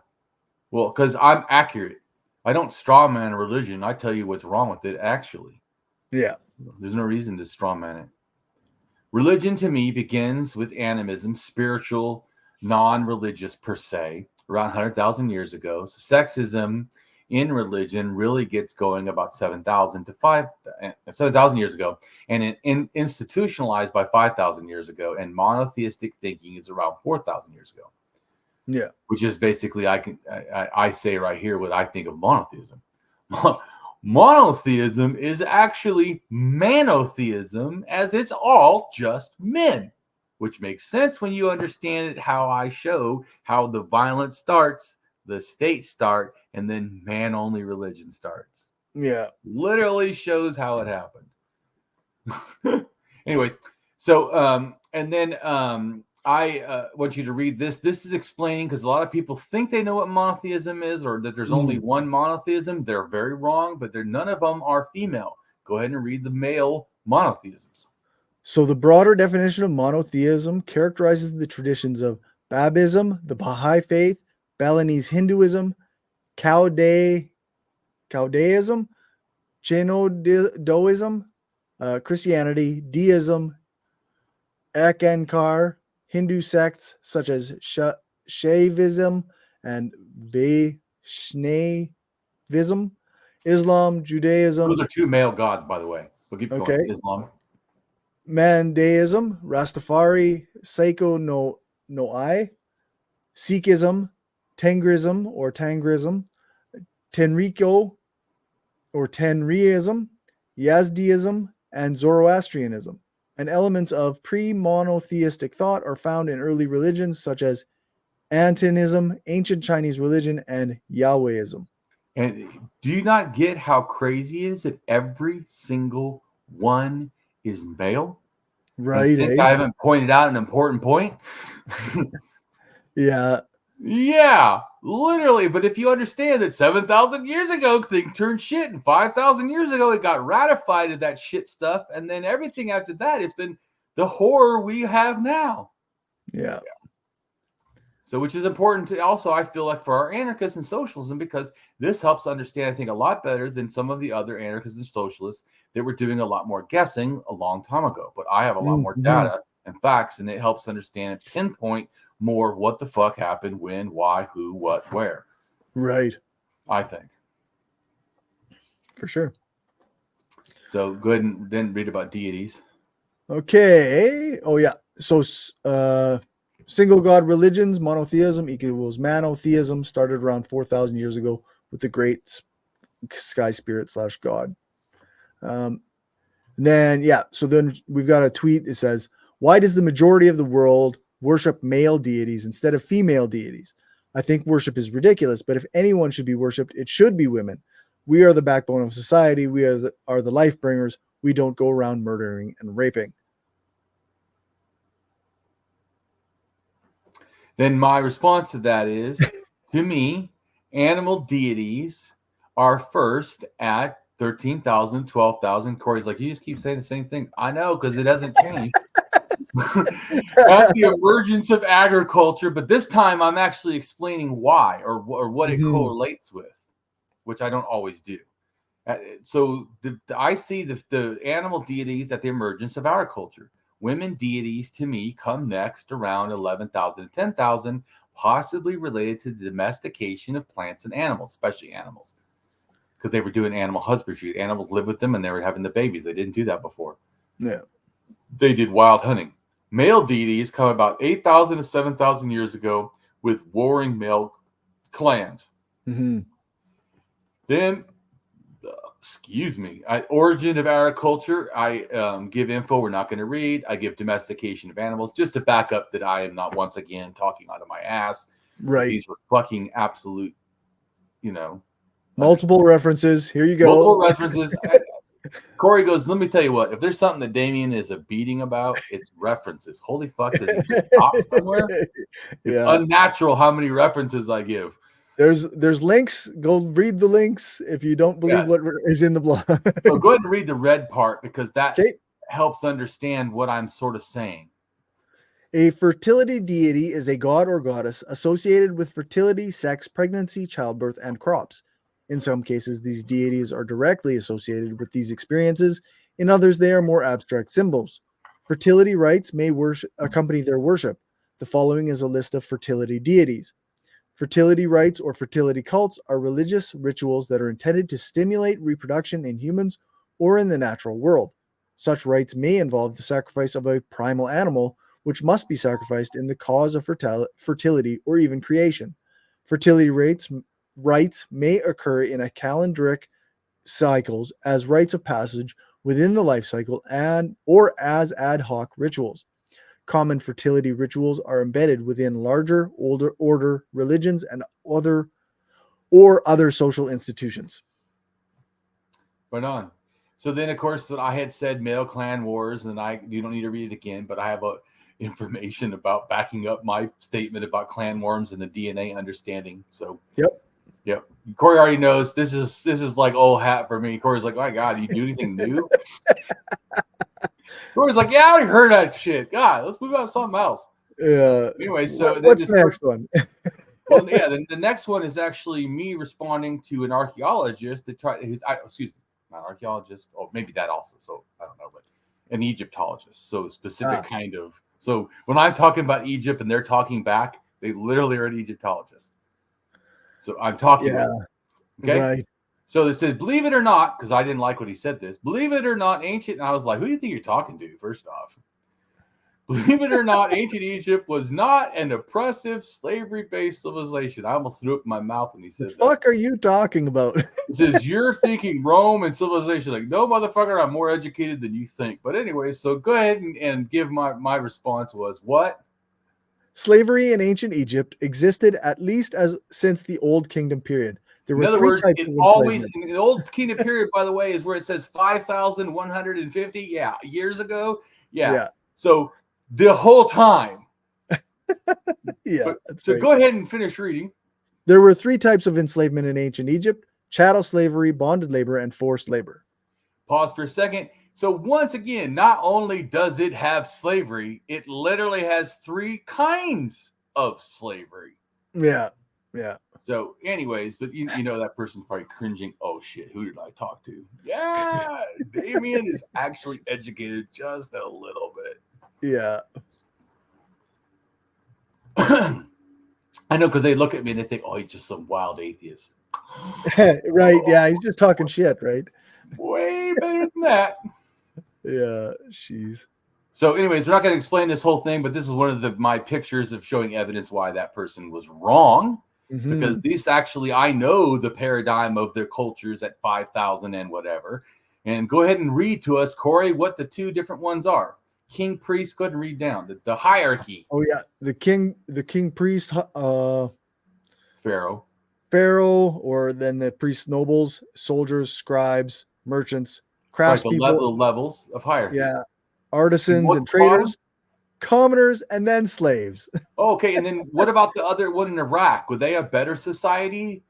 Well, because I'm accurate. I don't strawman a religion. I tell you what's wrong with it, actually. Yeah. There's no reason to strawman it. Religion to me begins with animism, spiritual, non-religious per se, around 100,000 years ago. So sexism in religion really gets going about 7,000 years ago, and institutionalized by 5,000 years ago, and monotheistic thinking is around 4,000 years ago. Yeah, which is basically I say right here what I think of monotheism. Monotheism is actually monotheism, as it's all just men, which makes sense when you understand it, how I show how the violence starts, the state start, and then man-only religion starts. Yeah. Literally shows how it happened. Anyways, so and then I want you to read this. This is explaining, because a lot of people think they know what monotheism is, or that there's only one monotheism. They're very wrong, but none of them are female. Go ahead and read the male monotheisms. So the broader definition of monotheism characterizes the traditions of Babism, the Baha'i Faith, Balinese Hinduism, Chaldeism, Chinodoism, Christianity, Deism, Ekankar, Hindu sects such as Shaivism and Vaishnavism, Islam, Judaism. Those are two male gods, by the way. We'll keep going. Islam. Mandaism, Rastafari, Seiko no-I, Sikhism, Tengrism or Tangrism, Tenriko or Tenriism, Yazdiism, and Zoroastrianism. And elements of pre-monotheistic thought are found in early religions such as Animism, ancient Chinese religion, and Yahwehism. And do you not get how crazy it is that every single one is male? Right. I haven't pointed out an important point. Yeah. Yeah, literally. But if you understand that 7,000 years ago, things turned shit, and 5,000 years ago, it got ratified of that shit stuff. And then everything after that, it's been the horror we have now. Yeah. So, which is important to also, I feel like, for our anarchists and socialism, because this helps understand, I think, a lot better than some of the other anarchists and socialists that were doing a lot more guessing a long time ago. But I have a lot more data and facts, and it helps understand and pinpoint more what the fuck happened, when, why, who, what, where. Right. I think. For sure. So go ahead and then read about deities. Okay. Oh, yeah. So, single god religions, monotheism equals monotheism, started around 4,000 years ago with the great sky spirit / god. Then we've got a tweet. It says, why does the majority of the world worship male deities instead of female deities? I think worship is ridiculous, but if anyone should be worshipped, it should be women. We are the backbone of society. We are the life bringers. We don't go around murdering and raping. Then my response to that is, to me, animal deities are first at 13,000, 12,000. Cory's like, you just keep saying the same thing. I know, because it hasn't changed. At the emergence of agriculture, but this time I'm actually explaining why or what it correlates with, which I don't always do. So I see the animal deities at the emergence of agriculture. Women deities, to me, come next around 11,000 to 10,000, possibly related to the domestication of plants and animals, especially animals, because they were doing animal husbandry. Animals lived with them and they were having the babies. They didn't do that before. Yeah. They did wild hunting. Male deities come about 8,000 to 7,000 years ago with warring male clans. Then, origin of agriculture, I give info we're not going to read. I give domestication of animals just to back up that I am not once again talking out of my ass. Right. These were fucking absolute, multiple references. Here you go. Multiple references. Cory goes, let me tell you what, if there's something that Damien is a beating about, it's references. Holy fuck, does he stop somewhere? It's unnatural how many references I give. There's links. Go read the links if you don't believe what is in the blog. So go ahead and read the red part, because that helps understand what I'm sort of saying. A fertility deity is a god or goddess associated with fertility, sex, pregnancy, childbirth, and crops. In some cases, these deities are directly associated with these experiences. In others, they are more abstract symbols. Fertility rites may accompany their worship. The following is a list of fertility deities. Fertility rites or fertility cults are religious rituals that are intended to stimulate reproduction in humans or in the natural world. Such rites may involve the sacrifice of a primal animal, which must be sacrificed in the cause of fertility or even creation. Fertility rites may occur in a calendric cycles as rites of passage within the life cycle or as ad hoc rituals. Common fertility rituals are embedded within larger older order religions and other social institutions. Right on. So then, of course, I had said male clan wars, and you don't need to read it again, but I have information about backing up my statement about clan wars and the DNA understanding. So yep. Cory already knows this is like old hat for me. Cory's like, my God, you do anything new? Cory's like, yeah, I already heard that shit. God, let's move on to something else. Yeah. Anyway, so what's the next one? Well, yeah, the next one is actually me responding to an archaeologist that tried not archaeologist. Oh, maybe that also. So I don't know, but an Egyptologist. So specific kind of. So when I'm talking about Egypt and they're talking back, they literally are an Egyptologist. So I'm talking about it. Okay. Right. So it says, believe it or not, because I didn't like what he said this, believe it or not, ancient. And I was like, who do you think you're talking to, first off? Believe it or not, ancient Egypt was not an oppressive, slavery-based civilization. I almost threw up in my mouth when he said that. What the fuck are you talking about? It says, you're thinking Rome and civilization. Like, no, motherfucker, I'm more educated than you think. But anyway, so go ahead and give my response was, what? Slavery in ancient Egypt existed at least since the Old Kingdom period. There were in other words, types it of always, in the Old Kingdom period, by the way, is where it says 5,150 years ago. Yeah. So the whole time. So go ahead and finish reading. There were 3 types of enslavement in ancient Egypt: chattel slavery, bonded labor, and forced labor. Pause for a second. So once again, not only does it have slavery, it literally has 3 kinds of slavery. Yeah. So anyways, but you know that person's probably cringing. Oh shit, who did I talk to? Yeah, Damien is actually educated just a little bit. Yeah. I know, because they look at me and they think, oh, he's just some wild atheist. Right. Yeah, he's just talking shit, right? Way better than that. Yeah, jeez. So anyways, we're not going to explain this whole thing, but this is one of my pictures of showing evidence why that person was wrong. Mm-hmm. Because these actually, I know the paradigm of their cultures at 5,000 and whatever. And go ahead and read to us, Cory, what the 2 different ones are. King, priest, go ahead and read down the hierarchy. Oh yeah, the king, priest, Pharaoh, or then the priest, nobles, soldiers, scribes, merchants, craftspeople. Like the levels of hierarchy. Yeah, artisans and traders, commoners, and then slaves. Okay, and then what about the other one in Iraq? Were they a better society?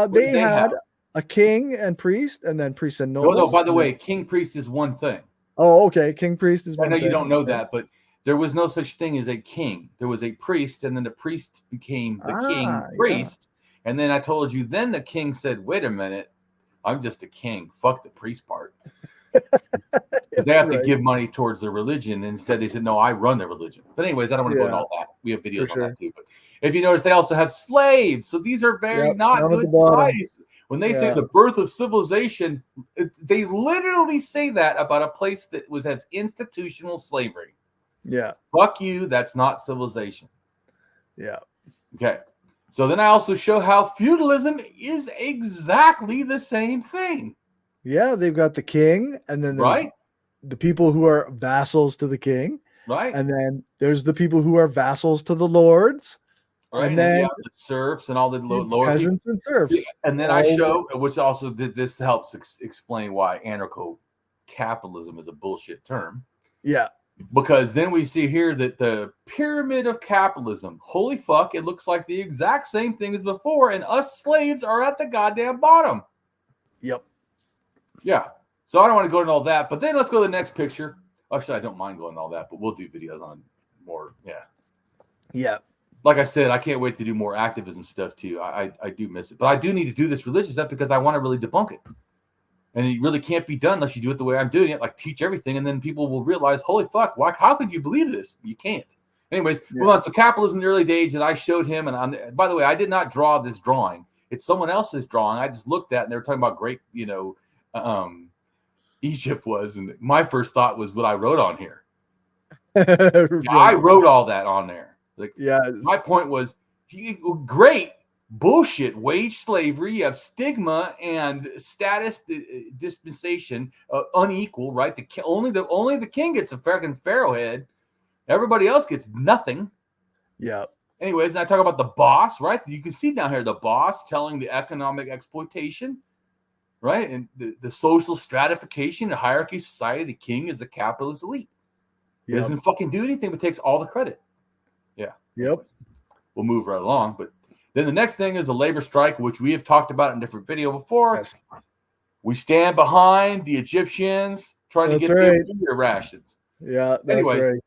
They had a king and priest, and then priests and nobles. No, by the way, king, priest is one thing. Oh, okay. King, priest is one thing. I know you don't know that, but there was no such thing as a king. There was a priest, and then the priest became the king priest. Yeah. And then I told you, then the king said, wait a minute, I'm just a king. Fuck the priest part. They have to give money towards their religion. And instead, they said, no, I run the religion. But anyways, I don't want to go into all that. We have videos on that too. But if you notice, they also have slaves. So these are very not good societies. When they say the birth of civilization, they literally say that about a place that has institutional slavery. Yeah. Fuck you. That's not civilization. Yeah. Okay. So then I also show how feudalism is exactly the same thing. Yeah. They've got the king, and then the people who are vassals to the king. Right. And then there's the people who are vassals to the lords. Right. And then the serfs and all the lower peasants and serfs. And then I show, which also this helps explain why anarcho-capitalism is a bullshit term. Yeah. Because then we see here that the pyramid of capitalism, holy fuck, it looks like the exact same thing as before, and us slaves are at the goddamn bottom. Yep. Yeah. So I don't want to go into all that, but then let's go to the next picture. Actually, I don't mind going into all that, but we'll do videos on more. Yeah. Yeah. Like I said, I can't wait to do more activism stuff too. I do miss it, but I do need to do this religious stuff because I want to really debunk it. And it really can't be done unless you do it the way I'm doing it, like teach everything, and then people will realize, holy fuck, how could you believe this? You can't. Anyways, move on. So capitalism in the early days, and I showed him, and by the way, I did not draw this drawing. It's someone else's drawing. I just looked at it, and they were talking about great, Egypt was, and my first thought was what I wrote on here. I wrote all that on there. Like, my point was, great, bullshit wage slavery. You have stigma and status dispensation, unequal, right? Only the king gets a fucking pharaoh. Everybody else gets nothing. Yeah. Anyways, and I talk about the boss, right? You can see down here the boss telling the economic exploitation, right? And the social stratification, the hierarchy society, the king is the capitalist elite. He doesn't fucking do anything but takes all the credit. Yeah. Yep. We'll move right along. But then the next thing is a labor strike, which we have talked about in a different video before. Yes. We stand behind the Egyptians trying to get their beer rations. Yeah, that's right.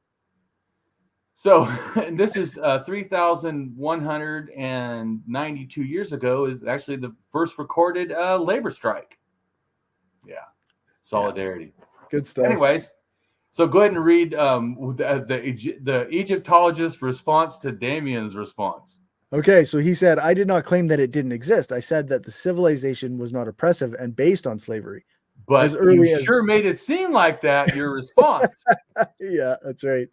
So this is 3,192 years ago is actually the first recorded labor strike. Yeah. Solidarity. Yeah. Good stuff. Anyways, so go ahead and read the Egyptologist's response to Damien's response. Okay, so he said, I did not claim that it didn't exist. I said that the civilization was not oppressive and based on slavery. But you sure made it seem like that, your response. Yeah, that's right.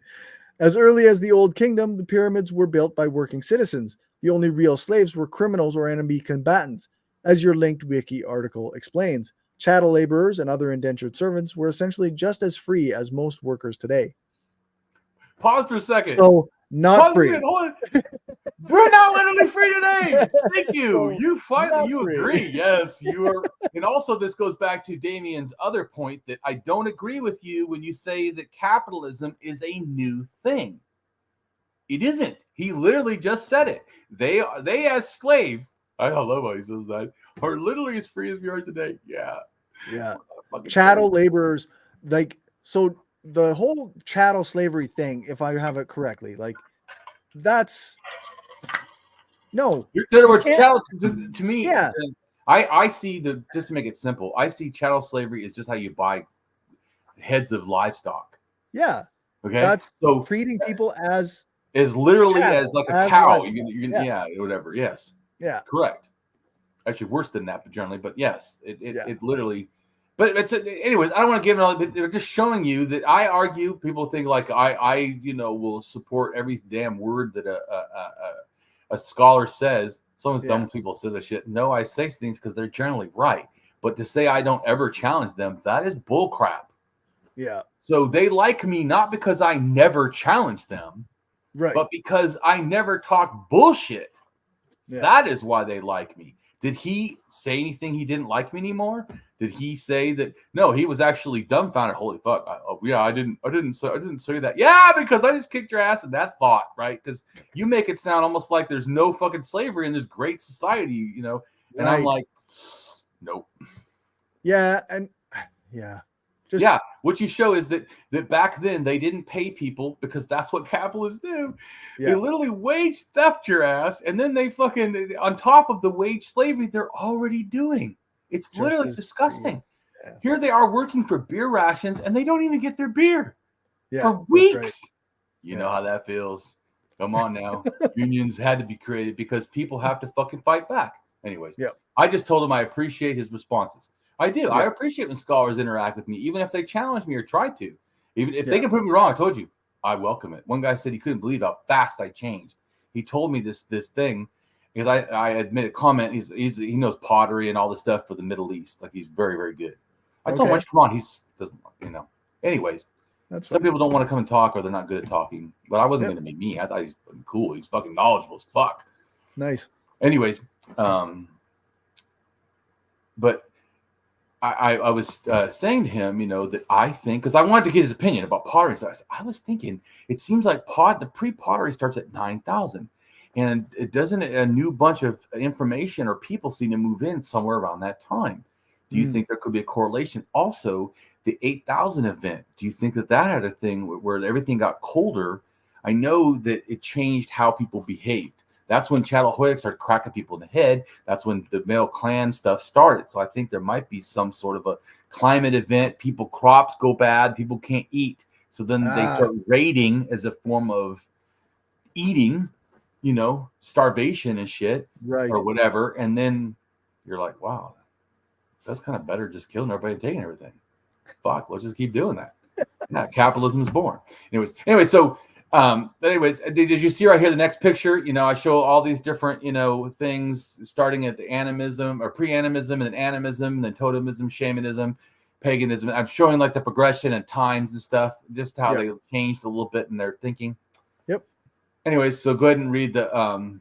As early as the Old Kingdom, the pyramids were built by working citizens. The only real slaves were criminals or enemy combatants. As your linked wiki article explains, chattel laborers and other indentured servants were essentially just as free as most workers today. Pause for a second. So, not free. We're not literally free today. Thank you. So you agree. Yes, you are. And also, this goes back to Damien's other point that I don't agree with you when you say that capitalism is a new thing. It isn't. He literally just said it. They as slaves, I love how he says that, are literally as free as we are today. Yeah. Yeah. Chattel laborers, like, so the whole chattel slavery thing, if I have it correctly, like, that's no. In other words, chattel to me, yeah. I see just to make it simple, I see chattel slavery is just how you buy heads of livestock. Yeah. Okay. That's so treating people as literally chattel, as like a cow. Yeah, whatever. Yes. Yeah. Correct. Actually, worse than that, but generally, but yes, it literally. But it's anyways. I don't want to give it all. But they're just showing you that I argue. People think like I will support every damn word that a scholar says. Some of these dumb people say this shit. No, I say things because they're generally right. But to say I don't ever challenge them, that is bullcrap. Yeah. So they like me not because I never challenge them, right? But because I never talk bullshit. Yeah. That is why they like me. Did he say anything he didn't like me anymore? Did he say that? No, he was actually dumbfounded. Holy fuck! I didn't say that. Yeah, because I just kicked your ass in that thought, right? Because you make it sound almost like there's no fucking slavery and there's great society, And I'm like, nope. Yeah, and yeah. What you show is that back then they didn't pay people because that's what capitalists do. Yeah. They literally wage theft your ass, and then they fucking on top of the wage slavery they're already doing. It's just literally disgusting. Yeah. Here they are working for beer rations, and they don't even get their beer for weeks. Right. You know how that feels. Come on now. Unions had to be created because people have to fucking fight back. Anyways, I just told him I appreciate his responses. I do. Yeah. I appreciate when scholars interact with me, even if they challenge me or try to. Even if they can prove me wrong, I told you, I welcome it. One guy said he couldn't believe how fast I changed. He told me this thing because I had made a comment. He knows pottery and all this stuff for the Middle East. Like he's very, very good. I told him, come on, doesn't. Anyways, some people don't want to come and talk or they're not good at talking. But I wasn't going to be me. I thought he's fucking cool. He's fucking knowledgeable as fuck. Nice. Anyways, but. I was saying to him, that I think, because I wanted to get his opinion about pottery. So I was thinking, it seems like the pre-pottery starts at 9,000. And it doesn't a new bunch of information or people seem to move in somewhere around that time. Do you think there could be a correlation? Also, the 8,000 event, do you think that had a thing where everything got colder? I know that it changed how people behaved. That's when Chattel started cracking people in the head. That's when the male clan stuff started. So I think there might be some sort of a climate event. Crops go bad. People can't eat. So then they start raiding as a form of eating, starvation and shit, right, or whatever. And then you're like, wow, that's kind of better just killing everybody and taking everything. Fuck, let's just keep doing that. Yeah, capitalism is born. Anyway, so But anyways, did you see right here the next picture? I show all these different, things starting at the animism or pre-animism and then animism and then totemism, shamanism, paganism. I'm showing like the progression and times and stuff, just how they changed a little bit in their thinking. Yep. Anyways, so go ahead and read the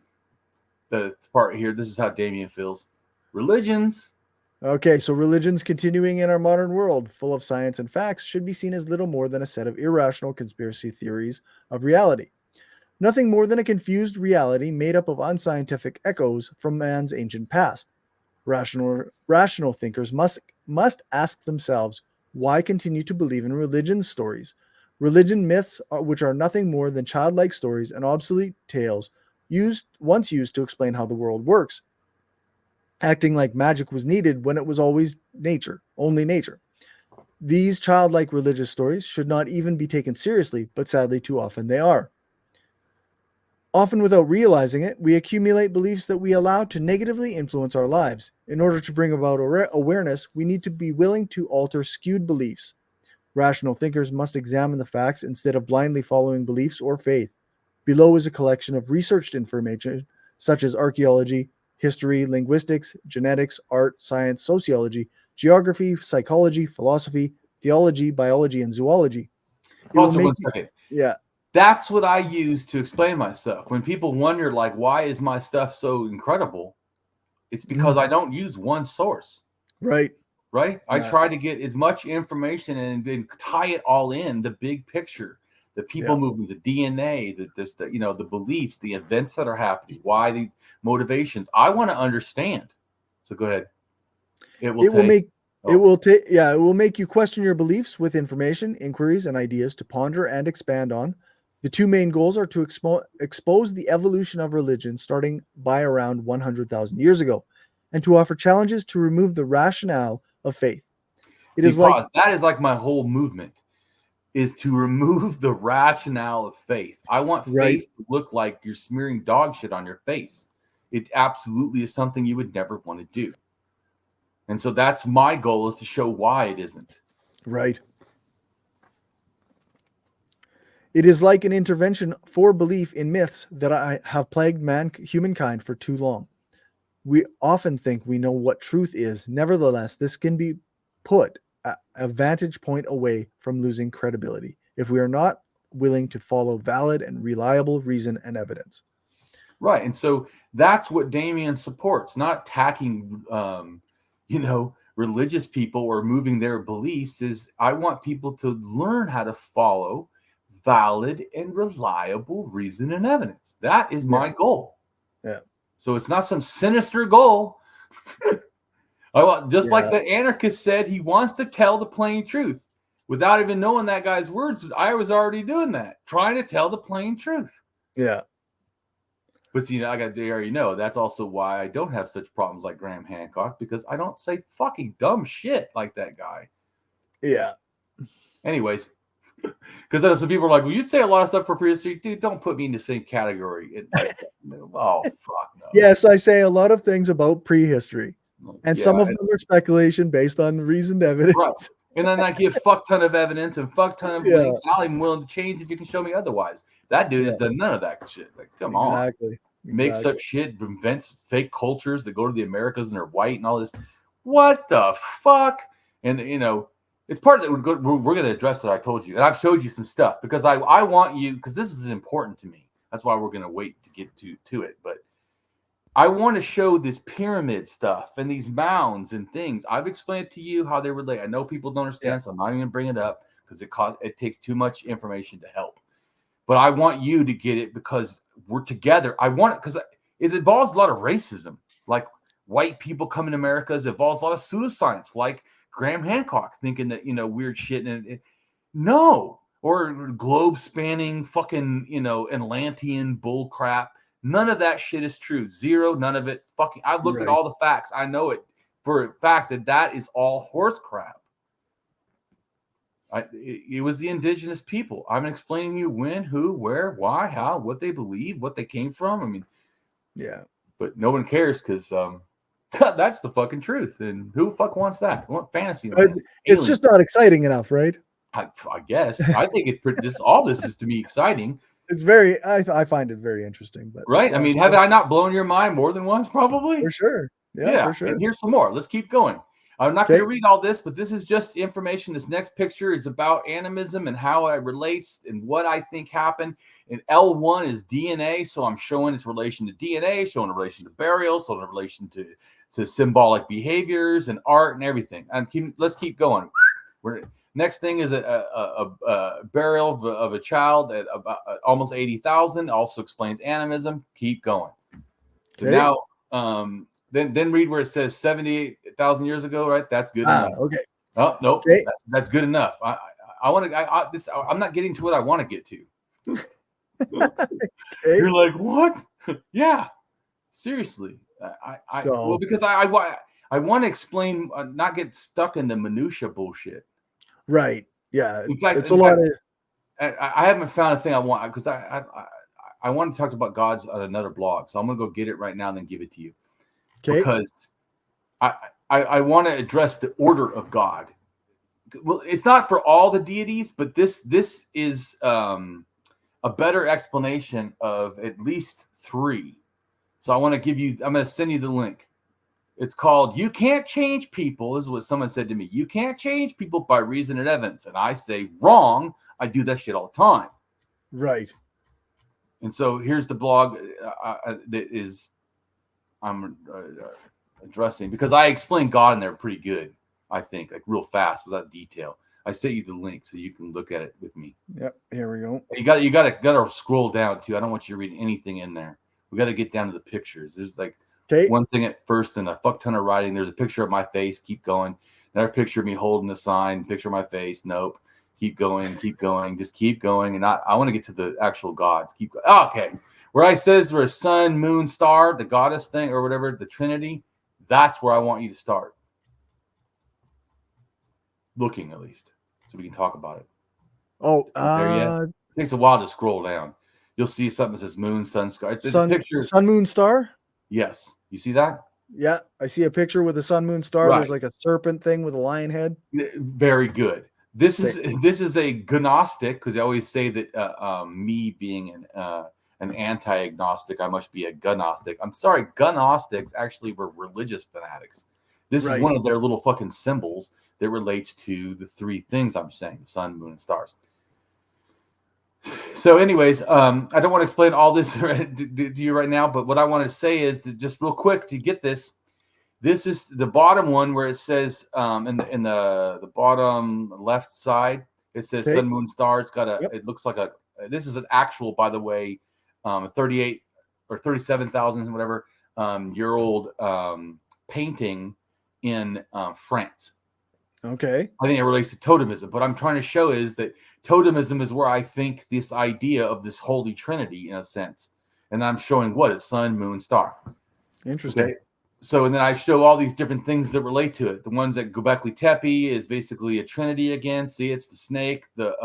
part here. This is how Damien feels. Religions. Okay, so religions continuing in our modern world, full of science and facts, should be seen as little more than a set of irrational conspiracy theories of reality. Nothing more than a confused reality made up of unscientific echoes from man's ancient past. Rational thinkers must ask themselves, why continue to believe in religion stories? Religion myths, which are nothing more than childlike stories and obsolete tales once used to explain how the world works, acting like magic was needed when it was always only nature. These childlike religious stories should not even be taken seriously, but sadly too often they are. Often without realizing it, we accumulate beliefs that we allow to negatively influence our lives. In order to bring about awareness, we need to be willing to alter skewed beliefs. Rational thinkers must examine the facts instead of blindly following beliefs or faith. Below is a collection of researched information such as archaeology, history, linguistics, genetics, art, science, sociology, geography, psychology, philosophy, theology, biology, and zoology. Hold on 1 second. Yeah. That's what I use to explain myself. When people wonder, like, why is my stuff so incredible? It's because I don't use one source. Right. I try to get as much information and then tie it all in the big picture. The people movement, the DNA, the beliefs, the events that are happening, why the motivations. I want to understand. So go ahead. It will make you question your beliefs with information, inquiries, and ideas to ponder and expand on. The two main goals are to expose the evolution of religion starting by around 100,000 years ago, and to offer challenges to remove the rationale of faith. That is like my whole movement, is to remove the rationale of faith. I want faith to look like you're smearing dog shit on your face. It absolutely is something you would never want to do. And so that's my goal, is to show why it isn't. Right. It is like an intervention for belief in myths that have plagued humankind for too long. We often think we know what truth is. Nevertheless, this can be put a vantage point away from losing credibility if we are not willing to follow valid and reliable reason and evidence. Right. And so that's what Damien supports, not attacking, religious people or moving their beliefs. Is I want people to learn how to follow valid and reliable reason and evidence. That is my goal. Yeah. So it's not some sinister goal. Like the anarchist said, he wants to tell the plain truth. Without even knowing that guy's words, I was already doing that, trying to tell the plain truth. Yeah. But see, I already know that's also why I don't have such problems like Graham Hancock, because I don't say fucking dumb shit like that guy. Yeah. Anyways, because then some people are like, well, you say a lot of stuff for prehistory. Dude, don't put me in the same category. Oh, fuck no. Yes, I say a lot of things about prehistory. And some of them are speculation based on reasoned evidence. Right. And then I give fuck ton of evidence and fuck ton of links. I'll even willing to change if you can show me otherwise. That dude has done none of that shit. Like, come on. Makes up shit, invents fake cultures that go to the Americas and are white and all this. What the fuck? And, it's part of it. We're going to address that. I told you. And I've showed you some stuff because I want you, because this is important to me. That's why we're going to wait to get to it. But I want to show this pyramid stuff and these mounds and things. I've explained to you how they relate. I know people don't understand, so I'm not even bringing it up because it takes too much information to help. But I want you to get it because we're together. I want it because it involves a lot of racism, like white people coming to America. It involves a lot of pseudoscience, like Graham Hancock thinking that, weird shit. No, or globe spanning fucking, Atlantean bull crap. None of that shit is true. Zero, none of it. Fucking, I've looked at all the facts. I know it for a fact that is all horse crap. It was the indigenous people. I'm explaining to you when, who, where, why, how, what they believe, what they came from. I mean, but no one cares because that's the fucking truth. And who the fuck wants that? I want fantasy. It's just not exciting enough, right? I guess. I think all this is to me exciting. It's very, I find it very interesting, but Right? I yeah, mean, have I not blown your mind more than once? Probably. for sure. Yeah, Yeah. for sure. And here's some more. Let's keep going. I'm not going to Okay. read all this, but this is just information. This next picture is about animism and how it relates and what I think happened. And L1 is DNA. So I'm showing its relation to DNA, showing a relation to burial, showing a relation to symbolic behaviors and art and everything. Let's keep going. Next thing is a burial of a child at about almost 80,000. Also explains animism. Keep going. So Okay. now, then read where it says 78,000 years ago. Right, that's good enough. Okay. Oh nope, Okay. that's good enough. I want to. I'm not getting to what I want to get to. Okay. You're like, what? Yeah, seriously. So, because I want to explain, not get stuck in the minutia bullshit. right. Yeah. In fact, It's a lot of, I haven't found a thing I want, because I want to talk about gods on another blog. So I'm gonna go get it right now and then give it to you, okay. because I want to address the order of God. Well, it's not for all the deities, but this is a better explanation of at least three. So I'm going to send you the link. It's called "You Can't Change People." This is what someone said to me. You can't change people by reason and evidence. And I say, wrong. I do that shit all the time. right. And so here's the blog that is I'm addressing, because I explain God in there pretty good, I think, like real fast without detail. I sent you the link so you can look at it with me. Yep. Here we go. You got to scroll down too. I don't want you to read anything in there. We got to get down to the pictures. There's like one thing at first and a fuck ton of writing. There's a picture of my face. Keep going. Another picture of me holding the sign. Picture of my face. Nope. Keep going. Keep going. Just keep going. And I want to get to the actual gods. Keep going. Oh, okay. Where I says we're sun, moon, star, the goddess thing or whatever, the Trinity. That's where I want you to start. Looking, at least, so we can talk about it. Oh, there yet? It takes a while to scroll down. You'll see something that says moon, sun, star. It's a picture. Sun, moon, star. Yes, you see that? Yeah, I see a picture with a sun, moon, star. Right. There's like a serpent thing with a lion head. Very good. This is a gnostic, because I always say that me being an anti-agnostic, I must be a gnostic. I'm sorry, gnostics actually were religious fanatics. This is one of their little fucking symbols that relates to the three things I'm saying: the sun, moon, and stars. So anyways, I don't want to explain all this to you right now, but what I want to say is that, just real quick, to get this is the bottom one where it says in the bottom left side, it says sun, moon, star. It's got it looks like this is an actual, by the way, 38 or 37,000 whatever year old painting in France. Okay. I think it relates to totemism. What I'm trying to show is that totemism is where I think this idea of this holy trinity, in a sense, and I'm showing what is sun, moon, star. Interesting. Okay? So, and then I show all these different things that relate to it. The ones at Göbekli Tepe is basically a trinity again. See, it's the snake, the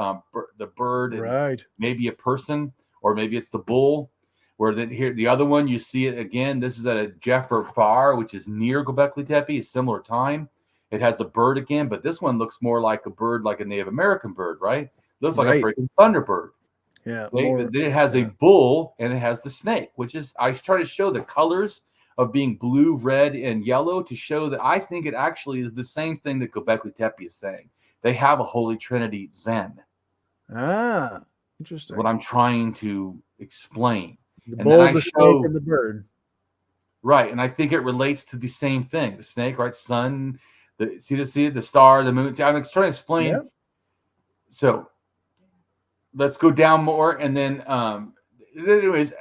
bird, and maybe a person, or maybe it's the bull. Where then here the other one, you see it again. This is at a Jeffer, which is near Göbekli Tepe, a similar time. It has a bird again, but this one looks more like a bird, like a Native American bird, right? Looks like a freaking thunderbird. Yeah. Then it has a bull and it has the snake, which is, I try to show the colors of being blue, red, and yellow to show that I think it actually is the same thing that Göbekli Tepe is saying. They have a holy trinity then. Interesting. What I'm trying to explain. The bull, the snake, and the bird. Right, and I think it relates to the same thing. The snake, right? Sun, the star, the moon. See, I'm trying to explain. Yep. So let's go down more, and then anyways,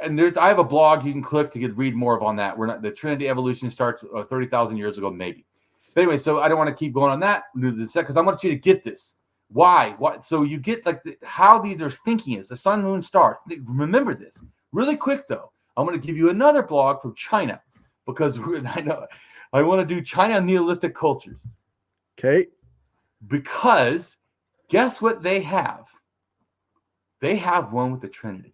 and I have a blog you can click to read more on that. The Trinity evolution starts 30,000 years ago, maybe. But anyway, so I don't want to keep going on that because I want you to get this. Why? What? So you get like how these are thinking is the sun, moon, star. Remember this really quick though. I'm going to give you another blog from China because I know I want to do China Neolithic cultures. Okay. Because guess what they have? They have one with the Trinity.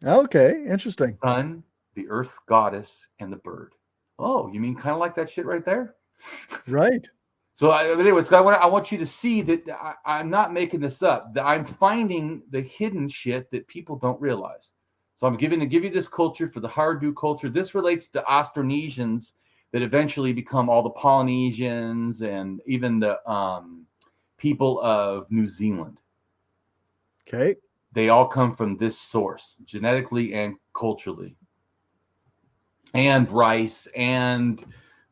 Okay, interesting. Sun, the earth goddess, and the bird. Oh, you mean kind of like that shit right there? Right. So, anyways, I want you to see that I'm not making this up. That I'm finding the hidden shit that people don't realize. So I'm give you this culture for the Hardu culture. This relates to Austronesians that eventually become all the Polynesians and even the people of New Zealand. Okay. They all come from this source, genetically and culturally. And rice and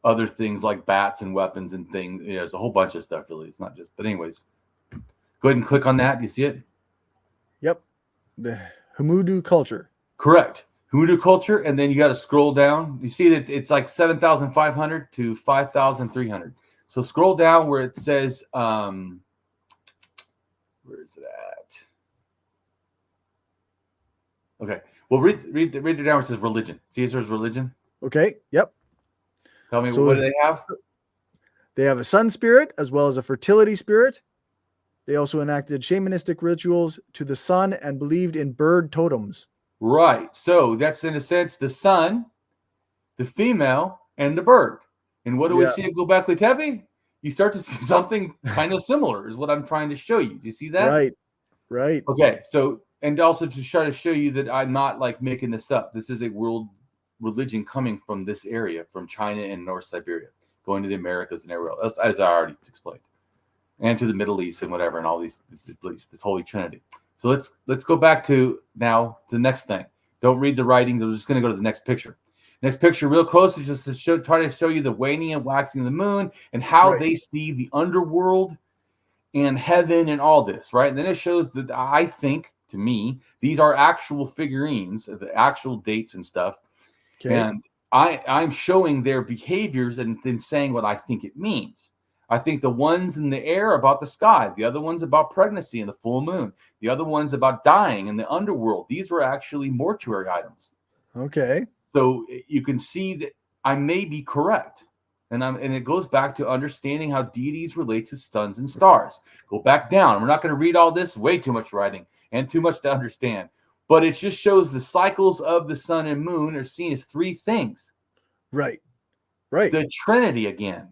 other things like bats and weapons and things. You know, there's a whole bunch of stuff, really. It's not just, but anyways, go ahead and click on that. Do you see it? Yep. The Humudu culture. Correct. Humudu culture. And then you got to scroll down. You see that it's like 7,500 to 5,300. So scroll down where it says, where is it at? Okay. Well, read it down where it says religion. See, it says religion. Okay. Yep. Tell me, what do they have? They have a sun spirit as well as a fertility spirit. They also enacted shamanistic rituals to the sun and believed in bird totems. Right. So that's, in a sense, the sun, the female, and the bird. And what do we see at Göbekli Tepe? You start to see something kind of similar is what I'm trying to show you. Do you see that? Right. Right. Okay. So, and also to try to show you that I'm not like making this up. This is a world religion coming from this area, from China and North Siberia, going to the Americas and everywhere else, as I already explained, and to the Middle East and whatever, and all these beliefs, this Holy Trinity. So let's go back to now the next thing. Don't read the writing. We're just going to go to the next picture. Next picture, real close, is just to try to show you the waning and waxing of the moon and how they see the underworld and heaven and all this, right? And then it shows that I think, to me, these are actual figurines, the actual dates and stuff. Okay. And I'm showing their behaviors and then saying what I think it means. I think the ones in the air are about the sky. The other one's about pregnancy and the full moon. The other one's about dying and the underworld. These were actually mortuary items. Okay. So you can see that I may be correct. And it goes back to understanding how deities relate to suns and stars. Go back down. We're not going to read all this. Way too much writing and too much to understand. But it just shows the cycles of the sun and moon are seen as three things. Right. Right. The Trinity again.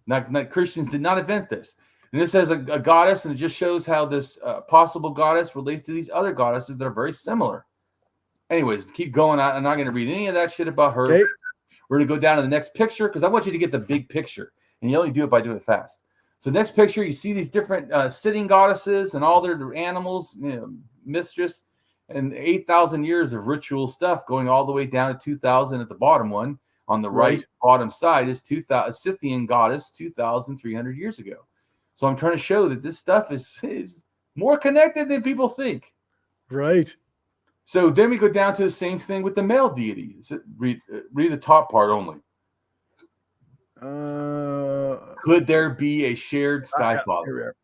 Not Christians did not invent this. And this has a goddess, and it just shows how this possible goddess relates to these other goddesses that are very similar. Anyways, keep going. I'm not going to read any of that shit about her. Okay. We're going to go down to the next picture because I want you to get the big picture. And you only do it by doing it fast. So next picture, you see these different sitting goddesses and all their animals, mistress, and 8,000 years of ritual stuff going all the way down to 2,000 at the bottom one. On the right bottom side is a Scythian goddess 2,300 years ago. So I'm trying to show that this stuff is more connected than people think. Right. So then we go down to the same thing with the male deity. Read the top part only. Could there be a shared sky father?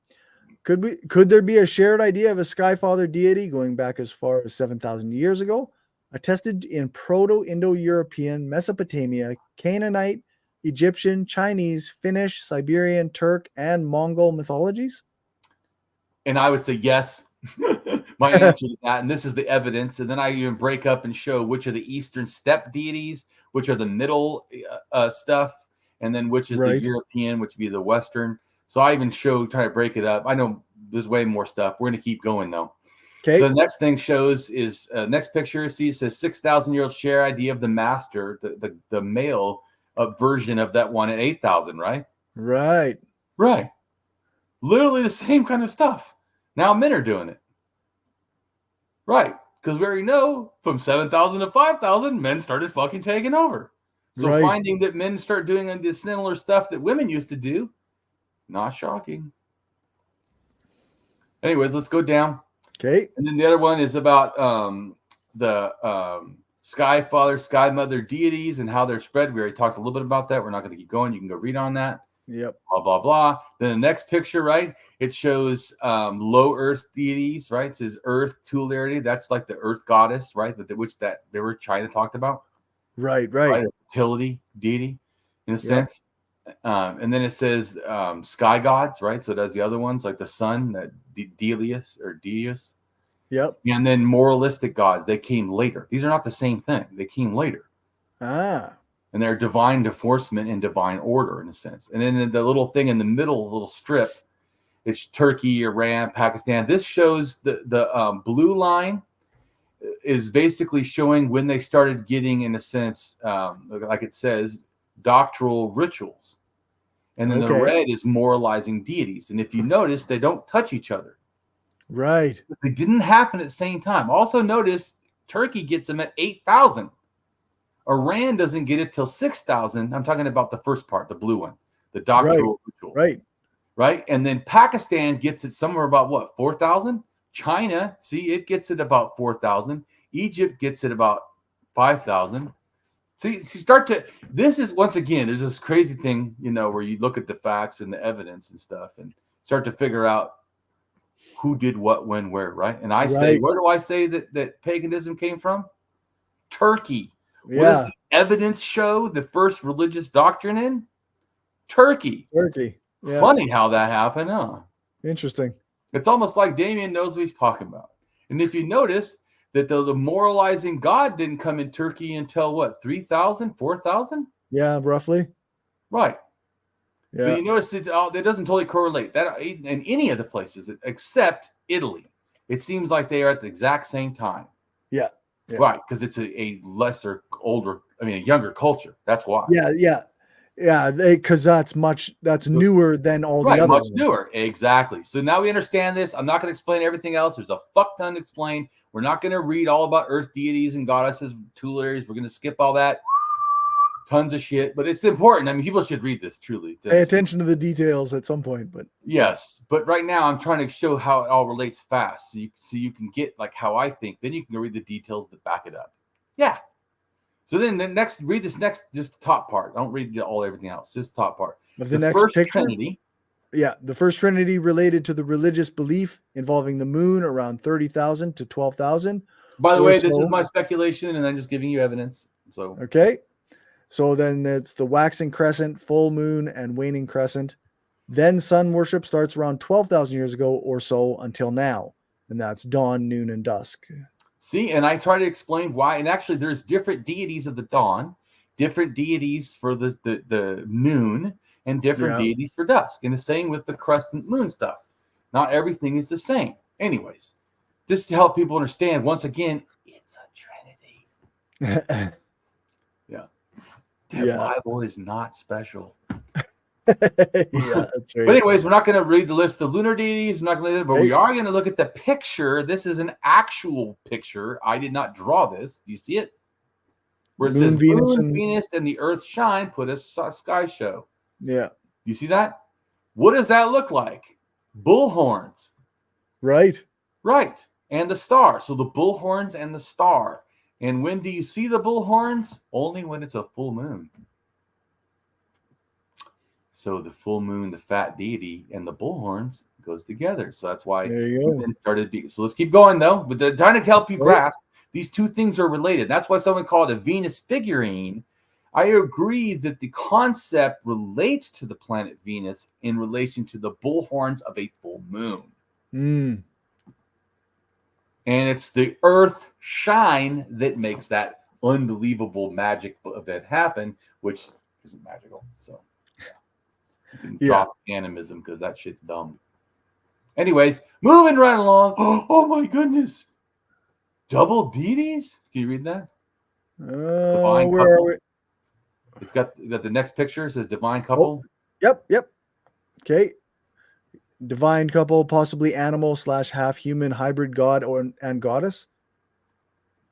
Could there be a shared idea of a sky father deity going back as far as 7,000 years ago? Attested in Proto-Indo-European, Mesopotamia, Canaanite, Egyptian, Chinese, Finnish, Siberian, Turk, and Mongol mythologies? And I would say yes. My answer to that, and this is the evidence. And then I even break up and show which are the Eastern steppe deities, which are the middle stuff, and then which is the European, which would be the Western. So I even try to break it up. I know there's way more stuff. We're going to keep going, though. Okay. So the next thing shows is next picture. See, it says 6,000-year-old share idea of the master, the male version of that one at 8,000, right? Right. Right. Literally the same kind of stuff. Now men are doing it. Right. Because we already know from 7,000 to 5,000, men started fucking taking over. So finding that men start doing the similar stuff that women used to do, not shocking. Anyways, let's go down. Okay. And then the other one is about the Sky Father, Sky Mother deities and how they're spread. We already talked a little bit about that. We're not going to keep going. You can go read on that. Yep. Blah, blah, blah. Then the next picture, right? It shows low earth deities, right? It says earth tularity. That's like the earth goddess, right? Which they were China talked about. Right. A fertility deity in a sense. And then it says sky gods, right? So it does the other ones like the sun, that Delius or Deus. Yep. And then moralistic gods, they came later. These are not the same thing. They came later. Ah. And they're divine enforcement and divine order in a sense. And then the little thing in the middle, little strip, it's Turkey, Iran, Pakistan. This shows the blue line is basically showing when they started getting, in a sense, like it says, doctrinal rituals. And then the red is moralizing deities. And if you notice, they don't touch each other. Right. They didn't happen at the same time. Also notice Turkey gets them at 8,000. Iran doesn't get it till 6,000. I'm talking about the first part, the blue one, the doctrinal rituals. Right. Right. And then Pakistan gets it somewhere about what, 4,000? China, see, it gets it about 4,000. Egypt gets it about 5,000. So you start to, this is, once again, there's this crazy thing, you know, where you look at the facts and the evidence and stuff and start to figure out who did what, when, where, right? And I say, where do I say that paganism came from? Turkey. Yeah. What does the evidence show the first religious doctrine in? Turkey. Yeah. Funny how that happened, huh? Interesting. It's almost like Damien knows what he's talking about. And if you notice that the moralizing God didn't come in Turkey until what, 3,000, 4,000? Yeah, roughly. Right. Yeah. But you notice it doesn't totally correlate that in any of the places except Italy. It seems like they are at the exact same time. Yeah. Right, because it's a younger culture. That's why. Yeah, because that's newer than all the other much ones. Newer. Exactly. So now we understand this. I'm not going to explain everything else. There's a fuck ton to explain. We're not going to read all about earth deities and goddesses, tularies. We're going to skip all that. Tons of shit, but it's important. I mean, people should read this truly. Pay attention to the details at some point, but yes. But right now, I'm trying to show how it all relates fast, so you can get like how I think. Then you can go read the details that back it up. Yeah. So then read this next, just the top part. Don't read everything else. Just the top part. Of the next first picture? Trinity. Yeah, the first Trinity related to the religious belief involving the moon around 30,000 to 12,000. By the way, this is my speculation, and I'm just giving you evidence. So okay. So then it's the waxing crescent, full moon, and waning crescent. Then sun worship starts around 12,000 years ago or so until now. And that's dawn, noon, and dusk. See, and I try to explain why. And actually, there's different deities of the dawn, different deities for the noon, and different deities for dusk. And the same with the crescent moon stuff. Not everything is the same. Anyways, just to help people understand, once again, it's a trinity. The Bible is not special. Yeah, that's right. But anyways, we're not going to read the list of lunar deities. We're not going to, but we are going to look at the picture. This is an actual picture. I did not draw this. Do you see it? Where it says Venus and the Earth shine, put a sky show. Yeah. You see that? What does that look like? Bull horns. Right. Right. And the star. So the bull horns and the star. And when do you see the bull horns? Only when it's a full moon. So the full moon, the fat deity, and the bull horns goes together. So that's why it started being. So let's keep going though. But trying to help you grasp, these two things are related. That's why someone called it a Venus figurine. I agree that the concept relates to the planet Venus in relation to the bull horns of a full moon. Mm. And it's the Earth shine that makes that unbelievable magic event happen, which isn't magical. So you can drop animism because that shit's dumb. Anyways, moving right along. Oh my goodness. Double deities? Can you read that? Divine where couple. are we? It's got the next picture. It says divine couple. Yep. Okay. Divine couple, possibly animal / half human hybrid god and goddess.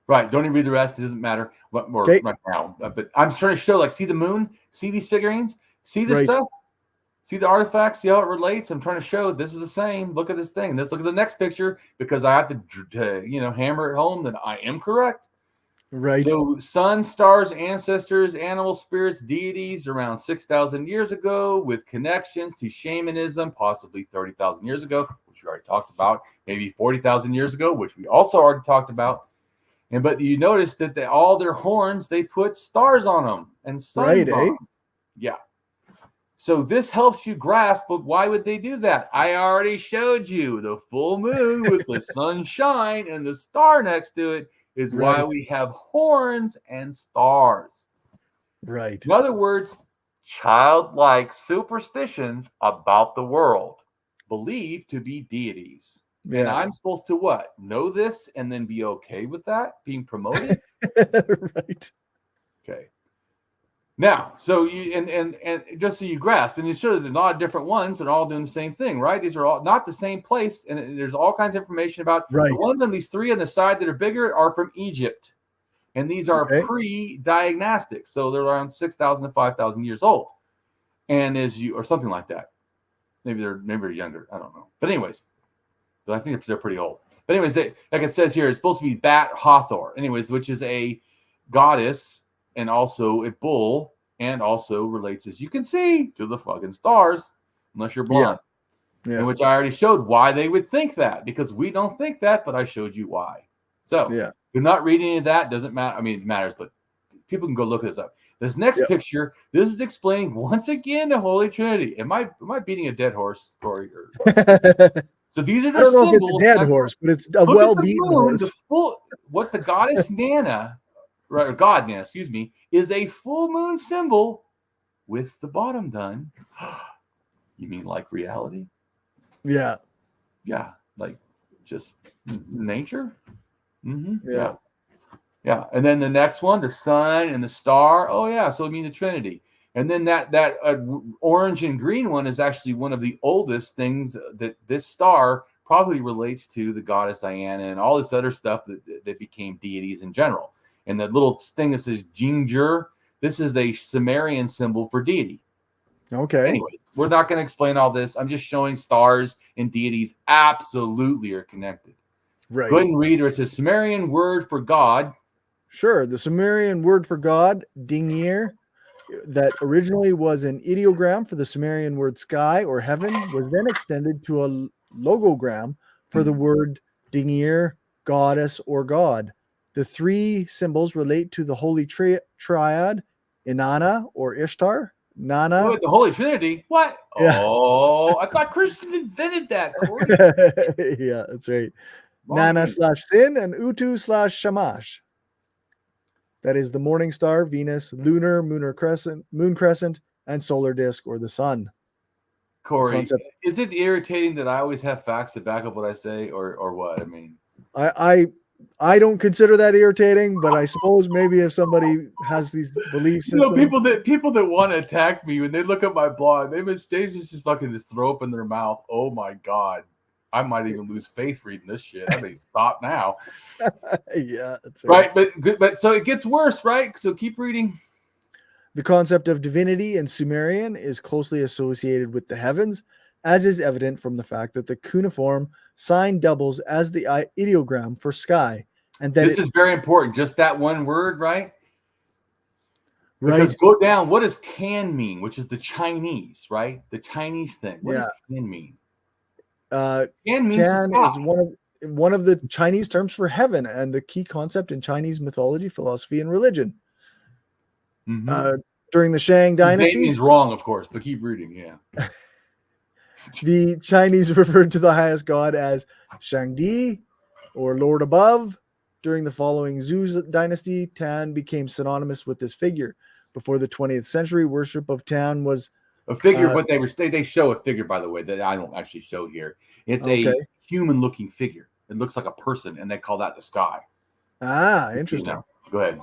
Right. Don't even read the rest. It doesn't matter what more right now. But I'm trying to show, like, see the moon? See these figurines? See this stuff? See the artifacts? See how it relates? I'm trying to show this is the same. Look at this thing. Let's look at the next picture because I have to hammer it home that I am correct. Right. So sun, stars, ancestors, animal spirits, deities around 6,000 years ago with connections to shamanism, possibly 30,000 years ago, which we already talked about, maybe 40,000 years ago, which we also already talked about. But you notice that all their horns, they put stars on them and suns on them. Yeah. So this helps you grasp, but why would they do that? I already showed you the full moon with the sunshine and the star next to it is why we have horns and stars. Right. In other words, childlike superstitions about the world, believed to be deities. And Yeah. I'm supposed to what? Know this and then be okay with that being promoted? Right. Okay. Now, so you and just so you grasp, and you show there's a lot of different ones and all doing the same thing, right? These are all not the same place, and there's all kinds of information about Right. the ones on these three on the side that are bigger are from Egypt, and these are Okay. pre-diagnostic, so they're around 6,000 to 5,000 years old, and or something like that. Maybe they're younger. I don't know, but anyways, but I think they're pretty old. But anyways, like it says here, it's supposed to be Bat Hathor, anyways, which is a goddess and also a bull, and also relates, as you can see, to the fucking stars, unless you're blind. Yeah. In which I already showed why they would think that, because we don't think that, but I showed you why. So do not read any of that. Doesn't matter. I mean, it matters, but people can go look this up. This next picture, this is explaining once again the Holy Trinity. Am I beating a dead horse, Cory? So these are the I don't know symbols. if it's a dead horse, but it's a Look at well-beaten horse. What the goddess Nana, right, or God Nana, excuse me, is a full moon symbol with the bottom done. You mean like reality? Yeah. Yeah, like just nature. Mm-hmm. Yeah. Yeah. And then the next one, the sun and the star. Oh yeah, so I mean the Trinity. And then that orange and green one is actually one of the oldest things that this star probably relates to the goddess Diana and all this other stuff that became deities in general. And the little thing that says ginger, this is a Sumerian symbol for deity. Okay. Anyways, we're not going to explain all this. I'm just showing stars and deities absolutely are connected. Right. Go ahead and read, or it says Sumerian word for God. Sure. The Sumerian word for God, dingir, that originally was an ideogram for the Sumerian word sky or heaven, was then extended to a logogram for the word dingir, goddess or god. The three symbols relate to the holy triad, Inanna or Ishtar. Nana. Wait, the Holy Trinity? What? Yeah. Oh, I thought Christians invented that, Cory. Yeah, that's right. Wrong Nana thing. / Sin and Utu / Shamash. That is the morning star, Venus, lunar, moon crescent, and solar disk or the sun. Cory, is it irritating that I always have facts to back up what I say, or what? I mean, I don't consider that irritating, but I suppose maybe if somebody has these belief systems, people that want to attack me when they look at my blog, they just fucking just throw up in their mouth. Oh my god, I might even lose faith reading this shit. I mean, stop now. Yeah, that's right. But so it gets worse, right? So keep reading. The concept of divinity in Sumerian is closely associated with the heavens, as is evident from the fact that the cuneiform sign doubles as the ideogram for sky. And that this is very important. Just that one word, right? Right. Because go down. What does can mean? Which is the Chinese, right? The Chinese thing. What does can mean? Can is one of the Chinese terms for heaven and the key concept in Chinese mythology, philosophy, and religion. Mm-hmm. During the Shang dynasty, is wrong, of course, but keep reading. Yeah. The Chinese referred to the highest god as Shangdi, or Lord Above. During the following Zhou dynasty, Tan became synonymous with this figure. Before the 20th century, worship of Tan was a figure. What they show a figure, by the way, that I don't actually show here. It's a human-looking figure. It looks like a person, and they call that the sky. Ah, interesting. Go ahead.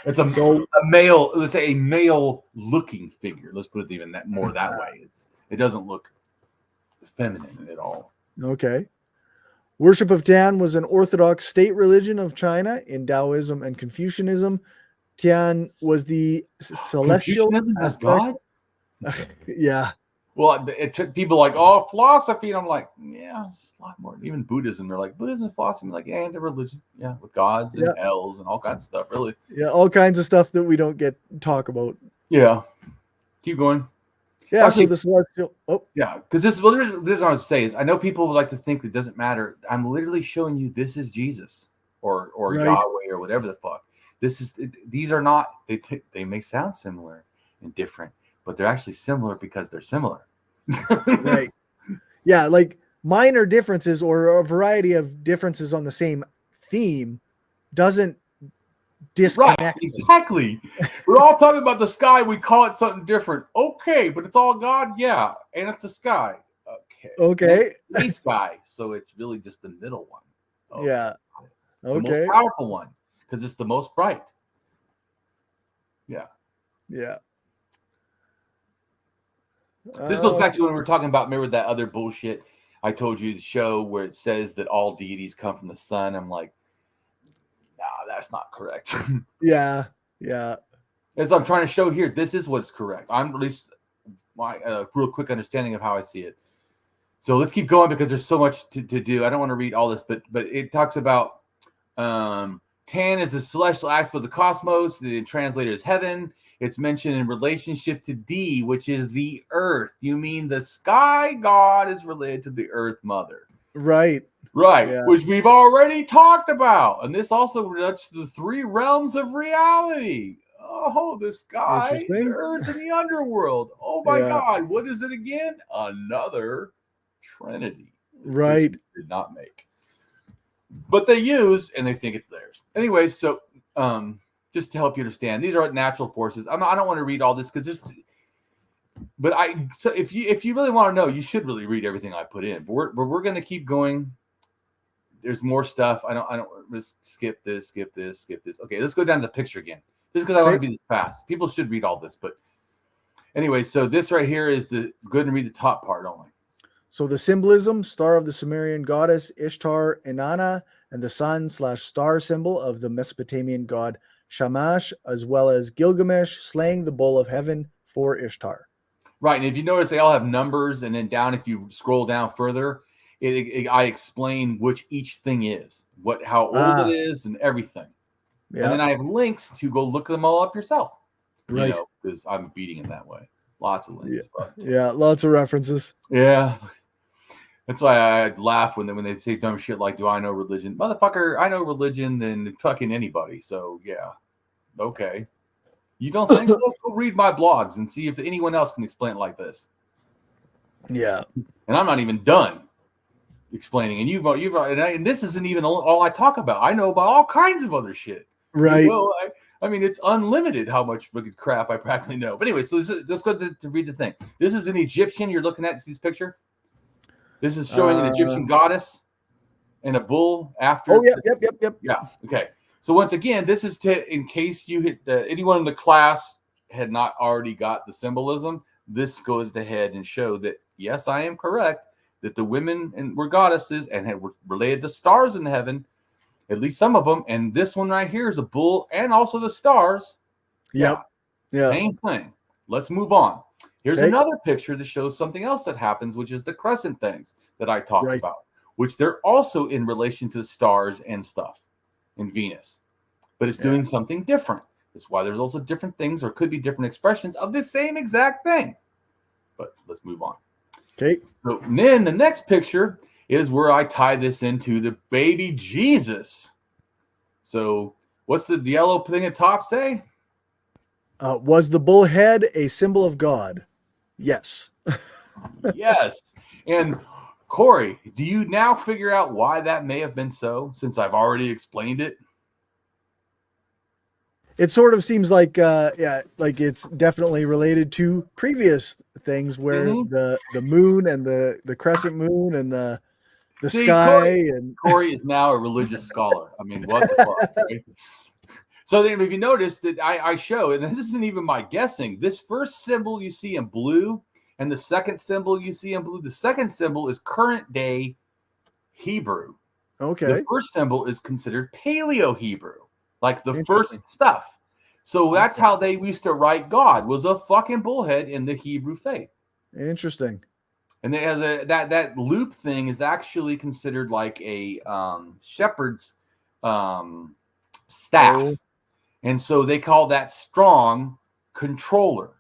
It's a male. Let's say a male-looking figure. Let's put it even more that way. It doesn't look feminine at all. Okay. Worship of Tian was an orthodox state religion of China in Taoism and Confucianism. Tian was the celestial. Confucianism has gods? Yeah. Well, it took people like, oh, philosophy. And I'm like, yeah, it's a lot more. Even Buddhism. They're like, Buddhism and philosophy. I'm like, yeah, and religion. Yeah, with gods and hells and all kinds of stuff, really. Yeah, all kinds of stuff that we don't get to talk about. Yeah. Keep going. Yeah, actually, so the celestial. Oh, yeah, because this is what I was saying is I know people would like to think it doesn't matter. I'm literally showing you this is Jesus or Yahweh or whatever the fuck. These are not. They may sound similar and different, but they're actually similar because they're similar. Right. Yeah, like minor differences or a variety of differences on the same theme doesn't disconnected. Right, exactly. We're all talking about the sky. We call it something different. Okay, but it's all God. Yeah, and it's the sky. Okay. A sky. So it's really just the middle one. Oh, Yeah. the most Okay. powerful one because it's the most bright. Yeah. Yeah. This goes back to when we were talking about, remember that other bullshit I told you to show where it says that all deities come from the sun? I'm like, nah, that's not correct. Yeah. Yeah. As I'm trying to show here, this is what's correct. I'm at least my real quick understanding of how I see it. So let's keep going because there's so much to do. I don't want to read all this, but it talks about Tan is the celestial aspect of the cosmos. The translator is heaven. It's mentioned in relationship to D, which is the earth. You mean the sky god is related to the earth mother. Right. Right, Yeah. which we've already talked about. And this also relates to the three realms of reality. Oh, the sky, the earth, and the underworld. Oh my God, what is it again? Another Trinity. Right. Did not make. But they use, and they think it's theirs. Anyway, so just to help you understand, these are natural forces. I don't want to read all this because so if you really want to know, you should really read everything I put in. But we're going to keep going. There's more stuff. I don't just skip this. Okay, let's go down to the picture again. Just because I want to be this fast. People should read all this, but anyway, so this right here is go ahead and read the top part only. So the symbolism, star of the Sumerian goddess Ishtar Inanna, and the sun/star symbol of the Mesopotamian god Shamash, as well as Gilgamesh slaying the bull of heaven for Ishtar. Right, and if you notice, they all have numbers, and then down, if you scroll down further, I explain which each thing is, how old it is, and everything. Yeah. And then I have links to go look them all up yourself. Right. You know, because I'm beating it that way. Lots of links. Yeah, lots of references. Yeah. That's why I laugh when they say dumb shit like, do I know religion? Motherfucker, I know religion than fucking anybody. So, yeah. Okay. You don't think so? Go read my blogs and see if anyone else can explain it like this. Yeah. And I'm not even done explaining. And and this isn't even all I talk about. I know about all kinds of other shit. Right. Well, I mean, it's unlimited how much fucking crap I practically know. But anyway, so let's go to read the thing. This is an Egyptian you're looking at. See this picture? This is showing an Egyptian goddess and a bull after. Oh, yep. Yeah. Okay. So once again, this is in case you hit anyone in the class had not already got the symbolism. This goes ahead and show that yes, I am correct that the women were goddesses and were related to stars in heaven, at least some of them. And this one right here is a bull and also the stars. Yep. Yeah. Same thing. Let's move on. Here's another picture that shows something else that happens, which is the crescent things that I talked about, which they're also in relation to the stars and stuff in Venus, but it's doing something different. That's why there's also different things or could be different expressions of the same exact thing. But let's move on. Okay. So then the next picture is where I tie this into the baby Jesus. So what's the yellow thing at top say? Was the bull head a symbol of God? Yes. Yes. And Cory, do you now figure out why that may have been so, since I've already explained it? It sort of seems like, like it's definitely related to previous things where the moon and the crescent moon and the sky. Cory is now a religious scholar. I mean, what the fuck? Right? So then if you notice that I show, and this isn't even my guessing, this first symbol you see in blue and the second symbol you see in blue, the second symbol is current day Hebrew. Okay. The first symbol is considered Paleo-Hebrew, like the first stuff. So that's how they used to write God, was a fucking bullhead in the Hebrew faith. Interesting. And it has that loop thing is actually considered like a shepherd's staff. Oh. And so they call that strong controller.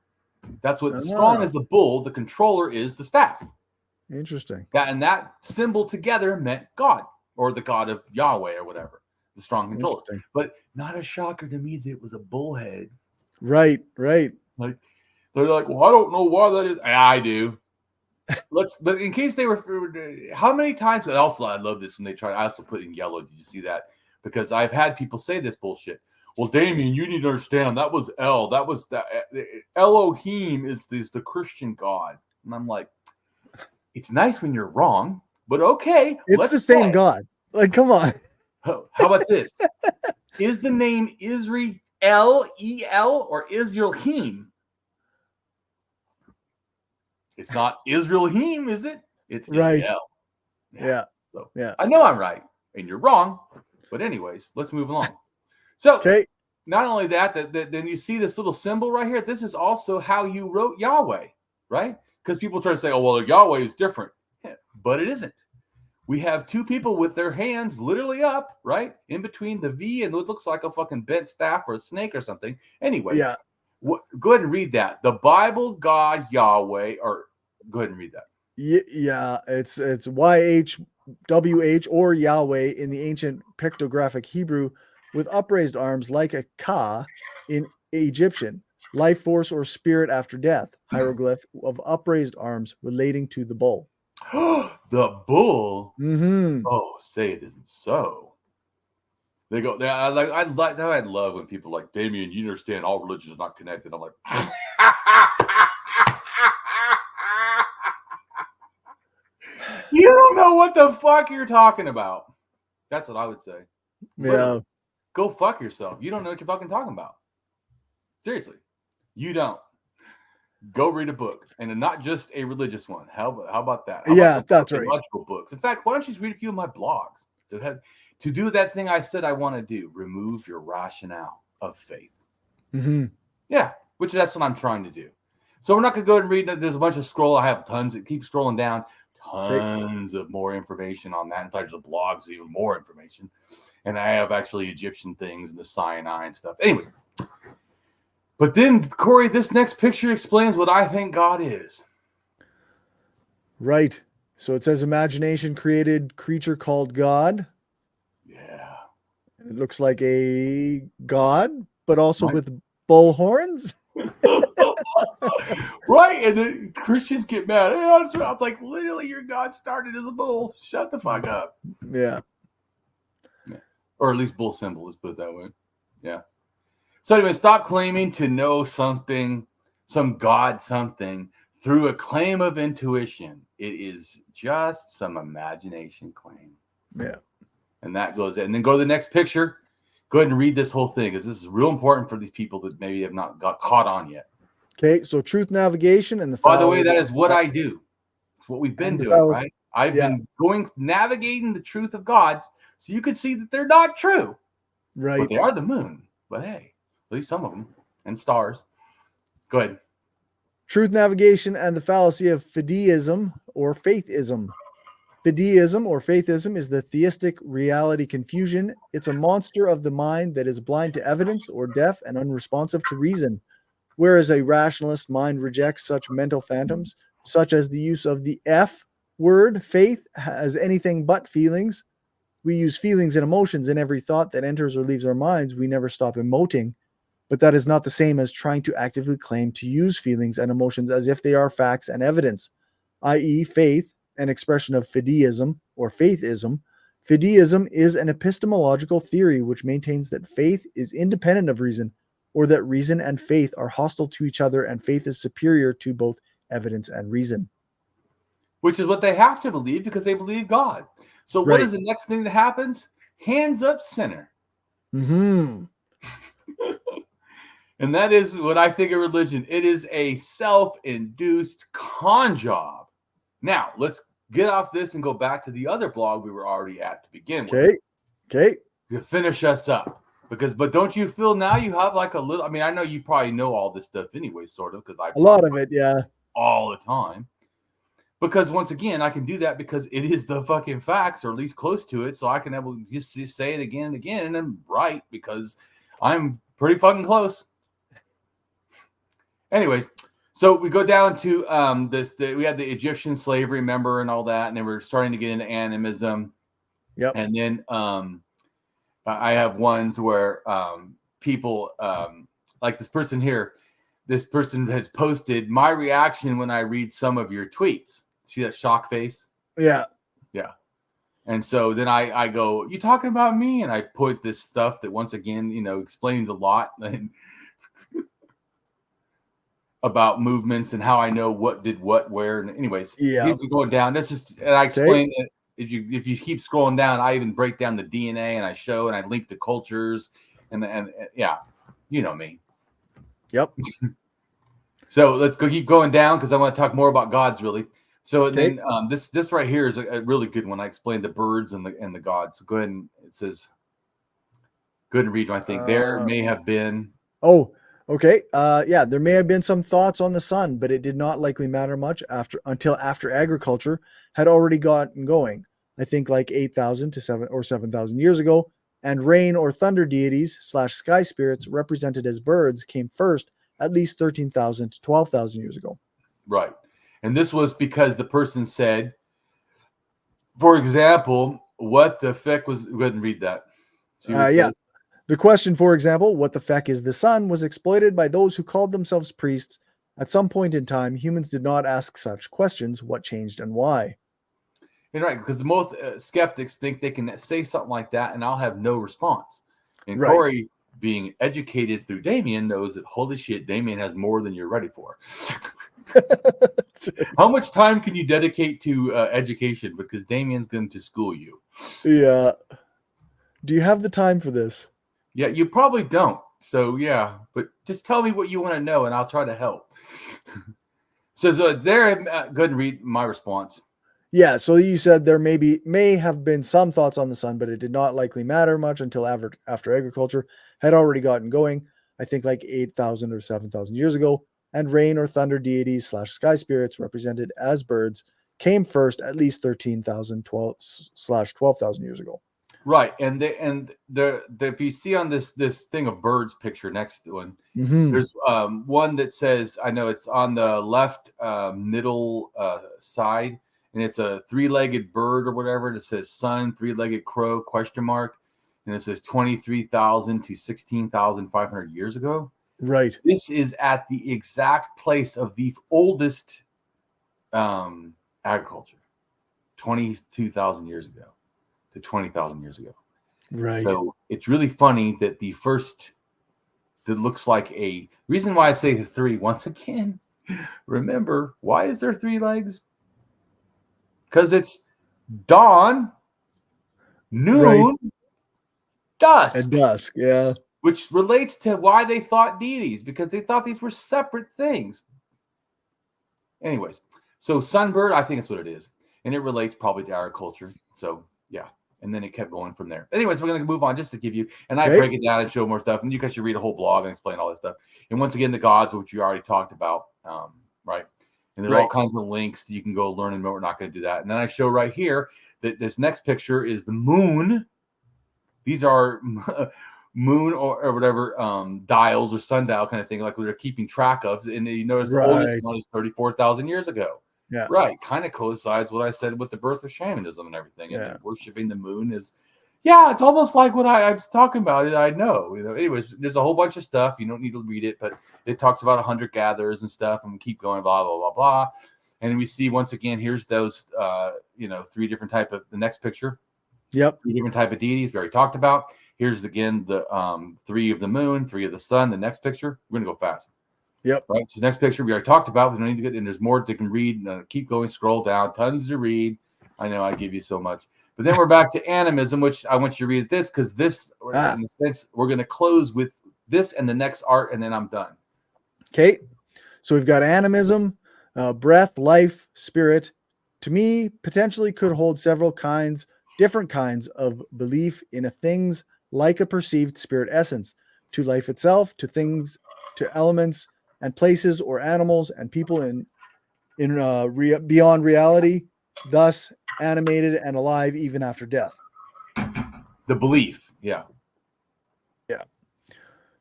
That's what strong is the bull. The controller is the staff. Interesting. And that symbol together meant God or the God of Yahweh or whatever, the strong controller. But not a shocker to me that it was a bullhead. Right. Like they're like, well, I don't know why that is. I do. But in case they were, how many times? Also, I love this when they try. I also put in yellow. Did you see that? Because I've had people say this bullshit. well, Damien, you need to understand that was El. That was that Elohim is the Christian God. And I'm like, it's nice when you're wrong, but okay. It's the same God. Like, come on. How about this? Is the name Israel E-L or Israelhim? It's not Israelhim, is it? It's Right. E-L. Yeah. So yeah. I know I'm right, and you're wrong. But anyways, let's move along. So Okay. not only that, then you see this little symbol right here. This is also how you wrote Yahweh, right? Because people try to say, oh, well, Yahweh is different. Yeah, but it isn't. We have two people with their hands literally up, right? In between the V and what looks like a fucking bent staff or a snake or something. Anyway, Yeah. Go ahead and read that. The Bible, God, Yahweh, or go ahead and read that. Yeah. It's YHWH or Yahweh in the ancient pictographic Hebrew with upraised arms like a Ka in Egyptian. Life force or spirit after death. Hieroglyph of upraised arms relating to the bull. The bull. Mm-hmm. Oh, say it isn't so. They go. I love when people like Damien. You understand all religion is not connected. I'm like, you don't know what the fuck you're talking about. That's what I would say. Literally. Yeah. Go fuck yourself. You don't know what you're fucking talking about. Seriously, you don't. Go read a book, and not just a religious one. How about that? How Yeah, about that's right. Logical books. In fact, why don't you just read a few of my blogs to do that thing I said I want to do? Remove your rationale of faith. Mm-hmm. Yeah, which that's what I'm trying to do. So we're not going to go ahead and read. There's a bunch of scroll. I have tons. It keeps scrolling down. Tons of more information on that. In fact, there's a blogs with even more information. And I have actually Egyptian things and the Sinai and stuff. Anyways. But then, Cory, this next picture explains what I think God is. Right. So it says imagination created creature called God. Yeah. It looks like a God, but also with bull horns. Right. And then Christians get mad. Hey, I'm like, literally, your God started as a bull. Shut the fuck up. Yeah. Or at least bull symbol. Let's put it that way. Yeah. So anyway, stop claiming to know something, some God something, through a claim of intuition. It is just some imagination claim. Yeah. And that goes in. And then go to the next picture. Go ahead and read this whole thing, because this is real important for these people that maybe have not got caught on yet. Okay, so truth navigation and the By the way, that is what I do. It's what we've been doing, right? I've been navigating the truth of God's, so you can see that they're not true. Right. But they are the moon. But hey, at least some of them, and stars. Go ahead. Truth navigation and the fallacy of fideism or faithism. Fideism or faithism is the theistic reality confusion. It's a monster of the mind that is blind to evidence or deaf and unresponsive to reason. Whereas a rationalist mind rejects such mental phantoms, such as the use of the F word, faith, as anything but feelings. We use feelings and emotions in every thought that enters or leaves our minds. We never stop emoting. But that is not the same as trying to actively claim to use feelings and emotions as if they are facts and evidence, i.e., faith, an expression of fideism or faithism. Fideism is an epistemological theory which maintains that faith is independent of reason, or that reason and faith are hostile to each other and faith is superior to both evidence and reason. Which is what they have to believe because they believe God. So what is the next thing that happens? Hands up, sinner. Mm-hmm. And that is what I think of religion. It is a self-induced con job. Now, let's get off this and go back to the other blog we were already at to begin with. Okay. To finish us up. But don't you feel now you have like a little, I mean, I know you probably know all this stuff anyway, sort of, because I a lot of it, yeah. All the time. Because once again, I can do that because it is the fucking facts, or at least close to it. So I can just say it again and again, and I'm right because I'm pretty fucking close. Anyways, so we go down to we had the Egyptian slavery, remember, and all that, and then we're starting to get into animism. Yep. And then I have ones where people like this person here. This person had posted my reaction when I read some of your tweets. See that shock face? Yeah. Yeah. And so then I go, you talking about me? And I put this stuff that once again, explains a lot about movements and how I know what did what, where. And anyways, Yeah. keep going down. And I explain it. If you keep scrolling down, I even break down the DNA and I show and I link the cultures and yeah, you know me. Yep. So let's keep going down because I want to talk more about gods, really. So then this right here is a really good one. I explained the birds and the gods. So go ahead and it says, go ahead and read. I think there may have been. Oh, okay. Yeah, there may have been some thoughts on the sun, but it did not likely matter much until after agriculture had already gotten going. I think like 8,000 to 7,000 years ago, and rain or thunder deities / sky spirits represented as birds came first at least 13,000 to 12,000 years ago. Right. And this was because the person said, for example, what the feck was, go ahead and read that. Yeah. The question, for example, what the feck is the sun, was exploited by those who called themselves priests. At some point in time, humans did not ask such questions, what changed and why. And right, because most skeptics think they can say something like that and I'll have no response. And Right. Cory, being educated through Damien, knows that, holy shit, Damien has more than you're ready for. How much time can you dedicate to education? Because Damien's going to school you. Yeah. Do you have the time for this? Yeah, you probably don't. So yeah, but just tell me what you want to know and I'll try to help. So there, go ahead and read my response. Yeah, so you said there may have been some thoughts on the sun, but it did not likely matter much until after agriculture had already gotten going. I think like 8,000 or 7,000 years ago, and rain or thunder deities / sky spirits represented as birds came first at least 13,000 / 12,000 years ago. Right, and if you see on this thing of birds picture next to one, there's one that says, I know it's on the left middle side, and it's a 3-legged bird or whatever. And it says sun, 3-legged crow, ? And it says 23,000 to 16,500 years ago. Right. This is at the exact place of the oldest agriculture, 22,000 years ago to 20,000 years ago. Right. So it's really funny that the first that looks like a reason why I say the 3 once again. Remember, why is there 3 legs? Because it's dawn, noon, dusk. And dusk, yeah. Which relates to why they thought deities, because they thought these were separate things. Anyways, so sunbird, I think that's what it is. And it relates probably to agriculture. So, yeah. And then it kept going from there. Anyways, we're going to move on just to give you, and I break it down and show more stuff. And you guys should read a whole blog and explain all this stuff. And once again, the gods, which you already talked about, right? And there are all kinds of links that you can go learn, and we're not going to do that. And then I show right here that this next picture is the moon. These are moon or whatever dials or sundial kind of thing, like we're keeping track of. And you notice the oldest one is 34,000 years ago. Yeah. Right. Kind of coincides what I said with the birth of shamanism and everything. And worshiping the moon is, it's almost like what I was talking about. I know, anyways, there's a whole bunch of stuff. You don't need to read it, but it talks about 100 gatherers and stuff, and we keep going, blah, blah, blah, blah. And we see once again, here's those, 3 different type of the next picture. Yep. 3 different type of deities we already talked about. Here's again the 3 of the moon, 3 of the sun. The next picture, we're gonna go fast. Yep. Right. So next picture we already talked about. We don't need to get, and there's more to can read. Keep going, scroll down, tons to read. I know I give you so much. But then we're back to animism, which I want you to read this because this, in a sense, we're going to close with this and the next art, and then I'm done. Okay. So we've got animism, breath, life, spirit. To me, potentially could hold several different kinds of belief in a things like a perceived spirit essence, to life itself, to things, to elements and places or animals and people in beyond reality, thus animated and alive even after death. The belief, yeah.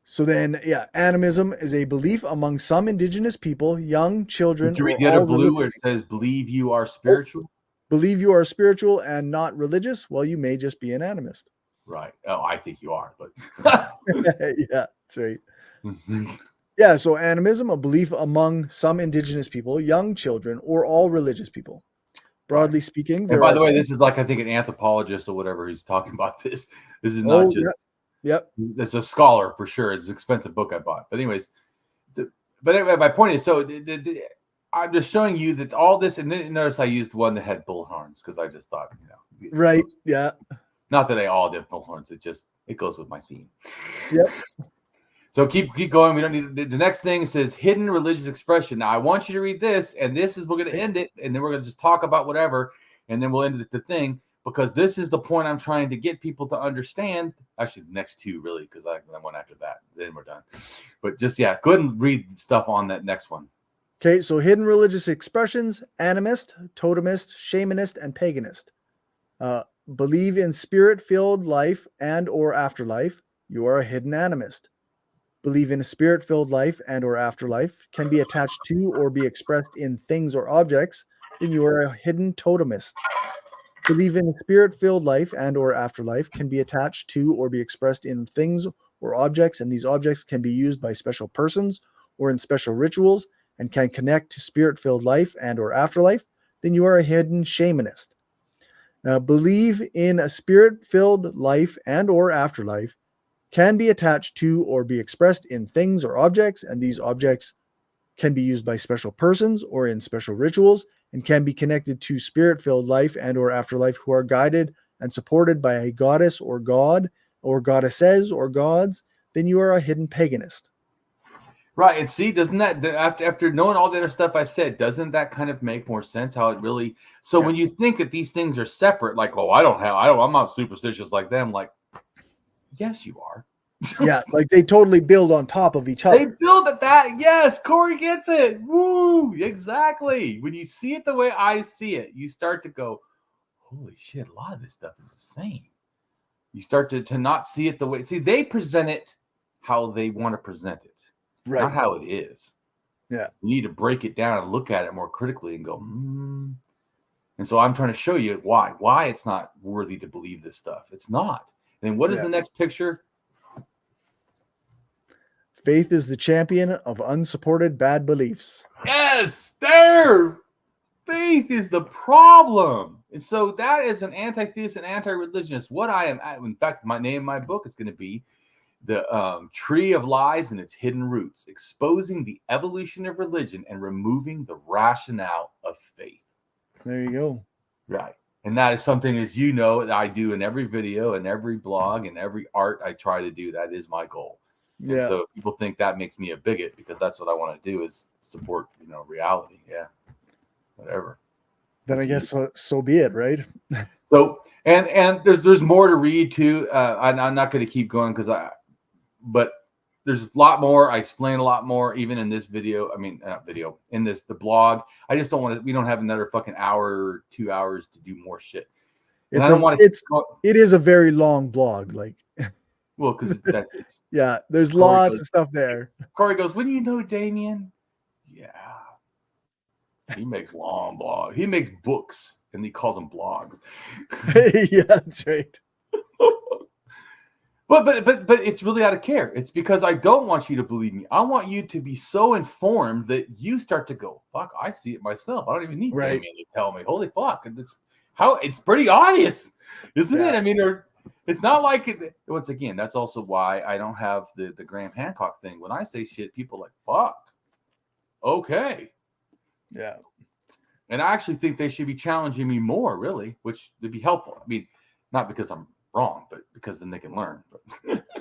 So then, animism is a belief among some indigenous people, young children. Did you read the other blue where it says "Believe you are spiritual"? Believe you are spiritual and not religious. Well, you may just be an animist. Right. Oh, I think you are, but yeah, that's right. Yeah, so animism, a belief among some indigenous people, young children, or all religious people. Broadly speaking, And there by are the way, two. this is like, I think, an anthropologist or whatever who's talking about this. This is Oh, not just. yep. It's a scholar for sure. It's an expensive book I bought. But anyways, but anyway, my point is, so I'm just showing you that all this, and notice I used one that had bull horns because I just thought, Right. Yeah. not that they all did bull horns. It goes with my theme. Yep. So keep going. We don't need the next thing says hidden religious expression. Now I want you to read this, and this is we're going to end it, and then we're going to just talk about whatever, and then we'll end the thing because this is the point I'm trying to get people to understand. Actually, the next two really, because I went after that. Then we're done. But just go ahead and read stuff on that next one. Okay, so hidden religious expressions: animist, totemist, shamanist, and paganist. Believe in spirit-filled life and or afterlife, you are a hidden animist. Believe in a spirit-filled life and or afterlife, can be attached to or be expressed in things or objects, then you are a hidden totemist. Believe in a spirit-filled life and or afterlife, can be attached to or be expressed in things or objects, and these objects can be used by special persons or in special rituals and can connect to spirit-filled life and or afterlife, then you are a hidden shamanist. Believe in a spirit-filled life and or afterlife, can be attached to or be expressed in things or objects, and these objects can be used by special persons or in special rituals and can be connected to spirit-filled life and or afterlife who are guided and supported by a goddess or god or goddesses or gods, then you are a hidden paganist. Right, and see, doesn't that after knowing all the other stuff I said, doesn't that kind of make more sense? How it really when you think that these things are separate, like, oh, I'm not superstitious like them. Like, yes, you are. Yeah, like they totally build on top of each other. They build at that. Yes, Cory gets it. Woo! Exactly. When you see it the way I see it, you start to go, holy shit, a lot of this stuff is the same. You start to not see it the way. See, they present it how they want to present it, right? Not how it is. Yeah. You need to break it down and look at it more critically and go, And so I'm trying to show you why it's not worthy to believe this stuff. It's not. And then what is the next picture? Faith is the champion of unsupported bad beliefs. Yes, there. Faith is the problem. And so that is an anti-theist and anti-religionist. What I am, in fact, my name of my book is going to be The Tree of Lies and Its Hidden Roots, Exposing the Evolution of Religion and Removing the Rationale of Faith. There you go. Right. And that is something, as you know, that I do in every video and every blog and every art I try to do. That is my goal. Yeah. And so people think that makes me a bigot because that's what I want to do is support, reality. Yeah. Whatever. Then I guess so be it, right? So and there's more to read too. I'm not going to keep going but there's a lot more. I explain a lot more even in this video. I mean, not video, in the blog. I just don't want to. We don't have another fucking hour or 2 hours to do more shit. And It is a very long blog, like. Well, because it's there's lots of stuff there. Cory goes, when do you know Damien? Yeah. He makes long blogs. He makes books, and he calls them blogs. Yeah, that's right. But it's really out of care. It's because I don't want you to believe me. I want you to be so informed that you start to go, fuck, I see it myself. I don't even need Damien to tell me. Holy fuck. It's pretty obvious, isn't it? I mean, it's not like it. Once again, that's also why I don't have the Graham Hancock thing. When I say shit, people are like, fuck. Okay. Yeah. And I actually think they should be challenging me more, really, which would be helpful. I mean, not because I'm wrong, but because then they can learn.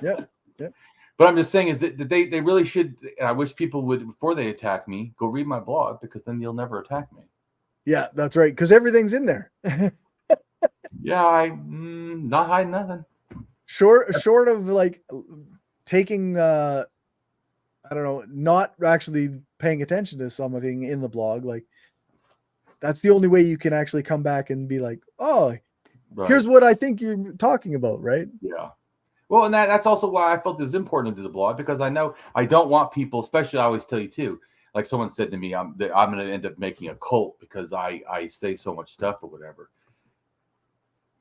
Yeah. But I'm just saying is that they really should. And I wish people would, before they attack me, go read my blog, because then you'll never attack me. Yeah, that's right. Because everything's in there. Yeah, I'm not hiding nothing. Short of like taking, I don't know, not actually paying attention to something in the blog. Like, that's the only way you can actually come back and be like, oh, here's what I think you're talking about, right? Yeah. Well, and that's also why I felt it was important to do the blog, because I know I don't want people, especially I always tell you too, like someone said to me, I'm going to end up making a cult because I say so much stuff or whatever.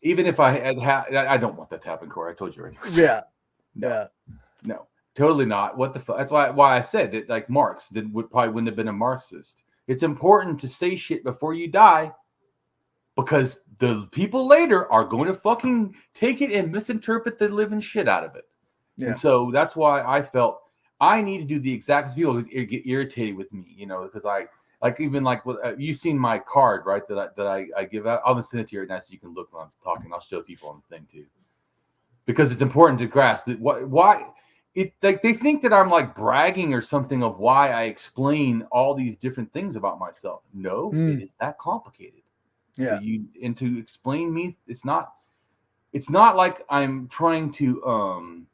Even if I I don't want that to happen, Cory. I told you already. Yeah. No, totally not. What the fuck? That's why I said that, like Marx probably wouldn't have been a Marxist. It's important to say shit before you die. because the people later are going to fucking take it and misinterpret the living shit out of it. Yeah. And so that's why I felt I need to do the exact, people get irritated with me, because you've seen my card, right? That I give out. I'll send it to you right now so you can look when I'm talking. I'll show people on the thing too, because it's important to grasp it. Why it like they think that I'm like bragging or something of why I explain all these different things about myself. No, it is that complicated. Yeah. So to explain me, it's not like I'm trying to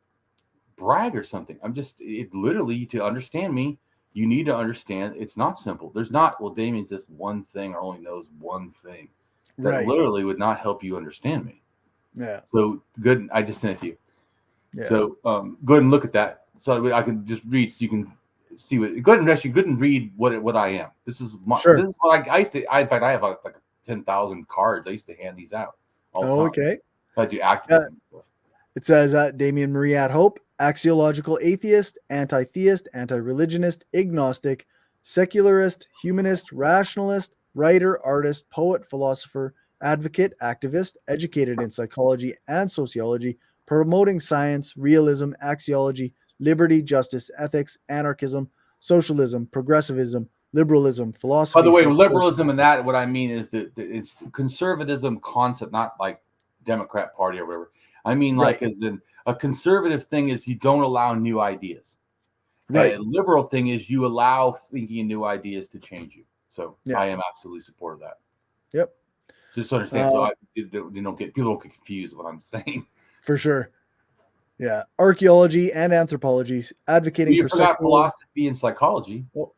brag or something. I'm just literally, to understand me, you need to understand it's not simple. There's not, well, Damien's just one thing or only knows one thing. That literally would not help you understand me. Yeah. So good. I just sent it to you. Yeah. So go ahead and look at that. So I can just read so you can see what. Go ahead and read what I am. This is what I used to. In fact, I have like 10,000 cards. I used to hand these out all the time. Okay. I do activism stuff. It says Damien Marie AtHope, axiological atheist, anti-theist, anti-religionist, agnostic, secularist, humanist, rationalist, writer, artist, poet, philosopher, advocate, activist, educated in psychology and sociology, promoting science, realism, axiology, liberty, justice, ethics, anarchism, socialism, progressivism, liberalism, philosophy. By the way, liberalism and that, what I mean is that it's conservatism concept, not like Democrat Party or whatever. I mean, like, as in a conservative thing is you don't allow new ideas. Right. And a liberal thing is you allow thinking of new ideas to change you. So I am absolutely supportive of that. Yep. Just understand, so people don't get confused with what I'm saying. For sure. Yeah. Archaeology and anthropology, advocating for philosophy and psychology. Well,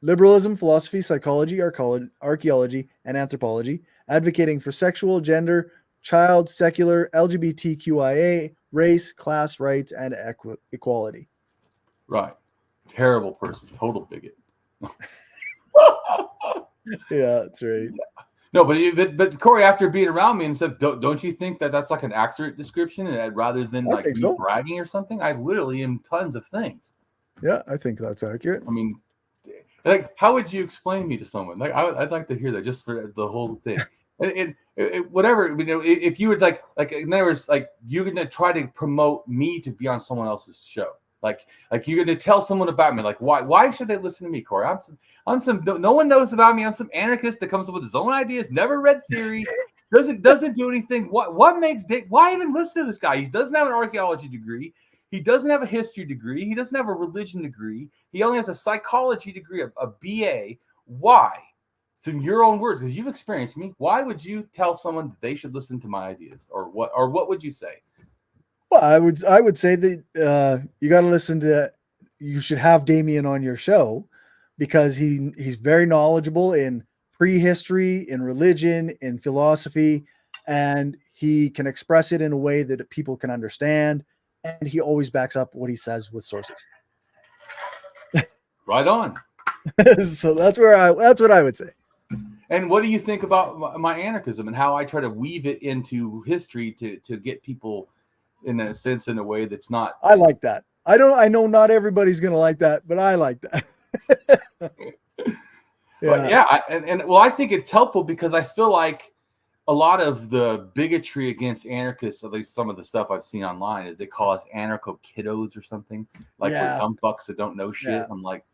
liberalism, philosophy, psychology, archaeology, and anthropology, advocating for sexual, gender, child, secular, LGBTQIA, race, class rights, and equality. Right. Terrible person. Total bigot. Yeah, that's right. No, but Cory, after being around me and stuff, don't you think that that's like an accurate description, and rather than like me bragging or something? I literally am tons of things. Yeah, I think that's accurate. I mean, like, how would you explain me to someone? Like, I'd like to hear that just for the whole thing. And whatever, if you would like in other words, like, you're gonna try to promote me to be on someone else's show, like you're gonna tell someone about me, like, why should they listen to me, Cory? I'm some no one knows about me. I'm some anarchist that comes up with his own ideas, never read theory, doesn't do anything. Why even listen to this guy? He doesn't have an archaeology degree. He doesn't have a history degree. He doesn't have a religion degree. He only has a psychology degree, a BA. Why? So in your own words, because you've experienced me, why would you tell someone that they should listen to my ideas, or what would you say? Well, I would say that you got to listen to. You should have Damien on your show because he's very knowledgeable in prehistory, in religion, in philosophy, and he can express it in a way that people can understand. And he always backs up what he says with sources. Right on. So that's what I would say. And what do you think about my anarchism and how I try to weave it into history to get people, in a sense, in a way that's not. I like that. I know not everybody's gonna like that, but I like that. I think it's helpful because I feel like a lot of the bigotry against anarchists, at least some of the stuff I've seen online, is they call us anarcho kiddos or something, like we're dumb fucks that don't know shit. I'm like,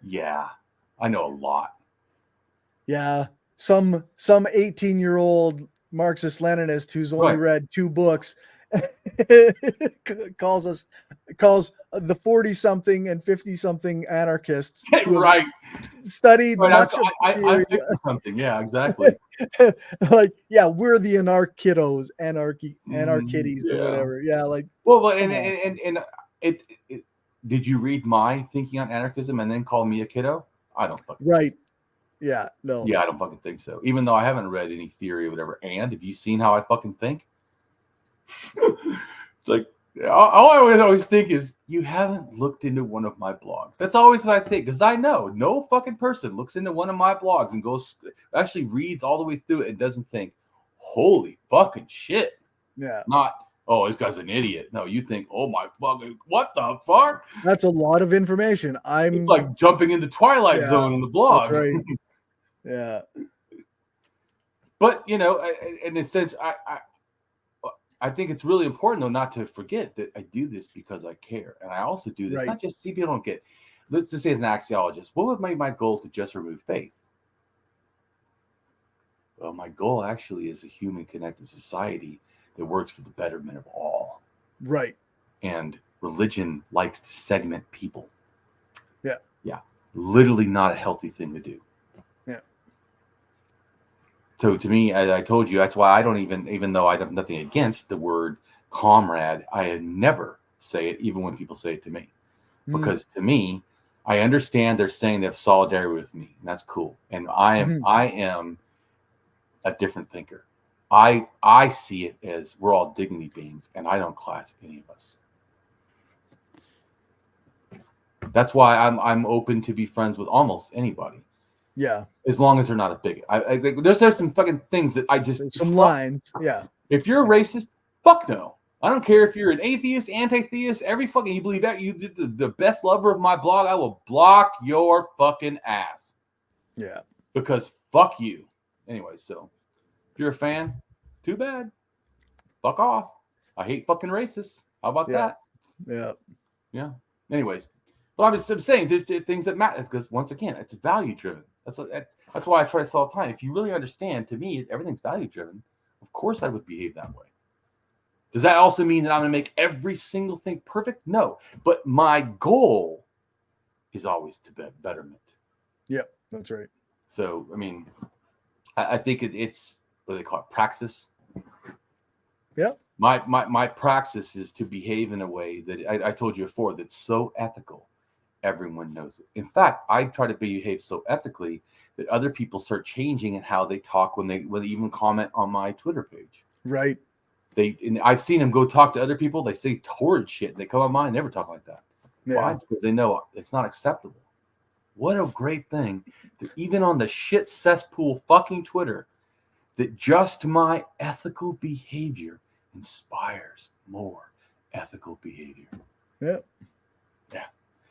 yeah, I know a lot. Yeah, some 18-year-old Marxist-Leninist who's only read 2 books calls the 40-something and 50-something anarchists studied much of I'm something. Yeah, exactly. Like, yeah, we're the anarchiddos, anarchitties, or whatever. Yeah, like. Well, and did you read my thinking on anarchism and then call me a kiddo? I don't fucking right. Yeah, no. Yeah, I don't fucking think so. Even though I haven't read any theory or whatever. And have you seen how I fucking think? It's like, all I always think is, you haven't looked into one of my blogs. That's always what I think, because I know no fucking person looks into one of my blogs and actually reads all the way through it and doesn't think, holy fucking shit. Yeah. Not, oh, this guy's an idiot. No, you think, oh my fucking, what the fuck? That's a lot of information. It's like jumping in the Twilight Zone in the blog. That's right. Yeah. But in a sense, I think it's really important though not to forget that I do this because I care, and I also do this not just see people don't get. Let's just say as an axiologist, what would make my goal to just remove faith? Well, my goal actually is a human connected society that works for the betterment of all. Right. And religion likes to segment people. Yeah. Yeah. Literally not a healthy thing to do. Yeah. So to me, I told you, that's why I don't even though I have nothing against the word comrade, I never say it, even when people say it to me. Because to me, I understand they're saying they have solidarity with me, and that's cool. And I am a different thinker. I see it as we're all dignity beings, and I don't class any of us. That's why I'm open to be friends with almost anybody. Yeah. As long as they're not a bigot. There's some fucking things that I just some lines. Yeah. If you're a racist, fuck no. I don't care if you're an atheist, anti-theist, every fucking you believe that you did the best lover of my blog, I will block your fucking ass. Yeah. Because fuck you. Anyway, so if you're a fan, too bad. Fuck off. I hate fucking racists. How about that? Yeah. Yeah. Anyways, but I'm saying there's things that matter because once again, it's value driven. That's why I try to say all the time. If you really understand, to me, everything's value driven. Of course, I would behave that way. Does that also mean that I'm going to make every single thing perfect? No. But my goal is always to betterment. Yep, that's right. So, I mean, I think it's, what do they call it? Praxis. Yeah. My praxis is to behave in a way that I told you before that's so ethical, everyone knows it. In fact, I try to behave so ethically that other people start changing in how they talk when they even comment on my Twitter page. Right. And I've seen them go talk to other people. They say horrid shit. They come on mine, never talk like that. Yeah. Why? Because they know it's not acceptable. What a great thing that even on the shit cesspool fucking Twitter, that just my ethical behavior inspires more ethical behavior. Yeah. Yeah.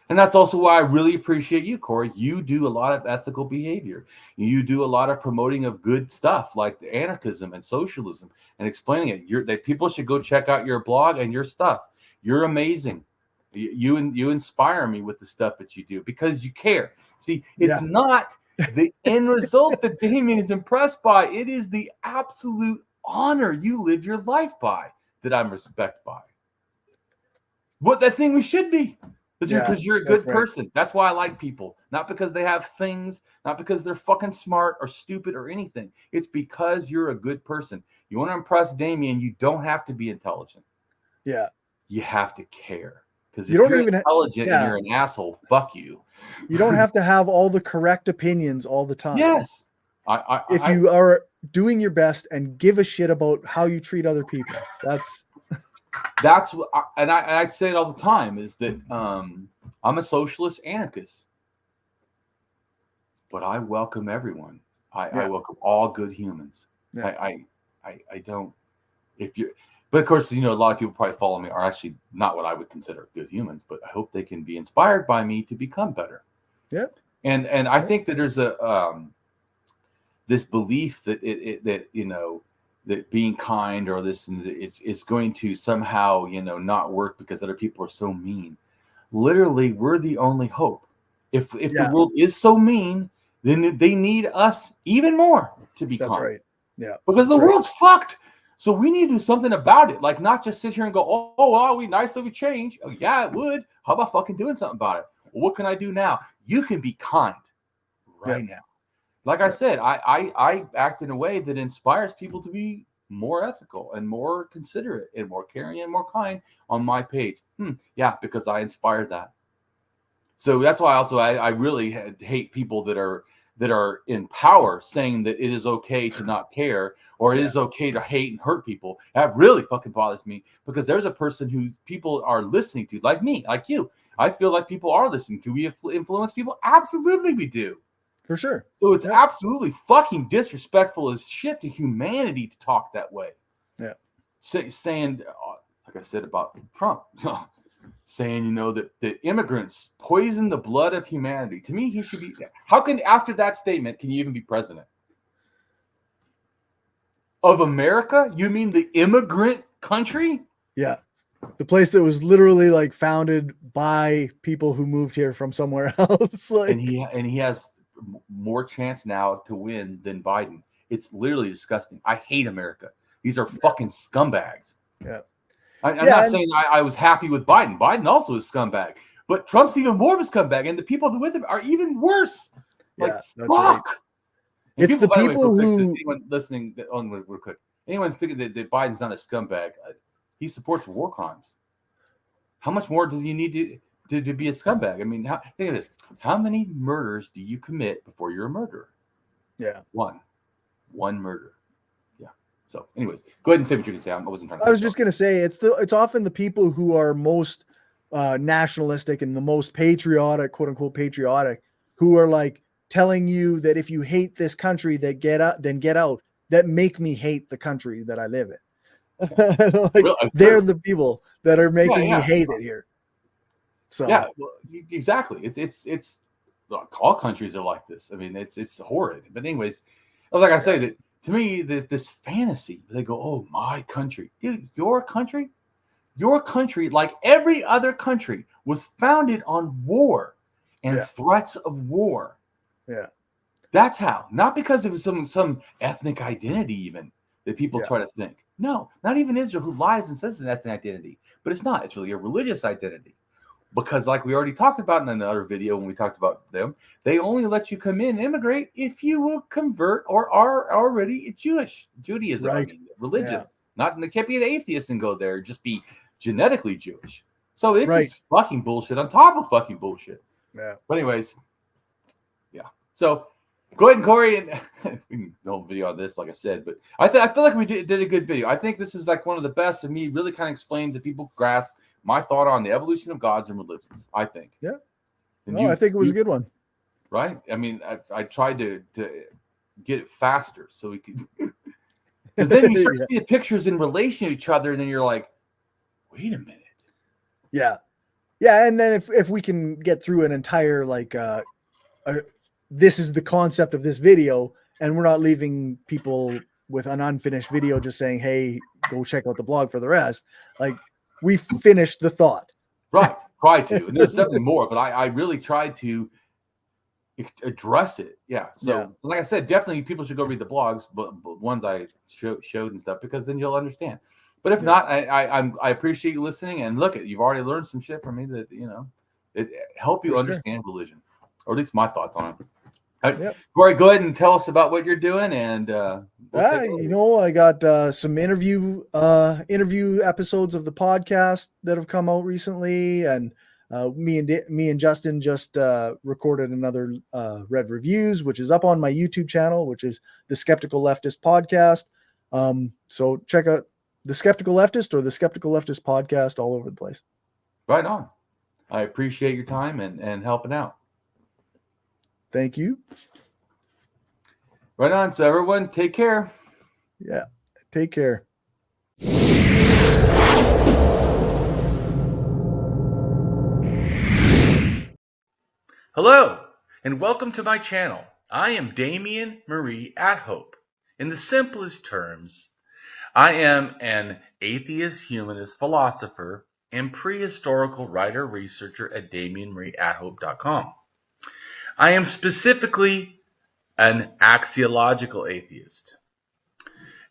And that's also why I really appreciate you, Cory. You do a lot of ethical behavior. You do a lot of promoting of good stuff like the anarchism and socialism and explaining it. That people should go check out your blog and your stuff. You're amazing. You inspire me with the stuff that you do because you care. See, it's not the end result that Damien is impressed by. It is the absolute honor you live your life by that I'm respected by. What that thing we should be. Because you're a good person. That's why I like people. Not because they have things, not because they're fucking smart or stupid or anything. It's because you're a good person. You want to impress Damien, you don't have to be intelligent. Yeah. You have to care. Because if you don't you're even intelligent and you're an asshole, fuck you. You don't have to have all the correct opinions all the time. Yes. If you are doing your best and give a shit about how you treat other people, that's what I say it all the time is that I'm a socialist anarchist, but I welcome everyone. I welcome all good humans. Yeah. I don't, but of course, a lot of people probably follow me are actually not what I would consider good humans, but I hope they can be inspired by me to become better. Yeah. And I think that there's this belief that that being kind or this it's going to somehow not work because other people are so mean. Literally, we're the only hope. If the world is so mean, then they need us even more to be kind. That's right. Yeah. Because the world's fucked. So we need to do something about it. Like not just sit here and go, oh, well, we nice if we change. Oh, yeah, it would. How about fucking doing something about it? Well, what can I do now? You can be kind right now. Like I said, I act in a way that inspires people to be more ethical and more considerate and more caring and more kind on my page. Yeah, because I inspired that. So that's why also I really hate people that are in power saying that it is okay to not care or it is okay to hate and hurt people. That really fucking bothers me because there's a person who people are listening to, like me, like you. I feel like people are listening to. We influence people? Absolutely we do. For sure. So it's absolutely fucking disrespectful as shit to humanity to talk that way. Yeah. Saying, like I said about Trump, saying, that immigrants poison the blood of humanity. To me, he should be. How can, after that statement, can you even be president? of America? You mean the immigrant country? Yeah. The place that was literally like founded by people who moved here from somewhere else. Like, and he has more chance now to win than Biden. It's literally disgusting. I hate America. These are fucking scumbags. Yeah. I'm not saying I was happy with Biden. Biden also is a scumbag. But Trump's even more of a scumbag. And the people with him are even worse. Like, that's fuck. right. And It's the people who... Anyone listening, real quick. Anyone's thinking that Biden's not a scumbag. He supports war crimes. How much more does he need to be a scumbag? I mean, think of this. How many murders do you commit before you're a murderer? Yeah. One murder. Yeah. So anyways, go ahead and say what you're going to say. I wasn't trying to... I was just going to say, it's often the people who are most nationalistic and the most patriotic, quote unquote patriotic, who are like telling you that if you hate this country, that get out, that make me hate the country that I live in. They're the people that are making me hate it here. So yeah, well, exactly. It's look, all countries are like this. I mean, it's horrid. But anyways, like I say, that to me, this fantasy. They go, "Oh, my country, dude, your country, like every other country, was founded on war and threats of war." Yeah, that's how. Not because of some ethnic identity, even that people try to think. No, not even Israel, who lies and says it's an ethnic identity, but it's not. It's really a religious identity. Because like we already talked about in another video when we talked about them, they only let you come in and immigrate if you will convert or are already Jewish. Judaism, right. I mean, religion. Not, they can't be an atheist and go there, just be genetically Jewish. So it's just fucking bullshit on top of fucking bullshit. Yeah. But anyways, yeah. So go ahead and Cory, and we can do a video on this, like I said, but I feel like we did a good video. I think this is like one of the best of me really kind of explain to people, grasp my thought on the evolution of gods and religions, I think. Yeah. And I think it was a good one. Right? I mean, I tried to get it faster so we could, because then you start to see the pictures in relation to each other, and then you're like, wait a minute. Yeah. Yeah. And then if we can get through an entire, like, this is the concept of this video, and we're not leaving people with an unfinished video just saying, hey, go check out the blog for the rest. Like, we finished the thought. Right. Try to. And there's nothing more, but I really tried to address it. Yeah. So like I said, definitely people should go read the blogs, but ones I showed and stuff, because then you'll understand. But if not, I appreciate you listening, and look, you've already learned some shit from me that, it help you understand religion, or at least my thoughts on it. Cory, go ahead and tell us about what you're doing, and I got some interview episodes of the podcast that have come out recently, and me and Justin just recorded another Read Reviews, which is up on my YouTube channel, which is the Skeptical Leftist Podcast. So check out the Skeptical Leftist or the Skeptical Leftist Podcast all over the place. Right on. I appreciate your time and helping out. Thank you. Right on. So everyone, take care. Yeah. Take care. Hello, and welcome to my channel. I am Damien Marie AtHope. In the simplest terms, I am an atheist-humanist philosopher and prehistorical writer-researcher at DamienMarieAtHope.com. I am specifically an axiological atheist.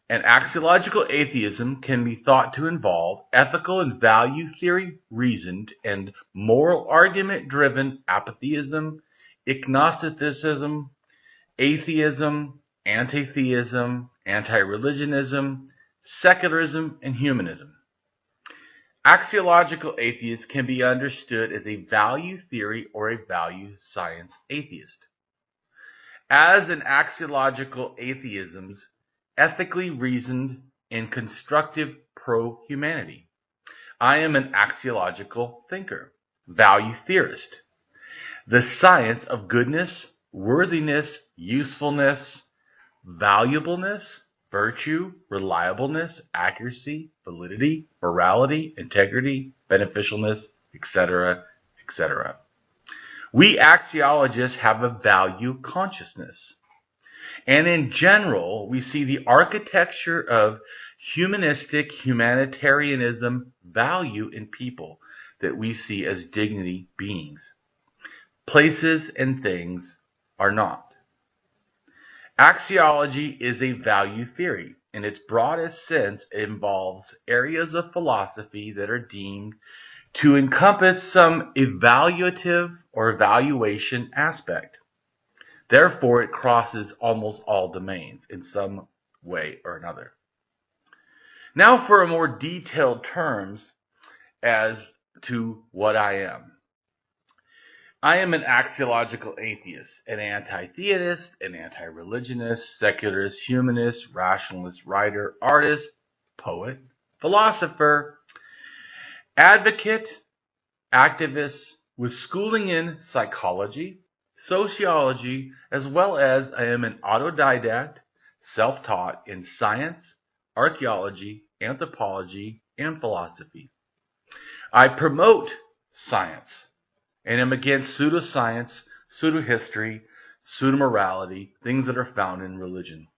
An axiological atheism can be thought to involve ethical and value theory reasoned and moral argument driven apatheism, agnosticism, atheism, antitheism, antireligionism, secularism, and humanism. Axiological atheists can be understood as a value theory or a value science atheist. As an axiological atheism's ethically reasoned and constructive pro-humanity, I am an axiological thinker, value theorist. The science of goodness, worthiness, usefulness, valuableness, virtue, reliableness, accuracy, validity, morality, integrity, beneficialness, etc., etc. We axiologists have a value consciousness. And in general, we see the architecture of humanistic humanitarianism value in people that we see as dignity beings. Places and things are not. Axiology is a value theory. In its broadest sense, it involves areas of philosophy that are deemed to encompass some evaluative or evaluation aspect. Therefore, it crosses almost all domains in some way or another. Now for a more detailed terms as to what I am. I am an axiological atheist, an anti-theist, an anti-religionist, secularist, humanist, rationalist, writer, artist, poet, philosopher, advocate, activist with schooling in psychology, sociology, as well as I am an autodidact, self-taught in science, archaeology, anthropology, and philosophy. I promote science and am against pseudoscience, pseudo-history, pseudo-morality, things that are found in religion.